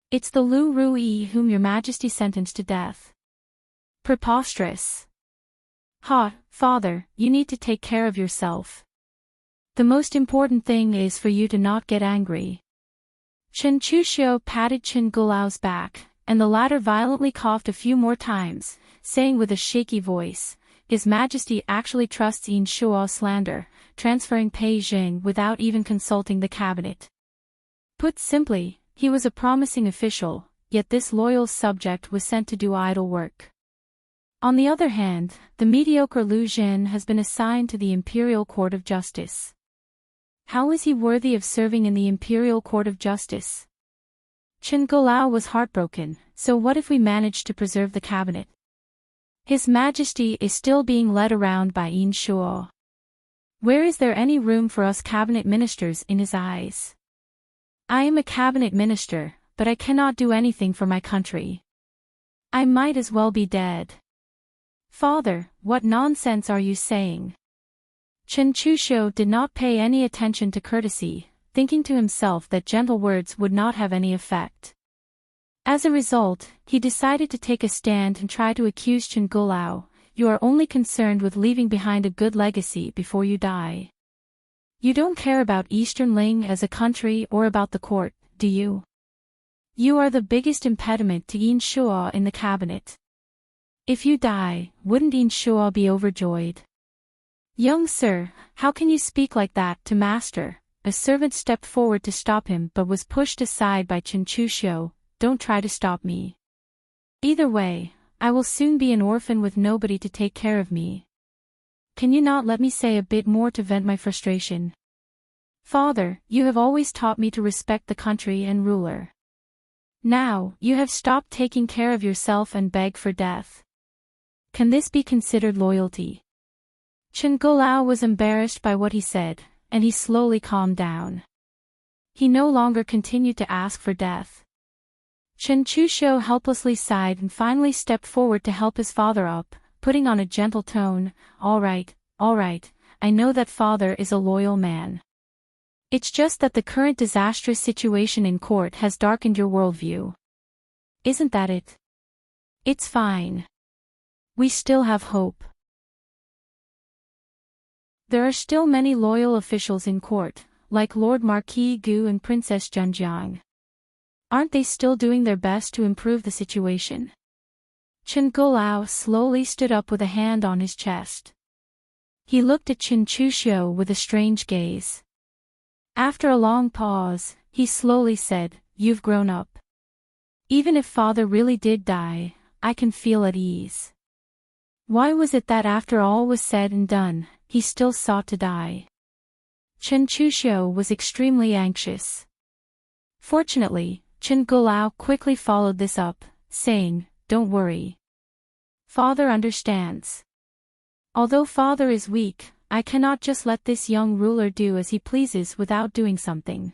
It's the Lu Rui whom Your Majesty sentenced to death. Preposterous. Ha, father, you need to take care of yourself. The most important thing is for you to not get angry. Chen Chuxiu patted Chen Gulao's back, and the latter violently coughed a few more times, saying with a shaky voice, His Majesty actually trusts Yin Shuo's slander, transferring Pei Zheng without even consulting the cabinet. Put simply, he was a promising official, yet this loyal subject was sent to do idle work. On the other hand, the mediocre Lu Zhen has been assigned to the Imperial Court of Justice. How is he worthy of serving in the Imperial Court of Justice? Chen Gulao was heartbroken, so what if we manage to preserve the cabinet? His Majesty is still being led around by Yin Shuo. Where is there any room for us cabinet ministers in his eyes? I am a cabinet minister, but I cannot do anything for my country. I might as well be dead. Father, what nonsense are you saying? Chen Chuxiu did not pay any attention to courtesy, thinking to himself that gentle words would not have any effect. As a result, he decided to take a stand and try to accuse Chen Gulao. You are only concerned with leaving behind a good legacy before you die. You don't care about Eastern Ling as a country or about the court, do you? You are the biggest impediment to Yin Shuo in the cabinet. If you die, wouldn't Yin Shuo be overjoyed? Young sir, how can you speak like that to master? A servant stepped forward to stop him but was pushed aside by Chen Chuxiu. Don't try to stop me. Either way, I will soon be an orphan with nobody to take care of me. Can you not let me say a bit more to vent my frustration? Father, you have always taught me to respect the country and ruler. Now, you have stopped taking care of yourself and beg for death. Can this be considered loyalty? Chen Gulao was embarrassed by what he said, and he slowly calmed down. He no longer continued to ask for death. Chen Chuxiu helplessly sighed and finally stepped forward to help his father up, putting on a gentle tone, all right, I know that father is a loyal man. It's just that the current disastrous situation in court has darkened your worldview. Isn't that it? It's fine. We still have hope. There are still many loyal officials in court, like Lord Marquis Gu and Princess Zhenjiang. Aren't they still doing their best to improve the situation? Chen Gulao slowly stood up with a hand on his chest. He looked at Chen Chuxiu with a strange gaze. After a long pause, he slowly said, "You've grown up. Even if father really did die, I can feel at ease." Why was it that after all was said and done, he still sought to die? Chen Chuxiu was extremely anxious. Fortunately, Chen Gulao quickly followed this up, saying, "Don't worry. Father understands. Although father is weak, I cannot just let this young ruler do as he pleases without doing something.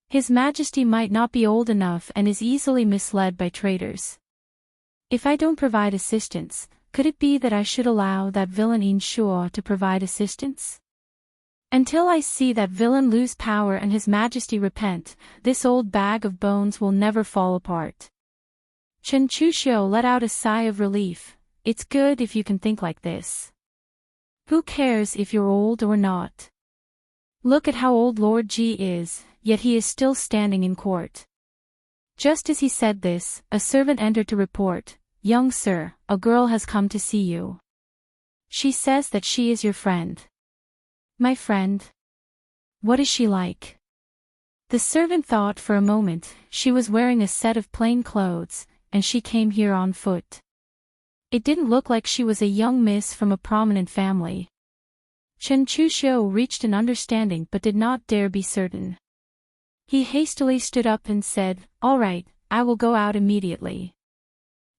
His Majesty might not be old enough and is easily misled by traitors. If I don't provide assistance, could it be that I should allow that villain Inshuo to provide assistance? Until I see that villain lose power and His Majesty repent, this old bag of bones will never fall apart." Chen Chuxiu let out a sigh of relief. It's good if you can think like this. Who cares if you're old or not? Look at how old Lord Ji is, yet he is still standing in court. Just as he said this, a servant entered to report, "Young sir, a girl has come to see you. She says that she is your friend." "My friend? What is she like?" The servant thought for a moment. She was wearing a set of plain clothes, and she came here on foot. It didn't look like she was a young miss from a prominent family. Chen Chuxiu reached an understanding but did not dare be certain. He hastily stood up and said, "All right, I will go out immediately.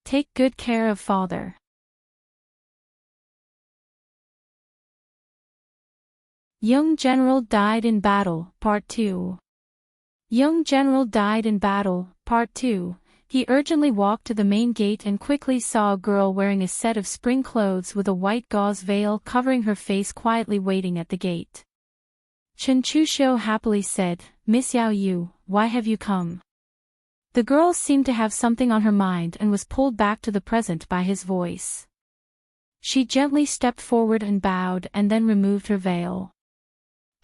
Take good care of father." Young General Died in Battle, Part 2. Young General died in battle, Part 2. He urgently walked to the main gate and quickly saw a girl wearing a set of spring clothes with a white gauze veil covering her face quietly waiting at the gate. Chen Chuxiu happily said, "Miss Yao Yu, why have you come?" The girl seemed to have something on her mind and was pulled back to the present by his voice. She gently stepped forward and bowed and then removed her veil.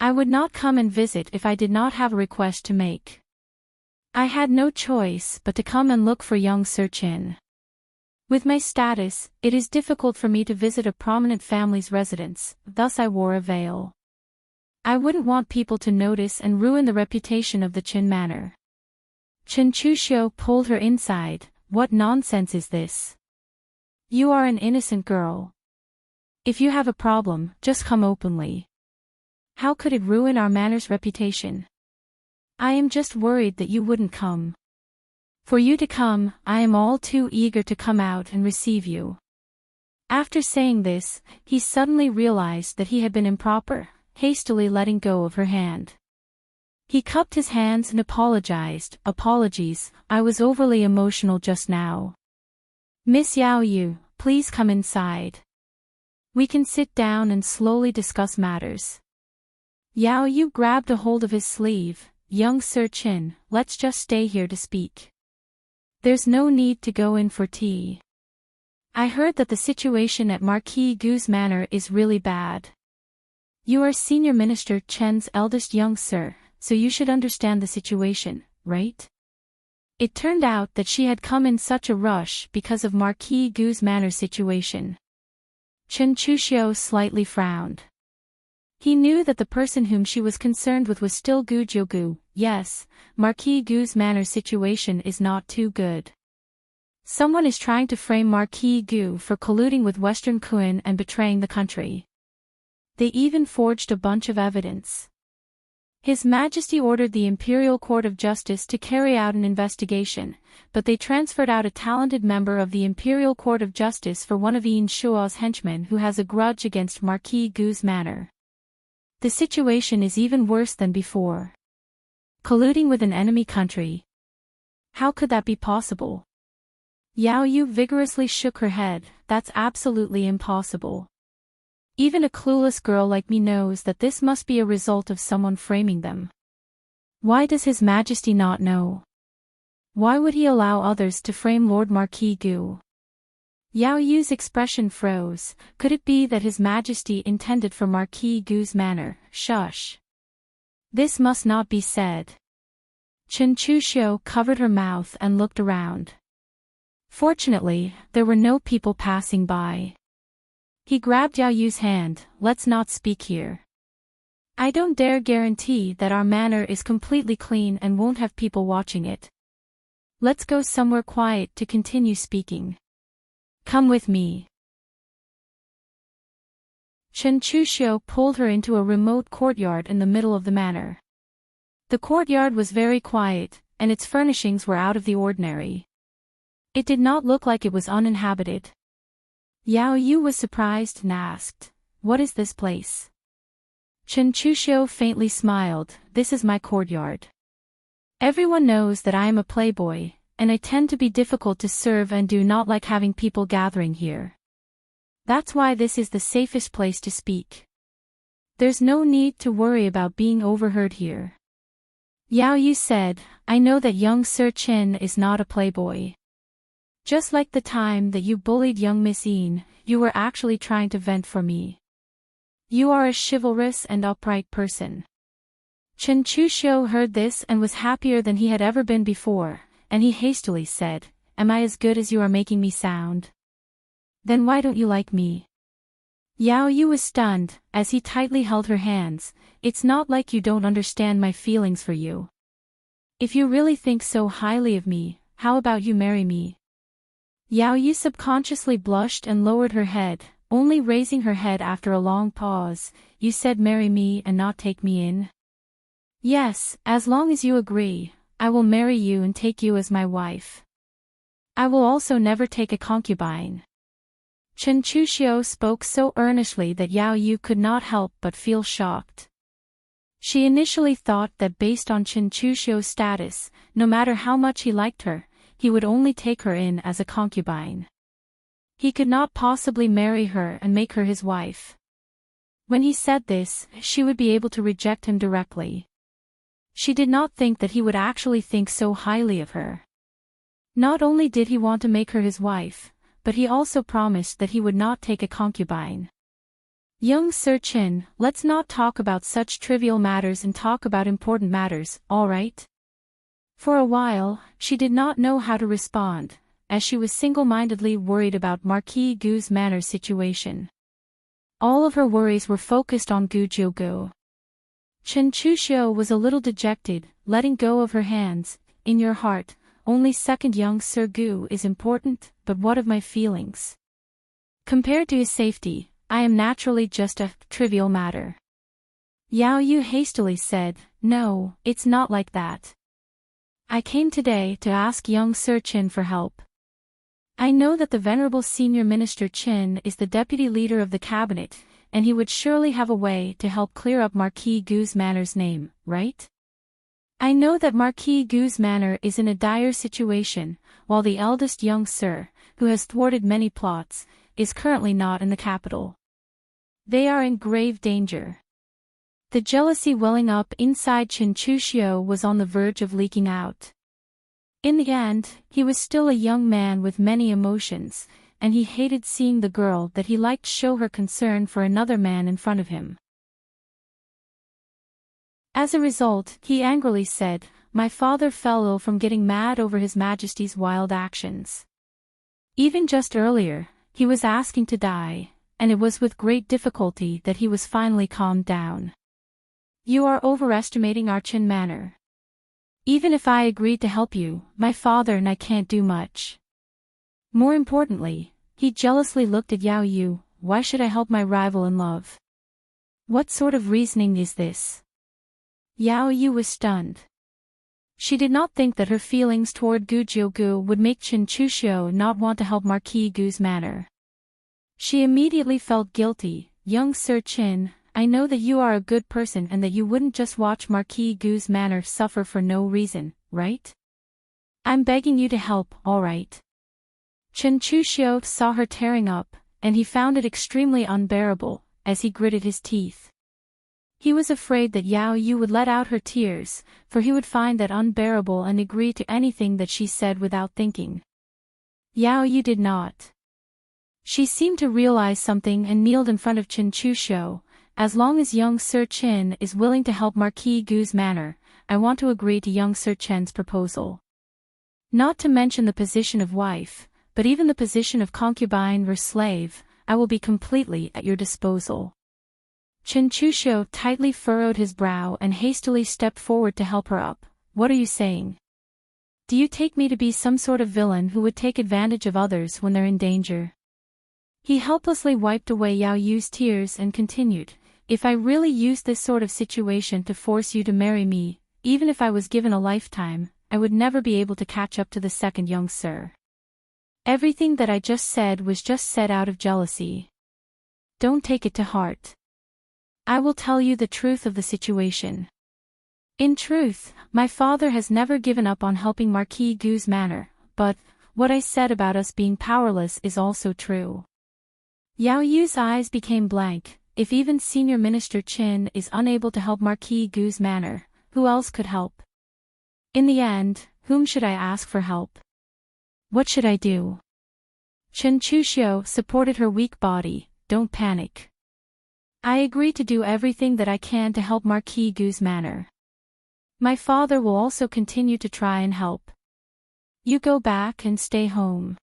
"I would not come and visit if I did not have a request to make. I had no choice but to come and look for young Sir Chin. With my status, it is difficult for me to visit a prominent family's residence, thus I wore a veil. I wouldn't want people to notice and ruin the reputation of the Chin manor." Chen Chuxiu pulled her inside. "What nonsense is this? You are an innocent girl. If you have a problem, just come openly. How could it ruin our manor's reputation? I am just worried that you wouldn't come. For you to come, I am all too eager to come out and receive you." After saying this, he suddenly realized that he had been improper, hastily letting go of her hand. He cupped his hands and apologized. "Apologies, I was overly emotional just now. Miss Yao Yu, please come inside. We can sit down and slowly discuss matters." Yao Yu grabbed a hold of his sleeve. "Young Sir Chin, let's just stay here to speak. There's no need to go in for tea. I heard that the situation at Marquis Gu's manor is really bad. You are Senior Minister Chen's eldest young sir, so you should understand the situation, right?" It turned out that she had come in such a rush because of Marquis Gu's manor situation. Chen Chuxiu slightly frowned. He knew that the person whom she was concerned with was still Gu Jiugu. Yes, Marquis Gu's manor situation is not too good. Someone is trying to frame Marquis Gu for colluding with Western Kun and betraying the country. They even forged a bunch of evidence. His Majesty ordered the Imperial Court of Justice to carry out an investigation, but they transferred out a talented member of the Imperial Court of Justice for one of Yin Shuo's henchmen who has a grudge against Marquis Gu's manor. The situation is even worse than before. Colluding with an enemy country. How could that be possible? Yao Yu vigorously shook her head. "That's absolutely impossible. Even a clueless girl like me knows that this must be a result of someone framing them. Why does His Majesty not know? Why would he allow others to frame Lord Marquis Gu?" Yao Yu's expression froze. Could it be that His Majesty intended for Marquis Gu's manor? Shush. This must not be said. Chen Chuxiu covered her mouth and looked around. Fortunately, there were no people passing by. He grabbed Yao Yu's hand. Let's not speak here. I don't dare guarantee that our manor is completely clean and won't have people watching it. Let's go somewhere quiet to continue speaking. Come with me. Chen Chuxiu pulled her into a remote courtyard in the middle of the manor. The courtyard was very quiet, and its furnishings were out of the ordinary. It did not look like it was uninhabited. Yao Yu was surprised and asked, "What is this place?" Chen Chuxiu faintly smiled. "This is my courtyard. Everyone knows that I am a playboy, and I tend to be difficult to serve and do not like having people gathering here. That's why this is the safest place to speak. There's no need to worry about being overheard here." Yao Yu said, "I know that young Sir Chen is not a playboy. Just like the time that you bullied young Miss Yin, you were actually trying to vent for me. You are a chivalrous and upright person." Chen Chuxiu heard this and was happier than he had ever been before, and he hastily said, "Am I as good as you are making me sound? Then why don't you like me?" Yao Yu was stunned, as he tightly held her hands. "It's not like you don't understand my feelings for you. If you really think so highly of me, how about you marry me?" Yao Yu subconsciously blushed and lowered her head, only raising her head after a long pause. "You said marry me and not take me in?" "Yes, as long as you agree, I will marry you and take you as my wife. I will also never take a concubine." Chen Chuxiu spoke so earnestly that Yao Yu could not help but feel shocked. She initially thought that based on Chen Chuxiu's status, no matter how much he liked her, he would only take her in as a concubine. He could not possibly marry her and make her his wife. When he said this, she would be able to reject him directly. She did not think that he would actually think so highly of her. Not only did he want to make her his wife, but he also promised that he would not take a concubine. "Young Sir Chen, let's not talk about such trivial matters and talk about important matters, all right?" For a while, she did not know how to respond, as she was single-mindedly worried about Marquis Gu's manor situation. All of her worries were focused on Gu Jiugu. Chen Chuxiu was a little dejected, letting go of her hands. "In your heart, only second young Sir Gu is important, but what of my feelings? Compared to his safety, I am naturally just a trivial matter." Yao Yu hastily said, "No, it's not like that. I came today to ask young Sir Chen for help. I know that the venerable senior minister Chen is the deputy leader of the cabinet, and he would surely have a way to help clear up Marquis Gu's manor's name, right? I know that Marquis Gu's manor is in a dire situation, while the eldest young Sir, who has thwarted many plots, is currently not in the capital. They are in grave danger." The jealousy welling up inside Chen Chuxiu was on the verge of leaking out. In the end, he was still a young man with many emotions, and he hated seeing the girl that he liked show her concern for another man in front of him. As a result, he angrily said, "My father fell ill from getting mad over His Majesty's wild actions. Even just earlier, he was asking to die, and it was with great difficulty that he was finally calmed down. You are overestimating our Chen manor. Even if I agreed to help you, my father and I can't do much." More importantly, he jealously looked at Yao Yu. "Why should I help my rival in love? What sort of reasoning is this?" Yao Yu was stunned. She did not think that her feelings toward Gu Jiugu would make Chen Chuxiu not want to help Marquis Gu's manor. She immediately felt guilty. "Young Sir Chen, I know that you are a good person and that you wouldn't just watch Marquis Gu's manor suffer for no reason, right? I'm begging you to help, all right?" Chen Chuxiu saw her tearing up, and he found it extremely unbearable, as he gritted his teeth. He was afraid that Yao Yu would let out her tears, for he would find that unbearable and agree to anything that she said without thinking. Yao Yu did not. She seemed to realize something and kneeled in front of Chen Chuxiu. "As long as young Sir Chen is willing to help Marquis Gu's manor, I want to agree to young Sir Chen's proposal. Not to mention the position of wife, but even the position of concubine or slave, I will be completely at your disposal. Chen Chuxiu tightly furrowed his brow and hastily stepped forward to help her up. What are you saying? Do you take me to be some sort of villain who would take advantage of others when they're in danger? He helplessly wiped away Yao Yu's tears and continued, if I really used this sort of situation to force you to marry me, even if I was given a lifetime, I would never be able to catch up to the second young sir. Everything that I just said was just said out of jealousy. Don't take it to heart. I will tell you the truth of the situation. In truth, my father has never given up on helping Marquis Gu's manor, but what I said about us being powerless is also true. Yao Yu's eyes became blank. If even Senior Minister Qin is unable to help Marquis Gu's manor, who else could help? In the end, whom should I ask for help? What should I do? Chen Chuxiu supported her weak body. Don't panic. I agree to do everything that I can to help Marquis Gu's manor. My father will also continue to try and help. You go back and stay home.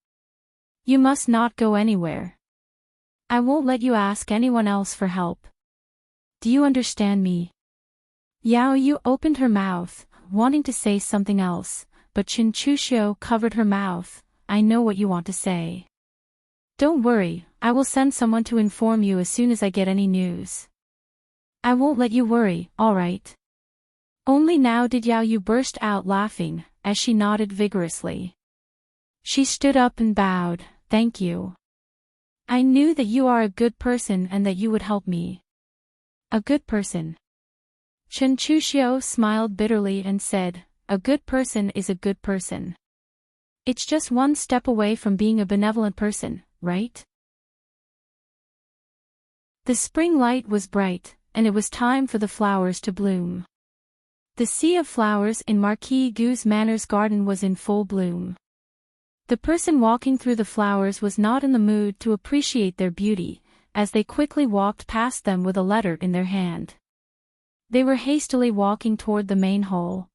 You must not go anywhere. I won't let you ask anyone else for help. Do you understand me? Yao Yu opened her mouth, wanting to say something else, but Chen Chuxiu covered her mouth. I know what you want to say. Don't worry, I will send someone to inform you as soon as I get any news. I won't let you worry, all right? Only now did Yao Yu burst out laughing, as she nodded vigorously. She stood up and bowed, thank you. I knew that you are a good person and that you would help me. A good person. Chen Chuxiu smiled bitterly and said, a good person is a good person. It's just one step away from being a benevolent person, right? The spring light was bright, and it was time for the flowers to bloom. The sea of flowers in Marquis Gu's manor's garden was in full bloom. The person walking through the flowers was not in the mood to appreciate their beauty, as they quickly walked past them with a letter in their hand. They were hastily walking toward the main hall.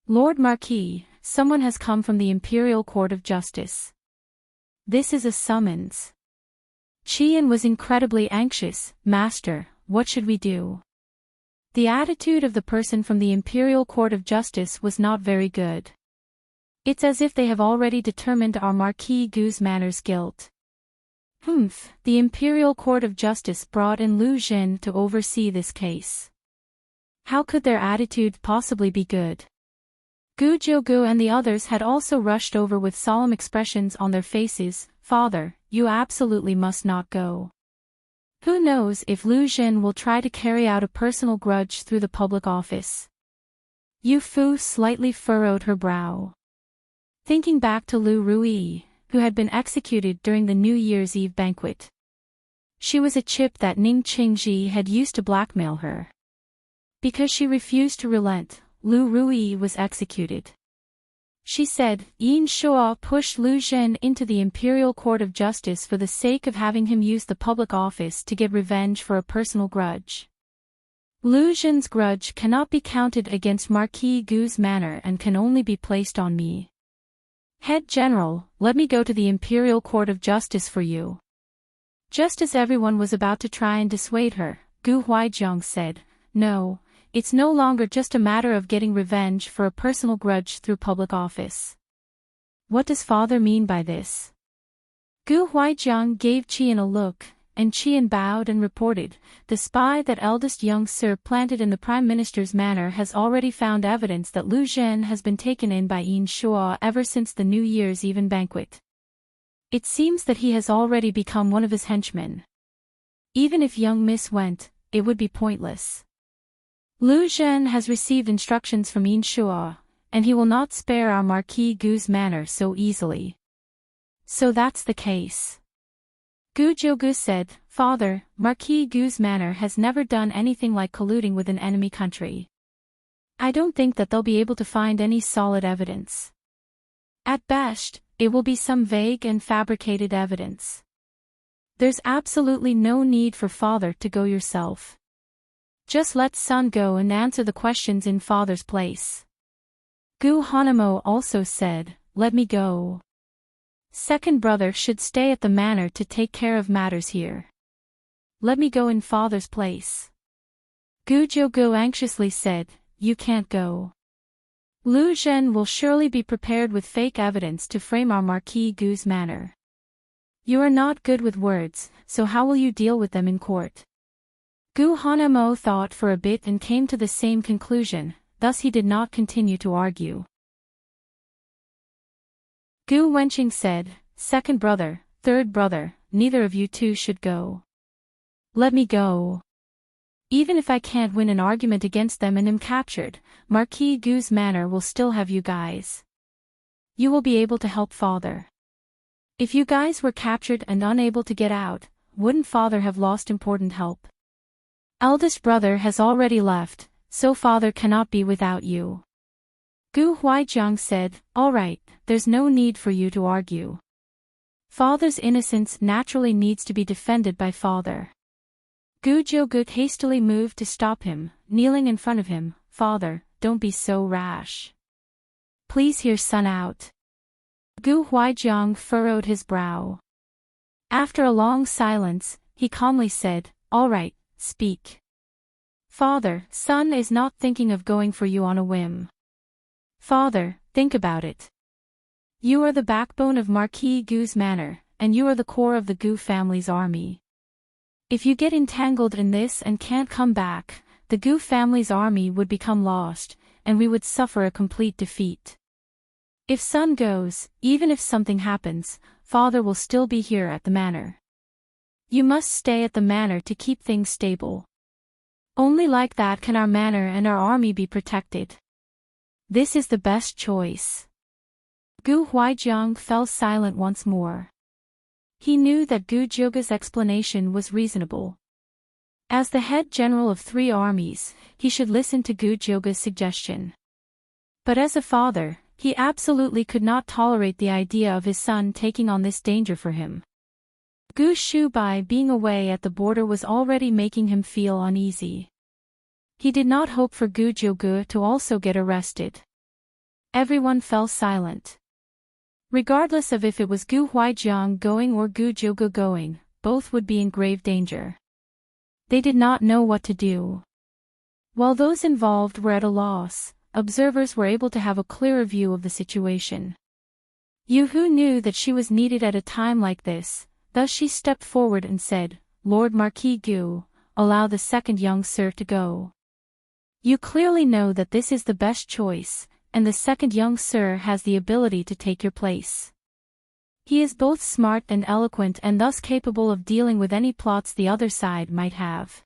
Lord Marquis, someone has come from the Imperial Court of Justice. This is a summons. Qian was incredibly anxious. Master, what should we do? The attitude of the person from the Imperial Court of Justice was not very good. It's as if they have already determined our Marquis Gu's manor's guilt. The Imperial Court of Justice brought in Lu Jin to oversee this case. How could their attitude possibly be good? Gu Jiugu and the others had also rushed over with solemn expressions on their faces. Father, you absolutely must not go. Who knows if Lu Jin will try to carry out a personal grudge through the public office. Yu Fu slightly furrowed her brow. Thinking back to Lu Rui, who had been executed during the New Year's Eve banquet. She was a chip that Ning Qingji had used to blackmail her. Because she refused to relent, Lu Rui was executed. She said, Yin Shuo pushed Lu Zhen into the Imperial Court of Justice for the sake of having him use the public office to get revenge for a personal grudge. Lu Zhen's grudge cannot be counted against Marquis Gu's manor and can only be placed on me. Head General, let me go to the Imperial Court of Justice for you. Just as everyone was about to try and dissuade her, Gu Huaijiang said, No, it's no longer just a matter of getting revenge for a personal grudge through public office. What does father mean by this? Gu Huaijiang gave Qian a look, and Qian bowed and reported, the spy that eldest young sir planted in the Prime Minister's manor has already found evidence that Lu Zhen has been taken in by Yin Shuo ever since the New Year's Eve banquet. It seems that he has already become one of his henchmen. Even if young Miss went, it would be pointless. Lu Zhen has received instructions from Yin Shuo, and he will not spare our Marquis Gu's manor so easily. So that's the case. Gu Jiugu said, Father, Marquis Gu's manor has never done anything like colluding with an enemy country. I don't think that they'll be able to find any solid evidence. At best, it will be some vague and fabricated evidence. There's absolutely no need for father to go yourself. Just let son go and answer the questions in father's place. Gu Hanamo also said, let me go. Second brother should stay at the manor to take care of matters here. Let me go in father's place. Gu Jogu anxiously said, you can't go. Lu Zhen will surely be prepared with fake evidence to frame our Marquis Gu's manor. You are not good with words, so how will you deal with them in court? Gu Hanamo thought for a bit and came to the same conclusion, thus he did not continue to argue. Gu Wenqing said, second brother, third brother, neither of you two should go. Let me go. Even if I can't win an argument against them and am captured, Marquis Gu's manor will still have you guys. You will be able to help father. If you guys were captured and unable to get out, wouldn't father have lost important help? Eldest brother has already left, so father cannot be without you. Gu Huaijiang said, all right, there's no need for you to argue. Father's innocence naturally needs to be defended by father. Gu Jogu hastily moved to stop him, kneeling in front of him, father, don't be so rash. Please hear son out. Gu Huaijiang furrowed his brow. After a long silence, he calmly said, all right, speak. Father, son is not thinking of going for you on a whim. Father, think about it. You are the backbone of Marquis Gu's manor, and you are the core of the Gu family's army. If you get entangled in this and can't come back, the Gu family's army would become lost, and we would suffer a complete defeat. If son goes, even if something happens, father will still be here at the manor. You must stay at the manor to keep things stable. Only like that can our manor and our army be protected. This is the best choice. Gu Huaijiang fell silent once more. He knew that Gu Joga's explanation was reasonable. As the head general of 3 armies, he should listen to Gu Joga's suggestion. But as a father, he absolutely could not tolerate the idea of his son taking on this danger for him. Gu Shubai being away at the border was already making him feel uneasy. He did not hope for Gu Jogu to also get arrested. Everyone fell silent. Regardless of if it was Gu Huaijiang going or Gu Jogu going, both would be in grave danger. They did not know what to do. While those involved were at a loss, observers were able to have a clearer view of the situation. Yu Hu knew that she was needed at a time like this, thus she stepped forward and said, Lord Marquis Gu, allow the second young sir to go. You clearly know that this is the best choice, and the second young sir has the ability to take your place. He is both smart and eloquent and thus capable of dealing with any plots the other side might have.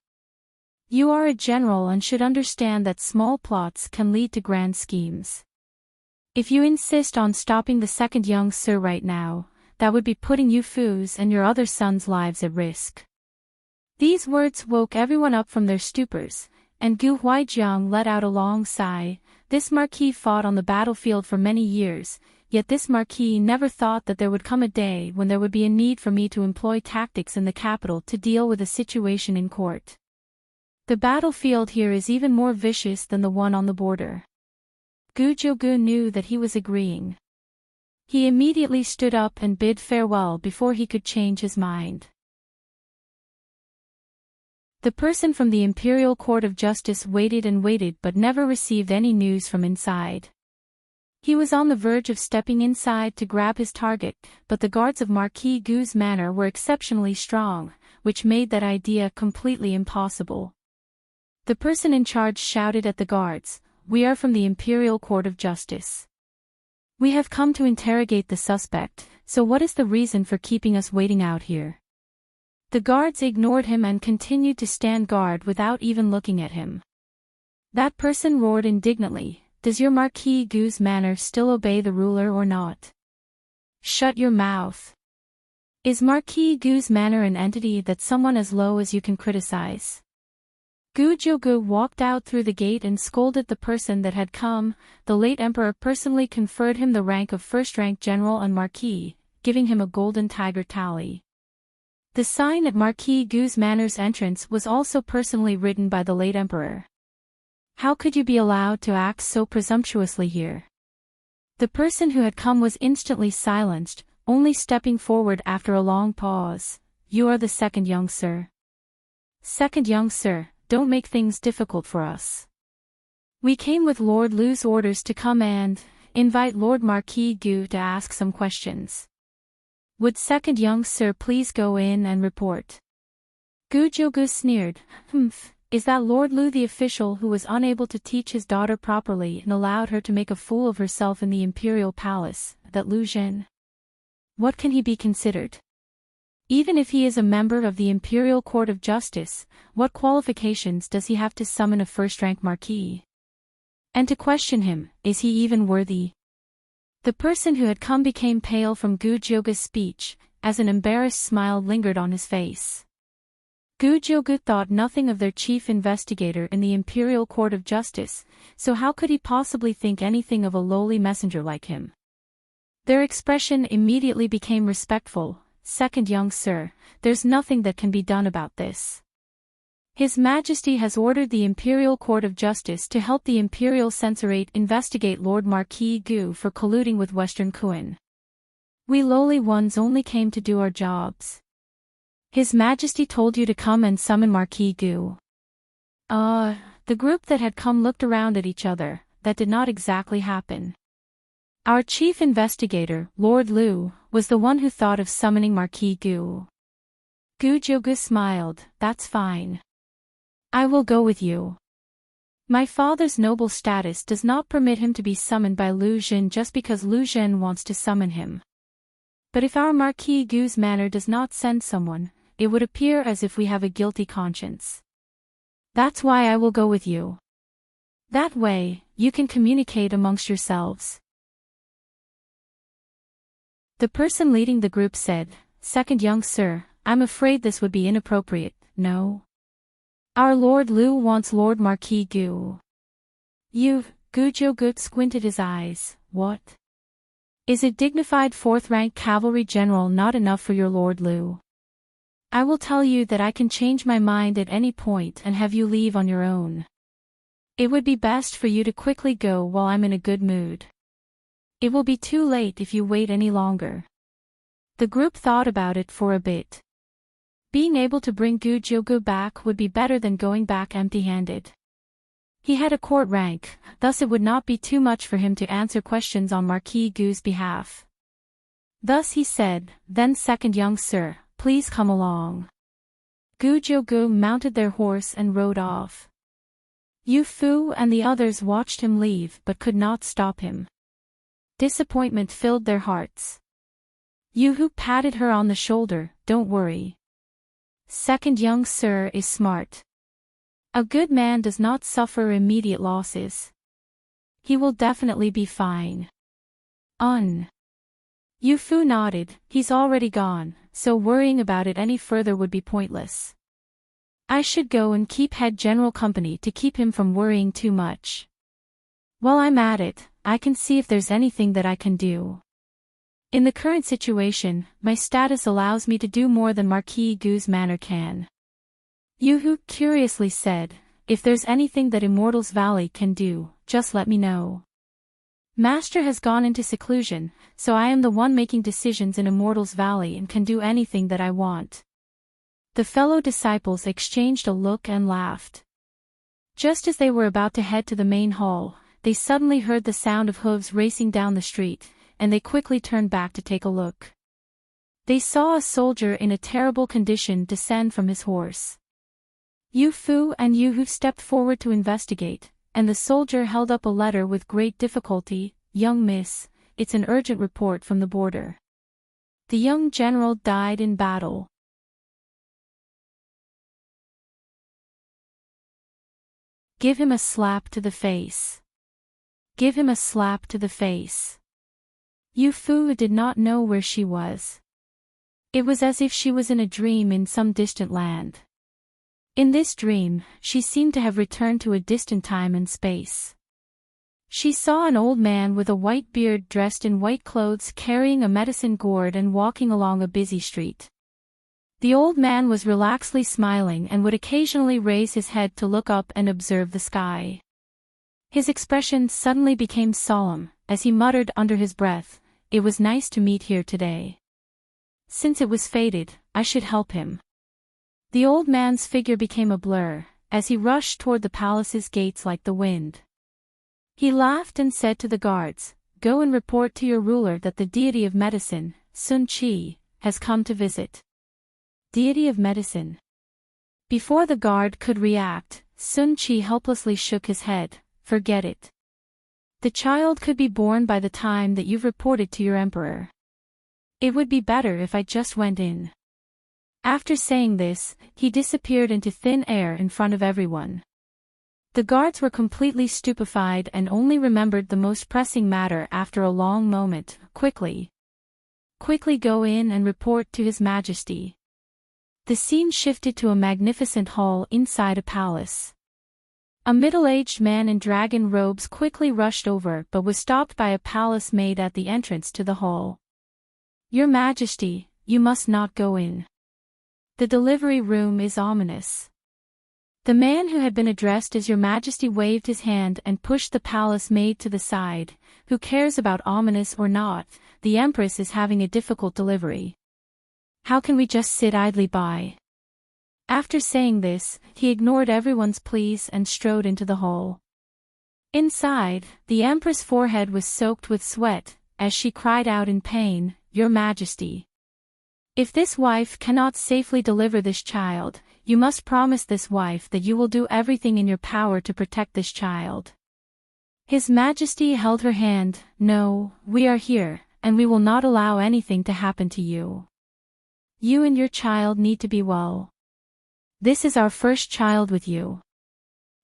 You are a general and should understand that small plots can lead to grand schemes. If you insist on stopping the second young sir right now, that would be putting you Fu's and your other sons' lives at risk. These words woke everyone up from their stupors, and Gu Huaijiang let out a long sigh. This marquis fought on the battlefield for many years, yet this marquis never thought that there would come a day when there would be a need for me to employ tactics in the capital to deal with a situation in court. The battlefield here is even more vicious than the one on the border. Gu Jogu knew that he was agreeing. He immediately stood up and bid farewell before he could change his mind. The person from the Imperial Court of Justice waited and waited but never received any news from inside. He was on the verge of stepping inside to grab his target, but the guards of Marquis Gu's manor were exceptionally strong, which made that idea completely impossible. The person in charge shouted at the guards, "We are from the Imperial Court of Justice. We have come to interrogate the suspect, so what is the reason for keeping us waiting out here?" The guards ignored him and continued to stand guard without even looking at him. That person roared indignantly, "Does your Marquis Gu's manor still obey the ruler or not? Shut your mouth. Is Marquis Gu's manor an entity that someone as low as you can criticize?" Gu Jogu walked out through the gate and scolded the person that had come. The late emperor personally conferred him the rank of first-rank general and marquis, giving him a golden tiger tally. The sign at Marquis Gu's Manor's entrance was also personally written by the late emperor. How could you be allowed to act so presumptuously here? The person who had come was instantly silenced, only stepping forward after a long pause. You are the second young sir. Second young sir, don't make things difficult for us. We came with Lord Lu's orders to come and invite Lord Marquis Gu to ask some questions. Would second young sir please go in and report? Gu Jiogu sneered. Is that Lord Lu the official who was unable to teach his daughter properly and allowed her to make a fool of herself in the imperial palace, that Lu Zhen? What can he be considered? Even if he is a member of the Imperial Court of Justice, what qualifications does he have to summon a first-rank marquis? And to question him, is he even worthy? The person who had come became pale from Gu Jiogu's speech, as an embarrassed smile lingered on his face. Gu Jiogu thought nothing of their chief investigator in the Imperial Court of Justice, so how could he possibly think anything of a lowly messenger like him? Their expression immediately became respectful. Second young sir, there's nothing that can be done about this. His Majesty has ordered the Imperial Court of Justice to help the Imperial Censorate investigate Lord Marquis Gu for colluding with Western Kuan. We lowly ones only came to do our jobs. His Majesty told you to come and summon Marquis Gu. The group that had come looked around at each other. That did not exactly happen. Our chief investigator, Lord Lu, was the one who thought of summoning Marquis Gu. Gu Jiogu smiled. That's fine. I will go with you. My father's noble status does not permit him to be summoned by Lu Zhen just because Lu Zhen wants to summon him. But if our Marquis Gu's manor does not send someone, it would appear as if we have a guilty conscience. That's why I will go with you. That way, you can communicate amongst yourselves. The person leading the group said, Second young sir, I'm afraid this would be inappropriate, no? Our Lord Lu wants Lord Marquis Gu. Gu Jiogu squinted his eyes. What? Is a dignified fourth-rank cavalry general not enough for your Lord Lu? I will tell you that I can change my mind at any point and have you leave on your own. It would be best for you to quickly go while I'm in a good mood. It will be too late if you wait any longer. The group thought about it for a bit. Being able to bring Gu Jiogu back would be better than going back empty-handed. He had a court rank, thus it would not be too much for him to answer questions on Marquis Gu's behalf. Thus he said, Then second young sir, please come along. Gu Jiogu mounted their horse and rode off. Yu Fu and the others watched him leave but could not stop him. Disappointment filled their hearts. Yu Hu patted her on the shoulder. Don't worry. Second young sir is smart. A good man does not suffer immediate losses. He will definitely be fine. Yu Fu nodded. He's already gone, so worrying about it any further would be pointless. I should go and keep head general company to keep him from worrying too much. While I'm at it, I can see if there's anything that I can do. In the current situation, my status allows me to do more than Marquis Gu's manor can. Yu Hu curiously said, If there's anything that Immortals Valley can do, just let me know. Master has gone into seclusion, so I am the one making decisions in Immortals Valley and can do anything that I want. The fellow disciples exchanged a look and laughed. Just as they were about to head to the main hall, they suddenly heard the sound of hooves racing down the street, and they quickly turned back to take a look. They saw a soldier in a terrible condition descend from his horse. Yu Fu and Yu Hu stepped forward to investigate, and the soldier held up a letter with great difficulty. Young miss, it's an urgent report from the border. The young general died in battle. Give him a slap to the face. Give him a slap to the face. Yu Fu did not know where she was. It was as if she was in a dream in some distant land. In this dream, she seemed to have returned to a distant time and space. She saw an old man with a white beard dressed in white clothes carrying a medicine gourd and walking along a busy street. The old man was relaxedly smiling and would occasionally raise his head to look up and observe the sky. His expression suddenly became solemn, as he muttered under his breath, "It was nice to meet here today. Since it was fated, I should help him." The old man's figure became a blur, as he rushed toward the palace's gates like the wind. He laughed and said to the guards, "Go and report to your ruler that the deity of medicine, Sun Qi, has come to visit." Deity of medicine. Before the guard could react, Sun Qi helplessly shook his head. "Forget it. The child could be born by the time that you've reported to your emperor. It would be better if I just went in." After saying this, he disappeared into thin air in front of everyone. The guards were completely stupefied and only remembered the most pressing matter after a long moment. Quickly go in and report to His Majesty." The scene shifted to a magnificent hall inside a palace. A middle-aged man in dragon robes quickly rushed over but was stopped by a palace maid at the entrance to the hall. "Your Majesty, you must not go in. The delivery room is ominous." The man who had been addressed as Your Majesty waved his hand and pushed the palace maid to the side. "Who cares about ominous or not? The Empress is having a difficult delivery. How can we just sit idly by?" After saying this, he ignored everyone's pleas and strode into the hall. Inside, the Empress' forehead was soaked with sweat, as she cried out in pain, "Your Majesty, if this wife cannot safely deliver this child, you must promise this wife that you will do everything in your power to protect this child." His Majesty held her hand. "No, we are here, and we will not allow anything to happen to you. You and your child need to be well. This is our first child with you.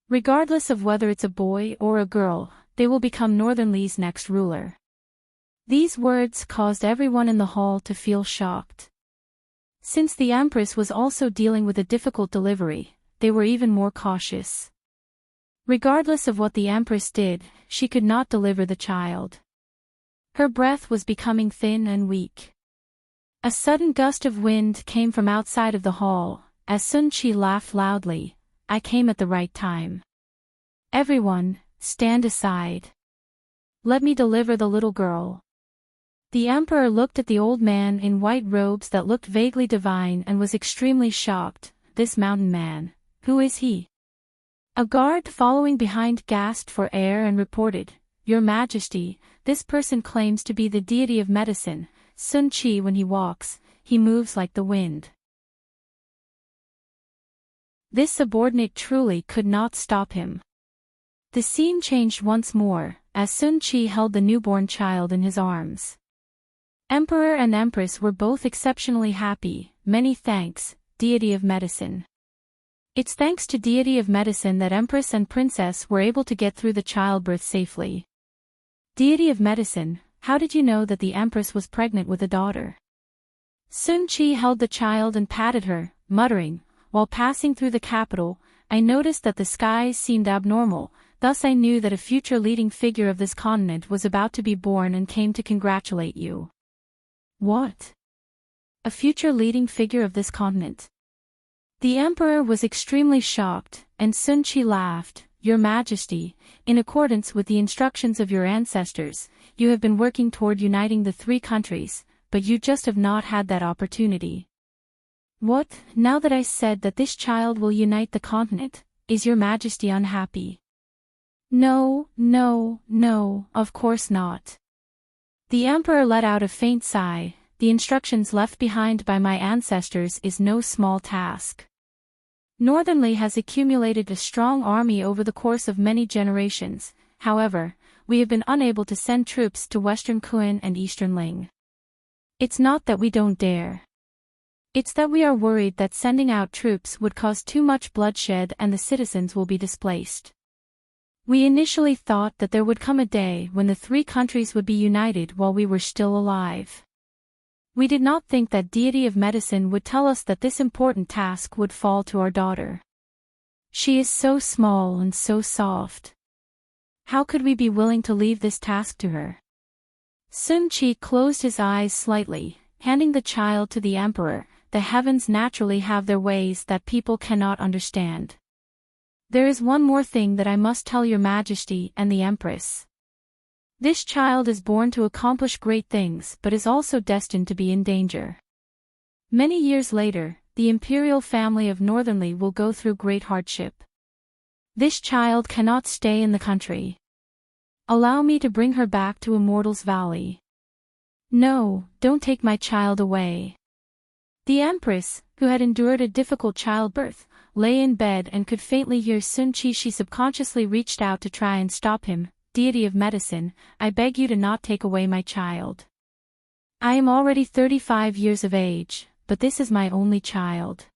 Regardless of whether it's a boy or a girl, they will become Northernly's next ruler." These words caused everyone in the hall to feel shocked. Since the Empress was also dealing with a difficult delivery, they were even more cautious. Regardless of what the Empress did, she could not deliver the child. Her breath was becoming thin and weak. A sudden gust of wind came from outside of the hall, as Sun Qi laughed loudly. "I came at the right time. Everyone, stand aside. Let me deliver the little girl." The emperor looked at the old man in white robes that looked vaguely divine and was extremely shocked. "This mountain man, who is he?" A guard following behind gasped for air and reported, "Your Majesty, this person claims to be the deity of medicine, Sun Qi. When he walks, he moves like the wind." This subordinate truly could not stop him. The scene changed once more, as Sun Qi held the newborn child in his arms. Emperor and Empress were both exceptionally happy. "Many thanks, deity of medicine. It's thanks to deity of medicine that Empress and Princess were able to get through the childbirth safely." "Deity of medicine, how did you know that the Empress was pregnant with a daughter?" Sun Qi held the child and patted her, muttering, "While passing through the capital, I noticed that the skies seemed abnormal, thus I knew that a future leading figure of this continent was about to be born and came to congratulate you." "What? A future leading figure of this continent?" The emperor was extremely shocked, and Sun Qi laughed. "Your Majesty, in accordance with the instructions of your ancestors, you have been working toward uniting the three countries, but you just have not had that opportunity." "What, now that I said that this child will unite the continent, is your Majesty unhappy?" No, of course not." The emperor let out a faint sigh. "The instructions left behind by my ancestors is no small task. Northernly has accumulated a strong army over the course of many generations. However, we have been unable to send troops to Western Kuan and Eastern Ling. It's not that we don't dare. It's that we are worried that sending out troops would cause too much bloodshed and the citizens will be displaced. We initially thought that there would come a day when the three countries would be united while we were still alive. We did not think that deity of medicine would tell us that this important task would fall to our daughter. She is so small and so soft. How could we be willing to leave this task to her?" Sun Qi closed his eyes slightly, handing the child to the emperor. the heavens naturally have their ways that people cannot understand. There is one more thing that I must tell your majesty and the empress. This child is born to accomplish great things but is also destined to be in danger. Many years later, the imperial family of Northernly will go through great hardship. This child cannot stay in the country. Allow me to bring her back to Immortals Valley. No, don't take my child away. The empress, who had endured a difficult childbirth, lay in bed and could faintly hear Sun Qi. She subconsciously reached out to try and stop him. Deity of medicine, I beg you to not take away my child. I am already 35 years of age, but this is my only child.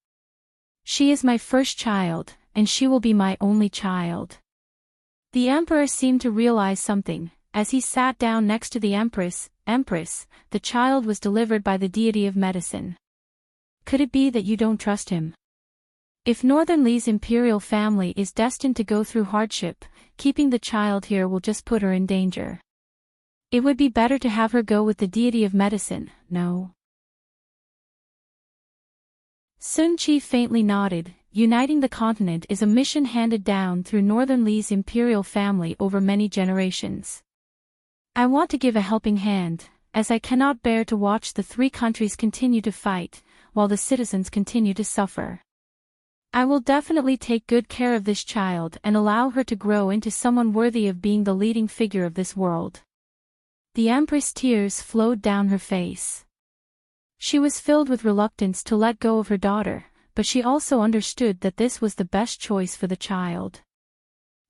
She is my first child, and she will be my only child. The emperor seemed to realize something. As he sat down next to the empress, the child was delivered by the deity of medicine. Could it be that you don't trust him? If Northernly's imperial family is destined to go through hardship, keeping the child here will just put her in danger. It would be better to have her go with the deity of medicine, no? Sun Qi faintly nodded. Uniting the continent is a mission handed down through Northernly's imperial family over many generations. I want to give a helping hand, as I cannot bear to watch the three countries continue to fight, while the citizens continue to suffer. I will definitely take good care of this child and allow her to grow into someone worthy of being the leading figure of this world. The empress' tears flowed down her face. She was filled with reluctance to let go of her daughter, but she also understood that this was the best choice for the child.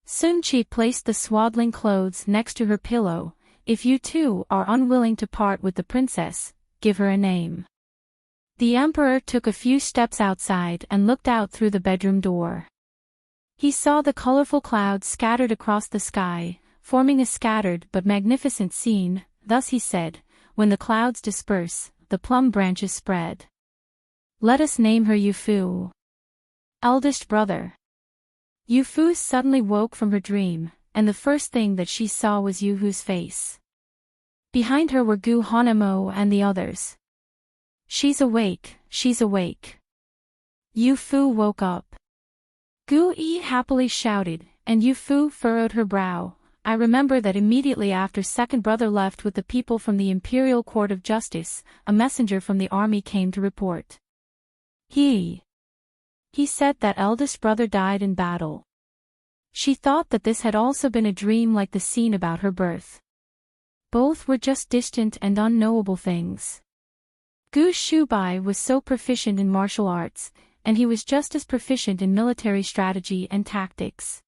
Sun Qi placed the swaddling clothes next to her pillow. If you two are unwilling to part with the princess, give her a name. The emperor took a few steps outside and looked out through the bedroom door. He saw the colorful clouds scattered across the sky, forming a scattered but magnificent scene. Thus he said, when the clouds disperse, the plum branches spread. Let us name her Yufu. Eldest brother. Yufu suddenly woke from her dream, and the first thing that she saw was Yuhu's face. Behind her were Gu Hanamo and the others. She's awake, she's awake. Yufu woke up. Gu Yi happily shouted, and Yufu furrowed her brow. I remember that immediately after second brother left with the people from the Imperial Court of Justice, a messenger from the army came to report. He said that eldest brother died in battle. She thought that this had also been a dream like the scene about her birth. Both were just distant and unknowable things. Gu Shubai was so proficient in martial arts, and he was just as proficient in military strategy and tactics.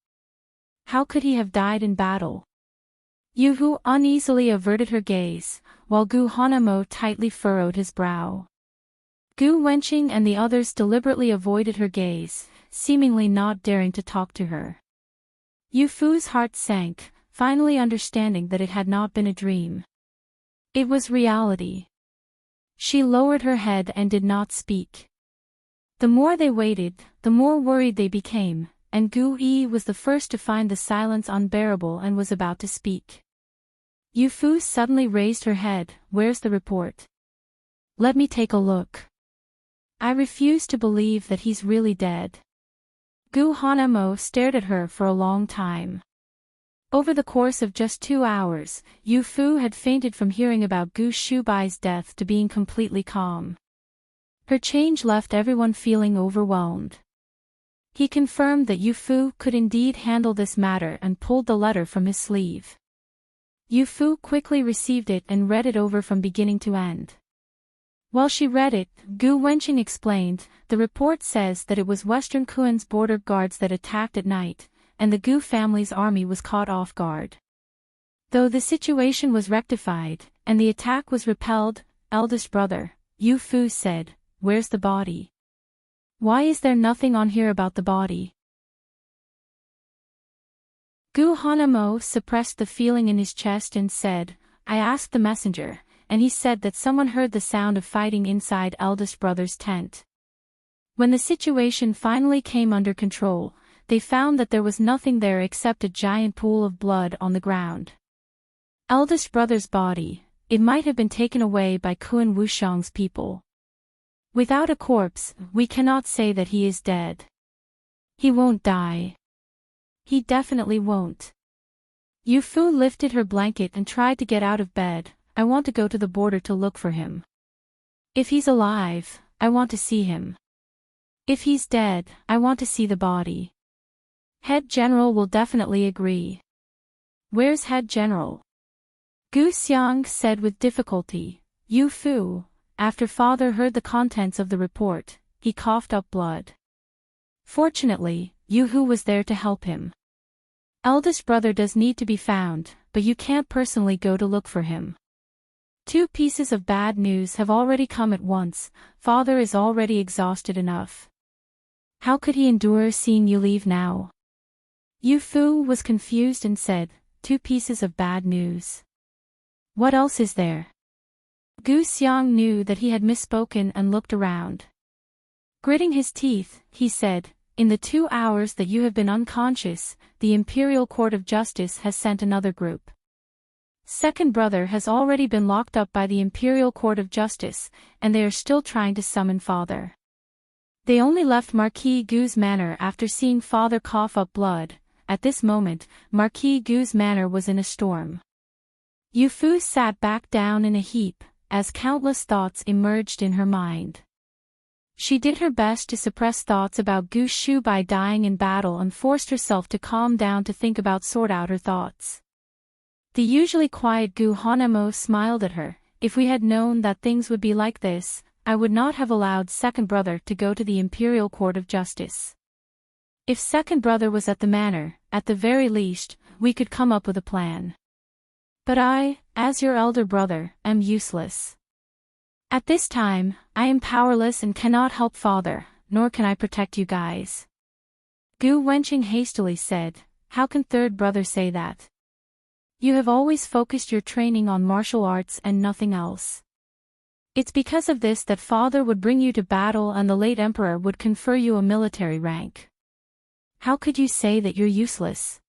How could he have died in battle? Yuhu uneasily averted her gaze, while Gu Hanamo tightly furrowed his brow. Gu Wenqing and the others deliberately avoided her gaze, seemingly not daring to talk to her. Yufu's heart sank, finally understanding that it had not been a dream. It was reality. She lowered her head and did not speak. The more they waited, the more worried they became, and Gu Yi was the first to find the silence unbearable and was about to speak. Yufu suddenly raised her head. Where's the report? Let me take a look. I refuse to believe that he's really dead. Gu Hanamo stared at her for a long time. Over the course of just 2 hours, Yufu had fainted from hearing about Gu Shubai's death to being completely calm. Her change left everyone feeling overwhelmed. He confirmed that Yufu could indeed handle this matter and pulled the letter from his sleeve. Yufu quickly received it and read it over from beginning to end. While she read it, Gu Wenqing explained, the report says that it was Western Kuan's border guards that attacked at night, and the Gu family's army was caught off guard. Though the situation was rectified, and the attack was repelled, eldest brother, Yufu said, where's the body? Why is there nothing on here about the body? Gu Hanamo suppressed the feeling in his chest and said, I asked the messenger, and he said that someone heard the sound of fighting inside eldest brother's tent. When the situation finally came under control, they found that there was nothing there except a giant pool of blood on the ground. Eldest brother's body, it might have been taken away by Kuan Wushang's people. Without a corpse, we cannot say that he is dead. He won't die. He definitely won't. Yu Fu lifted her blanket and tried to get out of bed. I want to go to the border to look for him. If he's alive, I want to see him. If he's dead, I want to see the body. Head General will definitely agree. Where's Head General? Gu Xiang said with difficulty. Yu Fu. After father heard the contents of the report, he coughed up blood. Fortunately, Yu Hu was there to help him. Eldest brother does need to be found, but you can't personally go to look for him. 2 pieces of bad news have already come at once. Father is already exhausted enough. How could he endure seeing you leave now? Yu Fu was confused and said, 2 pieces of bad news. What else is there? Gu Xiang knew that he had misspoken and looked around. Gritting his teeth, he said, in the 2 hours that you have been unconscious, the Imperial Court of Justice has sent another group. Second brother has already been locked up by the Imperial Court of Justice, and they are still trying to summon father. They only left Marquis Gu's manor after seeing father cough up blood. At this moment, Marquis Gu's manor was in a storm. Yu Fu sat back down in a heap, as countless thoughts emerged in her mind. She did her best to suppress thoughts about Gu Shubai dying in battle and forced herself to calm down to think about sort out her thoughts. The usually quiet Gu Hanemo smiled at her. If we had known that things would be like this, I would not have allowed second brother to go to the Imperial Court of Justice. If second brother was at the manor, at the very least, we could come up with a plan. But I, as your elder brother, am useless. At this time, I am powerless and cannot help father, nor can I protect you guys. Gu Wenqing hastily said, how can third brother say that? You have always focused your training on martial arts and nothing else. It's because of this that father would bring you to battle and the late emperor would confer you a military rank. How could you say that you're useless?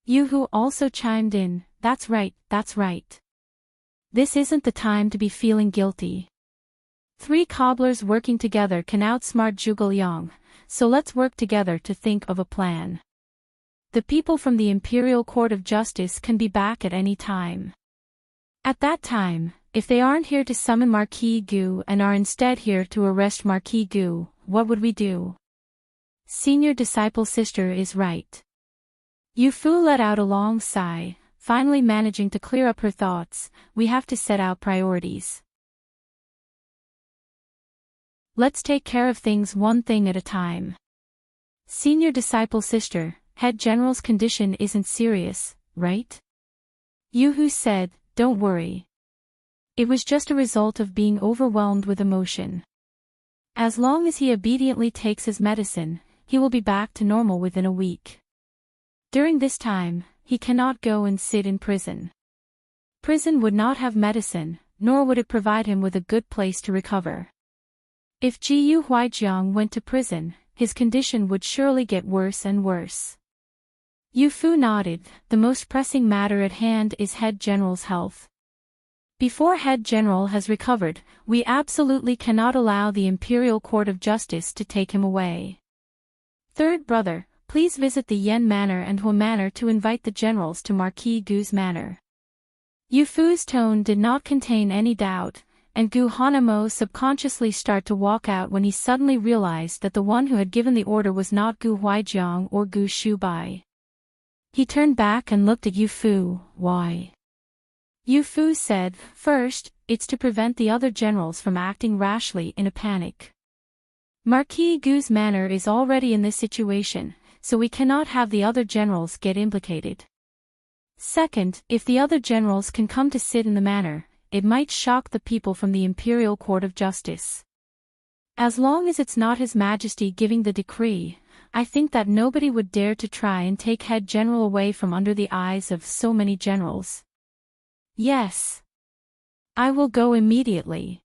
Yu Hu also chimed in, that's right, that's right. This isn't the time to be feeling guilty. 3 cobblers working together can outsmart Zhuge Liang, so let's work together to think of a plan. The people from the Imperial Court of Justice can be back at any time. At that time, if they aren't here to summon Marquis Gu and are instead here to arrest Marquis Gu, what would we do? Senior disciple sister is right. Yu Fu let out a long sigh, finally managing to clear up her thoughts. We have to set out priorities. Let's take care of things one thing at a time. Senior disciple sister, Head General's condition isn't serious, right? Yu Hu said, don't worry. It was just a result of being overwhelmed with emotion. As long as he obediently takes his medicine, he will be back to normal within a week. During this time, he cannot go and sit in prison. Prison would not have medicine, nor would it provide him with a good place to recover. If Jiyu Huaijiang went to prison, his condition would surely get worse and worse. Yu Fu nodded. The most pressing matter at hand is Head General's health. Before Head General has recovered, we absolutely cannot allow the Imperial Court of Justice to take him away. Third brother, please visit the Yen Manor and Hua Manor to invite the generals to Marquis Gu's manor. Yu Fu's tone did not contain any doubt, and Gu Hanamo subconsciously started to walk out when he suddenly realized that the one who had given the order was not Gu Huaijiang or Gu Shubai. He turned back and looked at Yu Fu. Why? Yu Fu said, first, it's to prevent the other generals from acting rashly in a panic. Marquis Gu's manor is already in this situation, so we cannot have the other generals get implicated. Second, if the other generals can come to sit in the manor, it might shock the people from the Imperial Court of Justice. As long as it's not His Majesty giving the decree, I think that nobody would dare to try and take Head General away from under the eyes of so many generals. Yes. I will go immediately.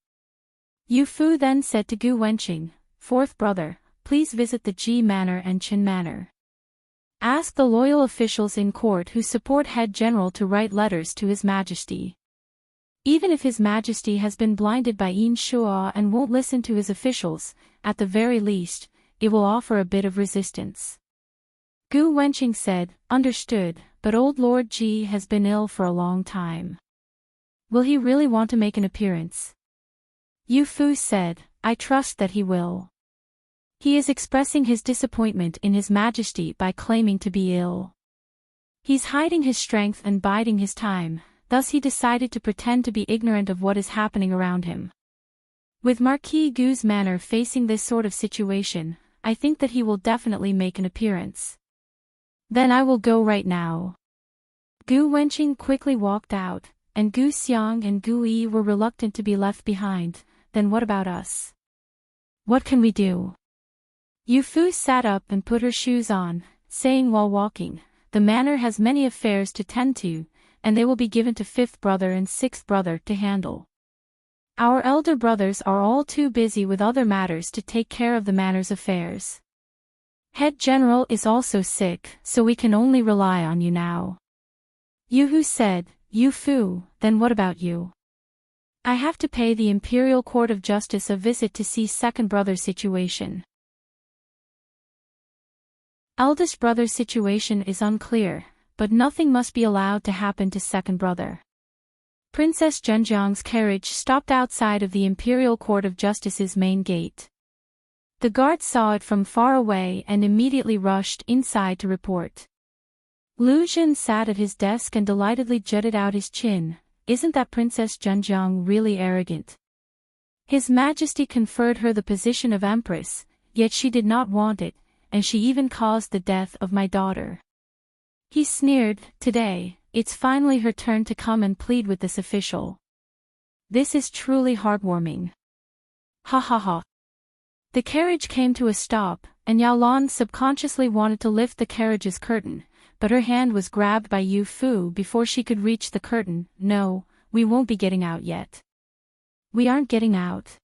Yu Fu then said to Gu Wenqing, fourth brother, please visit the Ji Manor and Qin Manor. Ask the loyal officials in court who support Head General to write letters to His Majesty. Even if His Majesty has been blinded by Shua and won't listen to his officials, at the very least, it will offer a bit of resistance. Gu Wenqing said, understood, but old Lord Ji has been ill for a long time. Will he really want to make an appearance? Yu Fu said, I trust that he will. He is expressing his disappointment in His Majesty by claiming to be ill. He's hiding his strength and biding his time, thus he decided to pretend to be ignorant of what is happening around him. With Marquis Gu's manner facing this sort of situation, I think that he will definitely make an appearance. Then I will go right now. Gu Wenqing quickly walked out, and Gu Xiang and Gu Yi were reluctant to be left behind. Then what about us? What can we do? Yu Fu sat up and put her shoes on, saying while walking, the manor has many affairs to tend to, and they will be given to fifth brother and sixth brother to handle. Our elder brothers are all too busy with other matters to take care of the manor's affairs. Head General is also sick, so we can only rely on you now. Yu Hu said, Yu Fu, then what about you? I have to pay the Imperial Court of Justice a visit to see second brother's situation. Eldest brother's situation is unclear, but nothing must be allowed to happen to second brother. Princess Zhenjiang's carriage stopped outside of the Imperial Court of Justice's main gate. The guards saw it from far away and immediately rushed inside to report. Lu Zhen sat at his desk and delightedly jutted out his chin. Isn't that Princess Zhenjiang really arrogant? His Majesty conferred her the position of Empress, yet she did not want it, and she even caused the death of my daughter. He sneered, today, it's finally her turn to come and plead with this official. This is truly heartwarming. Ha ha ha. The carriage came to a stop, and Yao Lan subconsciously wanted to lift the carriage's curtain, but her hand was grabbed by Yu Fu before she could reach the curtain. No, we won't be getting out yet. We aren't getting out.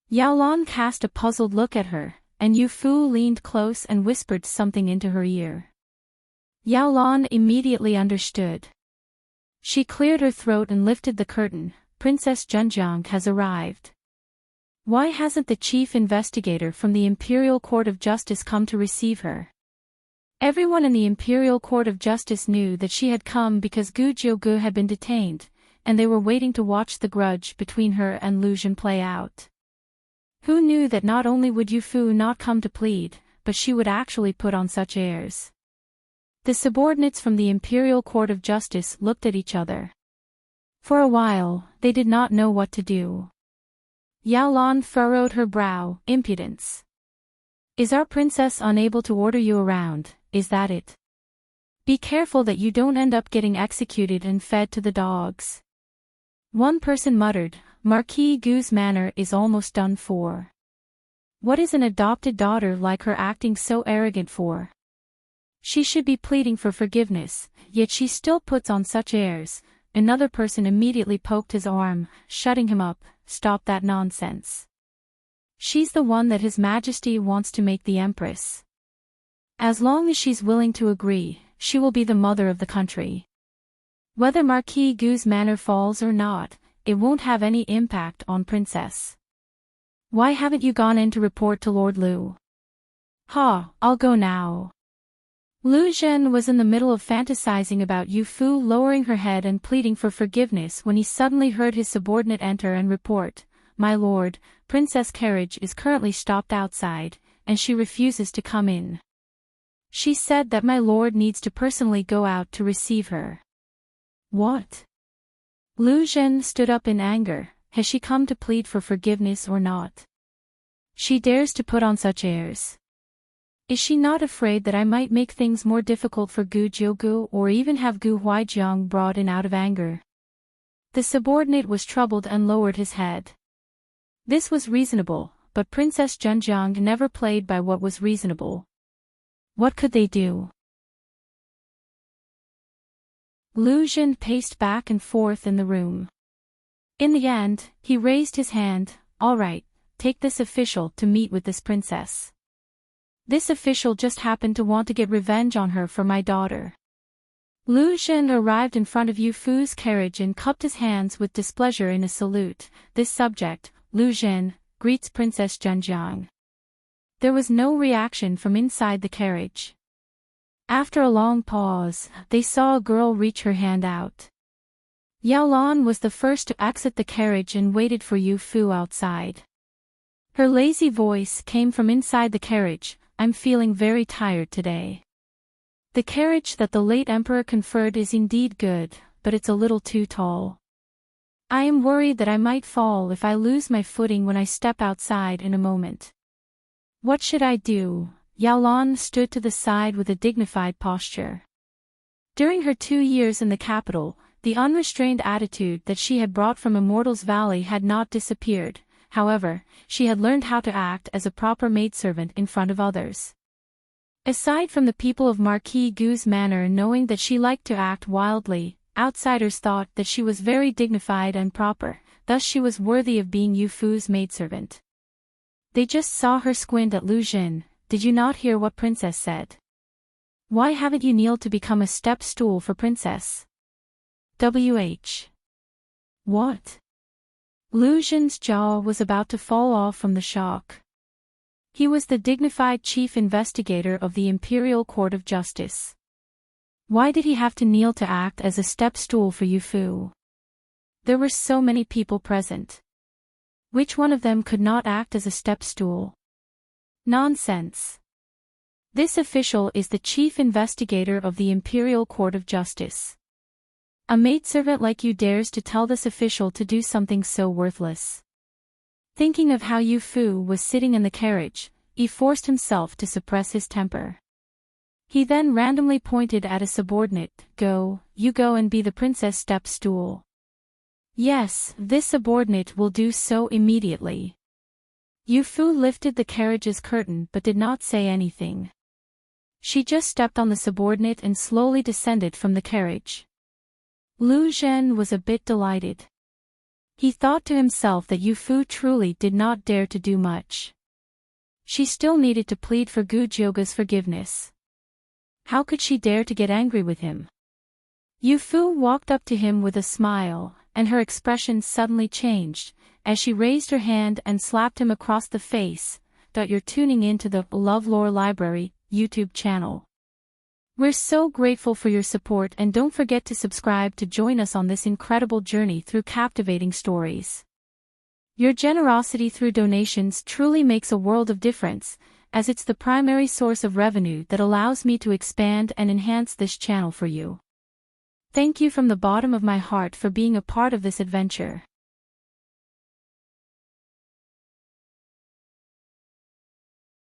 Yao Lan cast a puzzled look at her, and Yu Fu leaned close and whispered something into her ear. Yao Lan immediately understood. She cleared her throat and lifted the curtain. Princess Zhenjiang has arrived. Why hasn't the chief investigator from the Imperial Court of Justice come to receive her? Everyone in the Imperial Court of Justice knew that she had come because Gu Jiugu had been detained, and they were waiting to watch the grudge between her and Lu Zhen play out. Who knew that not only would Yu Fu not come to plead, but she would actually put on such airs? The subordinates from the Imperial Court of Justice looked at each other. For a while, they did not know what to do. Yao Lan furrowed her brow. Impudence. Is our princess unable to order you around, is that it? Be careful that you don't end up getting executed and fed to the dogs. One person muttered, Marquis Gu's manor is almost done for. What is an adopted daughter like her acting so arrogant for? She should be pleading for forgiveness, yet she still puts on such airs. Another person immediately poked his arm, shutting him up. Stop that nonsense. She's the one that His Majesty wants to make the Empress. As long as she's willing to agree, she will be the mother of the country. Whether Marquis Gu's manor falls or not, it won't have any impact on Princess. Why haven't you gone in to report to Lord Lu? Ha, I'll go now. Lu Zhen was in the middle of fantasizing about Yu Fu lowering her head and pleading for forgiveness when he suddenly heard his subordinate enter and report, My lord, Princess' carriage is currently stopped outside, and she refuses to come in. She said that my lord needs to personally go out to receive her. What? Lu Zhen stood up in anger. Has she come to plead for forgiveness or not? She dares to put on such airs. Is she not afraid that I might make things more difficult for Gu Jiugu or even have Gu Huaijiang brought in out of anger? The subordinate was troubled and lowered his head. This was reasonable, but Princess Zhenjiang never played by what was reasonable. What could they do? Lu Zhen paced back and forth in the room. In the end, he raised his hand. All right, take this official to meet with this princess. This official just happened to want to get revenge on her for my daughter. Lu Zhen arrived in front of Yu Fu's carriage and cupped his hands with displeasure in a salute. This subject, Lu Zhen, greets Princess Zhenjiang. There was no reaction from inside the carriage. After a long pause, they saw a girl reach her hand out. Yao Lan was the first to exit the carriage and waited for Yu Fu outside. Her lazy voice came from inside the carriage. I'm feeling very tired today. The carriage that the late emperor conferred is indeed good, but it's a little too tall. I am worried that I might fall if I lose my footing when I step outside in a moment. What should I do? Yao Lan stood to the side with a dignified posture. During her 2 years in the capital, the unrestrained attitude that she had brought from Immortals Valley had not disappeared. However, she had learned how to act as a proper maidservant in front of others. Aside from the people of Marquis Gu's manor knowing that she liked to act wildly, outsiders thought that she was very dignified and proper, thus she was worthy of being Yu Fu's maidservant. They just saw her squint at Lu Zhen. Did you not hear what Princess said? Why haven't you kneeled to become a step stool for Princess? What? Lu Zhen's jaw was about to fall off from the shock. He was the dignified chief investigator of the Imperial Court of Justice. Why did he have to kneel to act as a step stool for Yu Fu? There were so many people present. Which one of them could not act as a step stool? Nonsense. This official is the chief investigator of the Imperial Court of Justice. A maidservant like you dares to tell this official to do something so worthless. Thinking of how Yu Fu was sitting in the carriage, he forced himself to suppress his temper. He then randomly pointed at a subordinate. You go and be the princess step stool. Yes, this subordinate will do so immediately. Yu Fu lifted the carriage's curtain but did not say anything. She just stepped on the subordinate and slowly descended from the carriage. Lu Zhen was a bit delighted. He thought to himself that Yu Fu truly did not dare to do much. She still needed to plead for Gu Jiuge's forgiveness. How could she dare to get angry with him? Yu Fu walked up to him with a smile, and her expression suddenly changed, as she raised her hand and slapped him across the face. You're tuning into the LoveLore Library YouTube channel. We're so grateful for your support, and don't forget to subscribe to join us on this incredible journey through captivating stories. Your generosity through donations truly makes a world of difference, as it's the primary source of revenue that allows me to expand and enhance this channel for you. Thank you from the bottom of my heart for being a part of this adventure.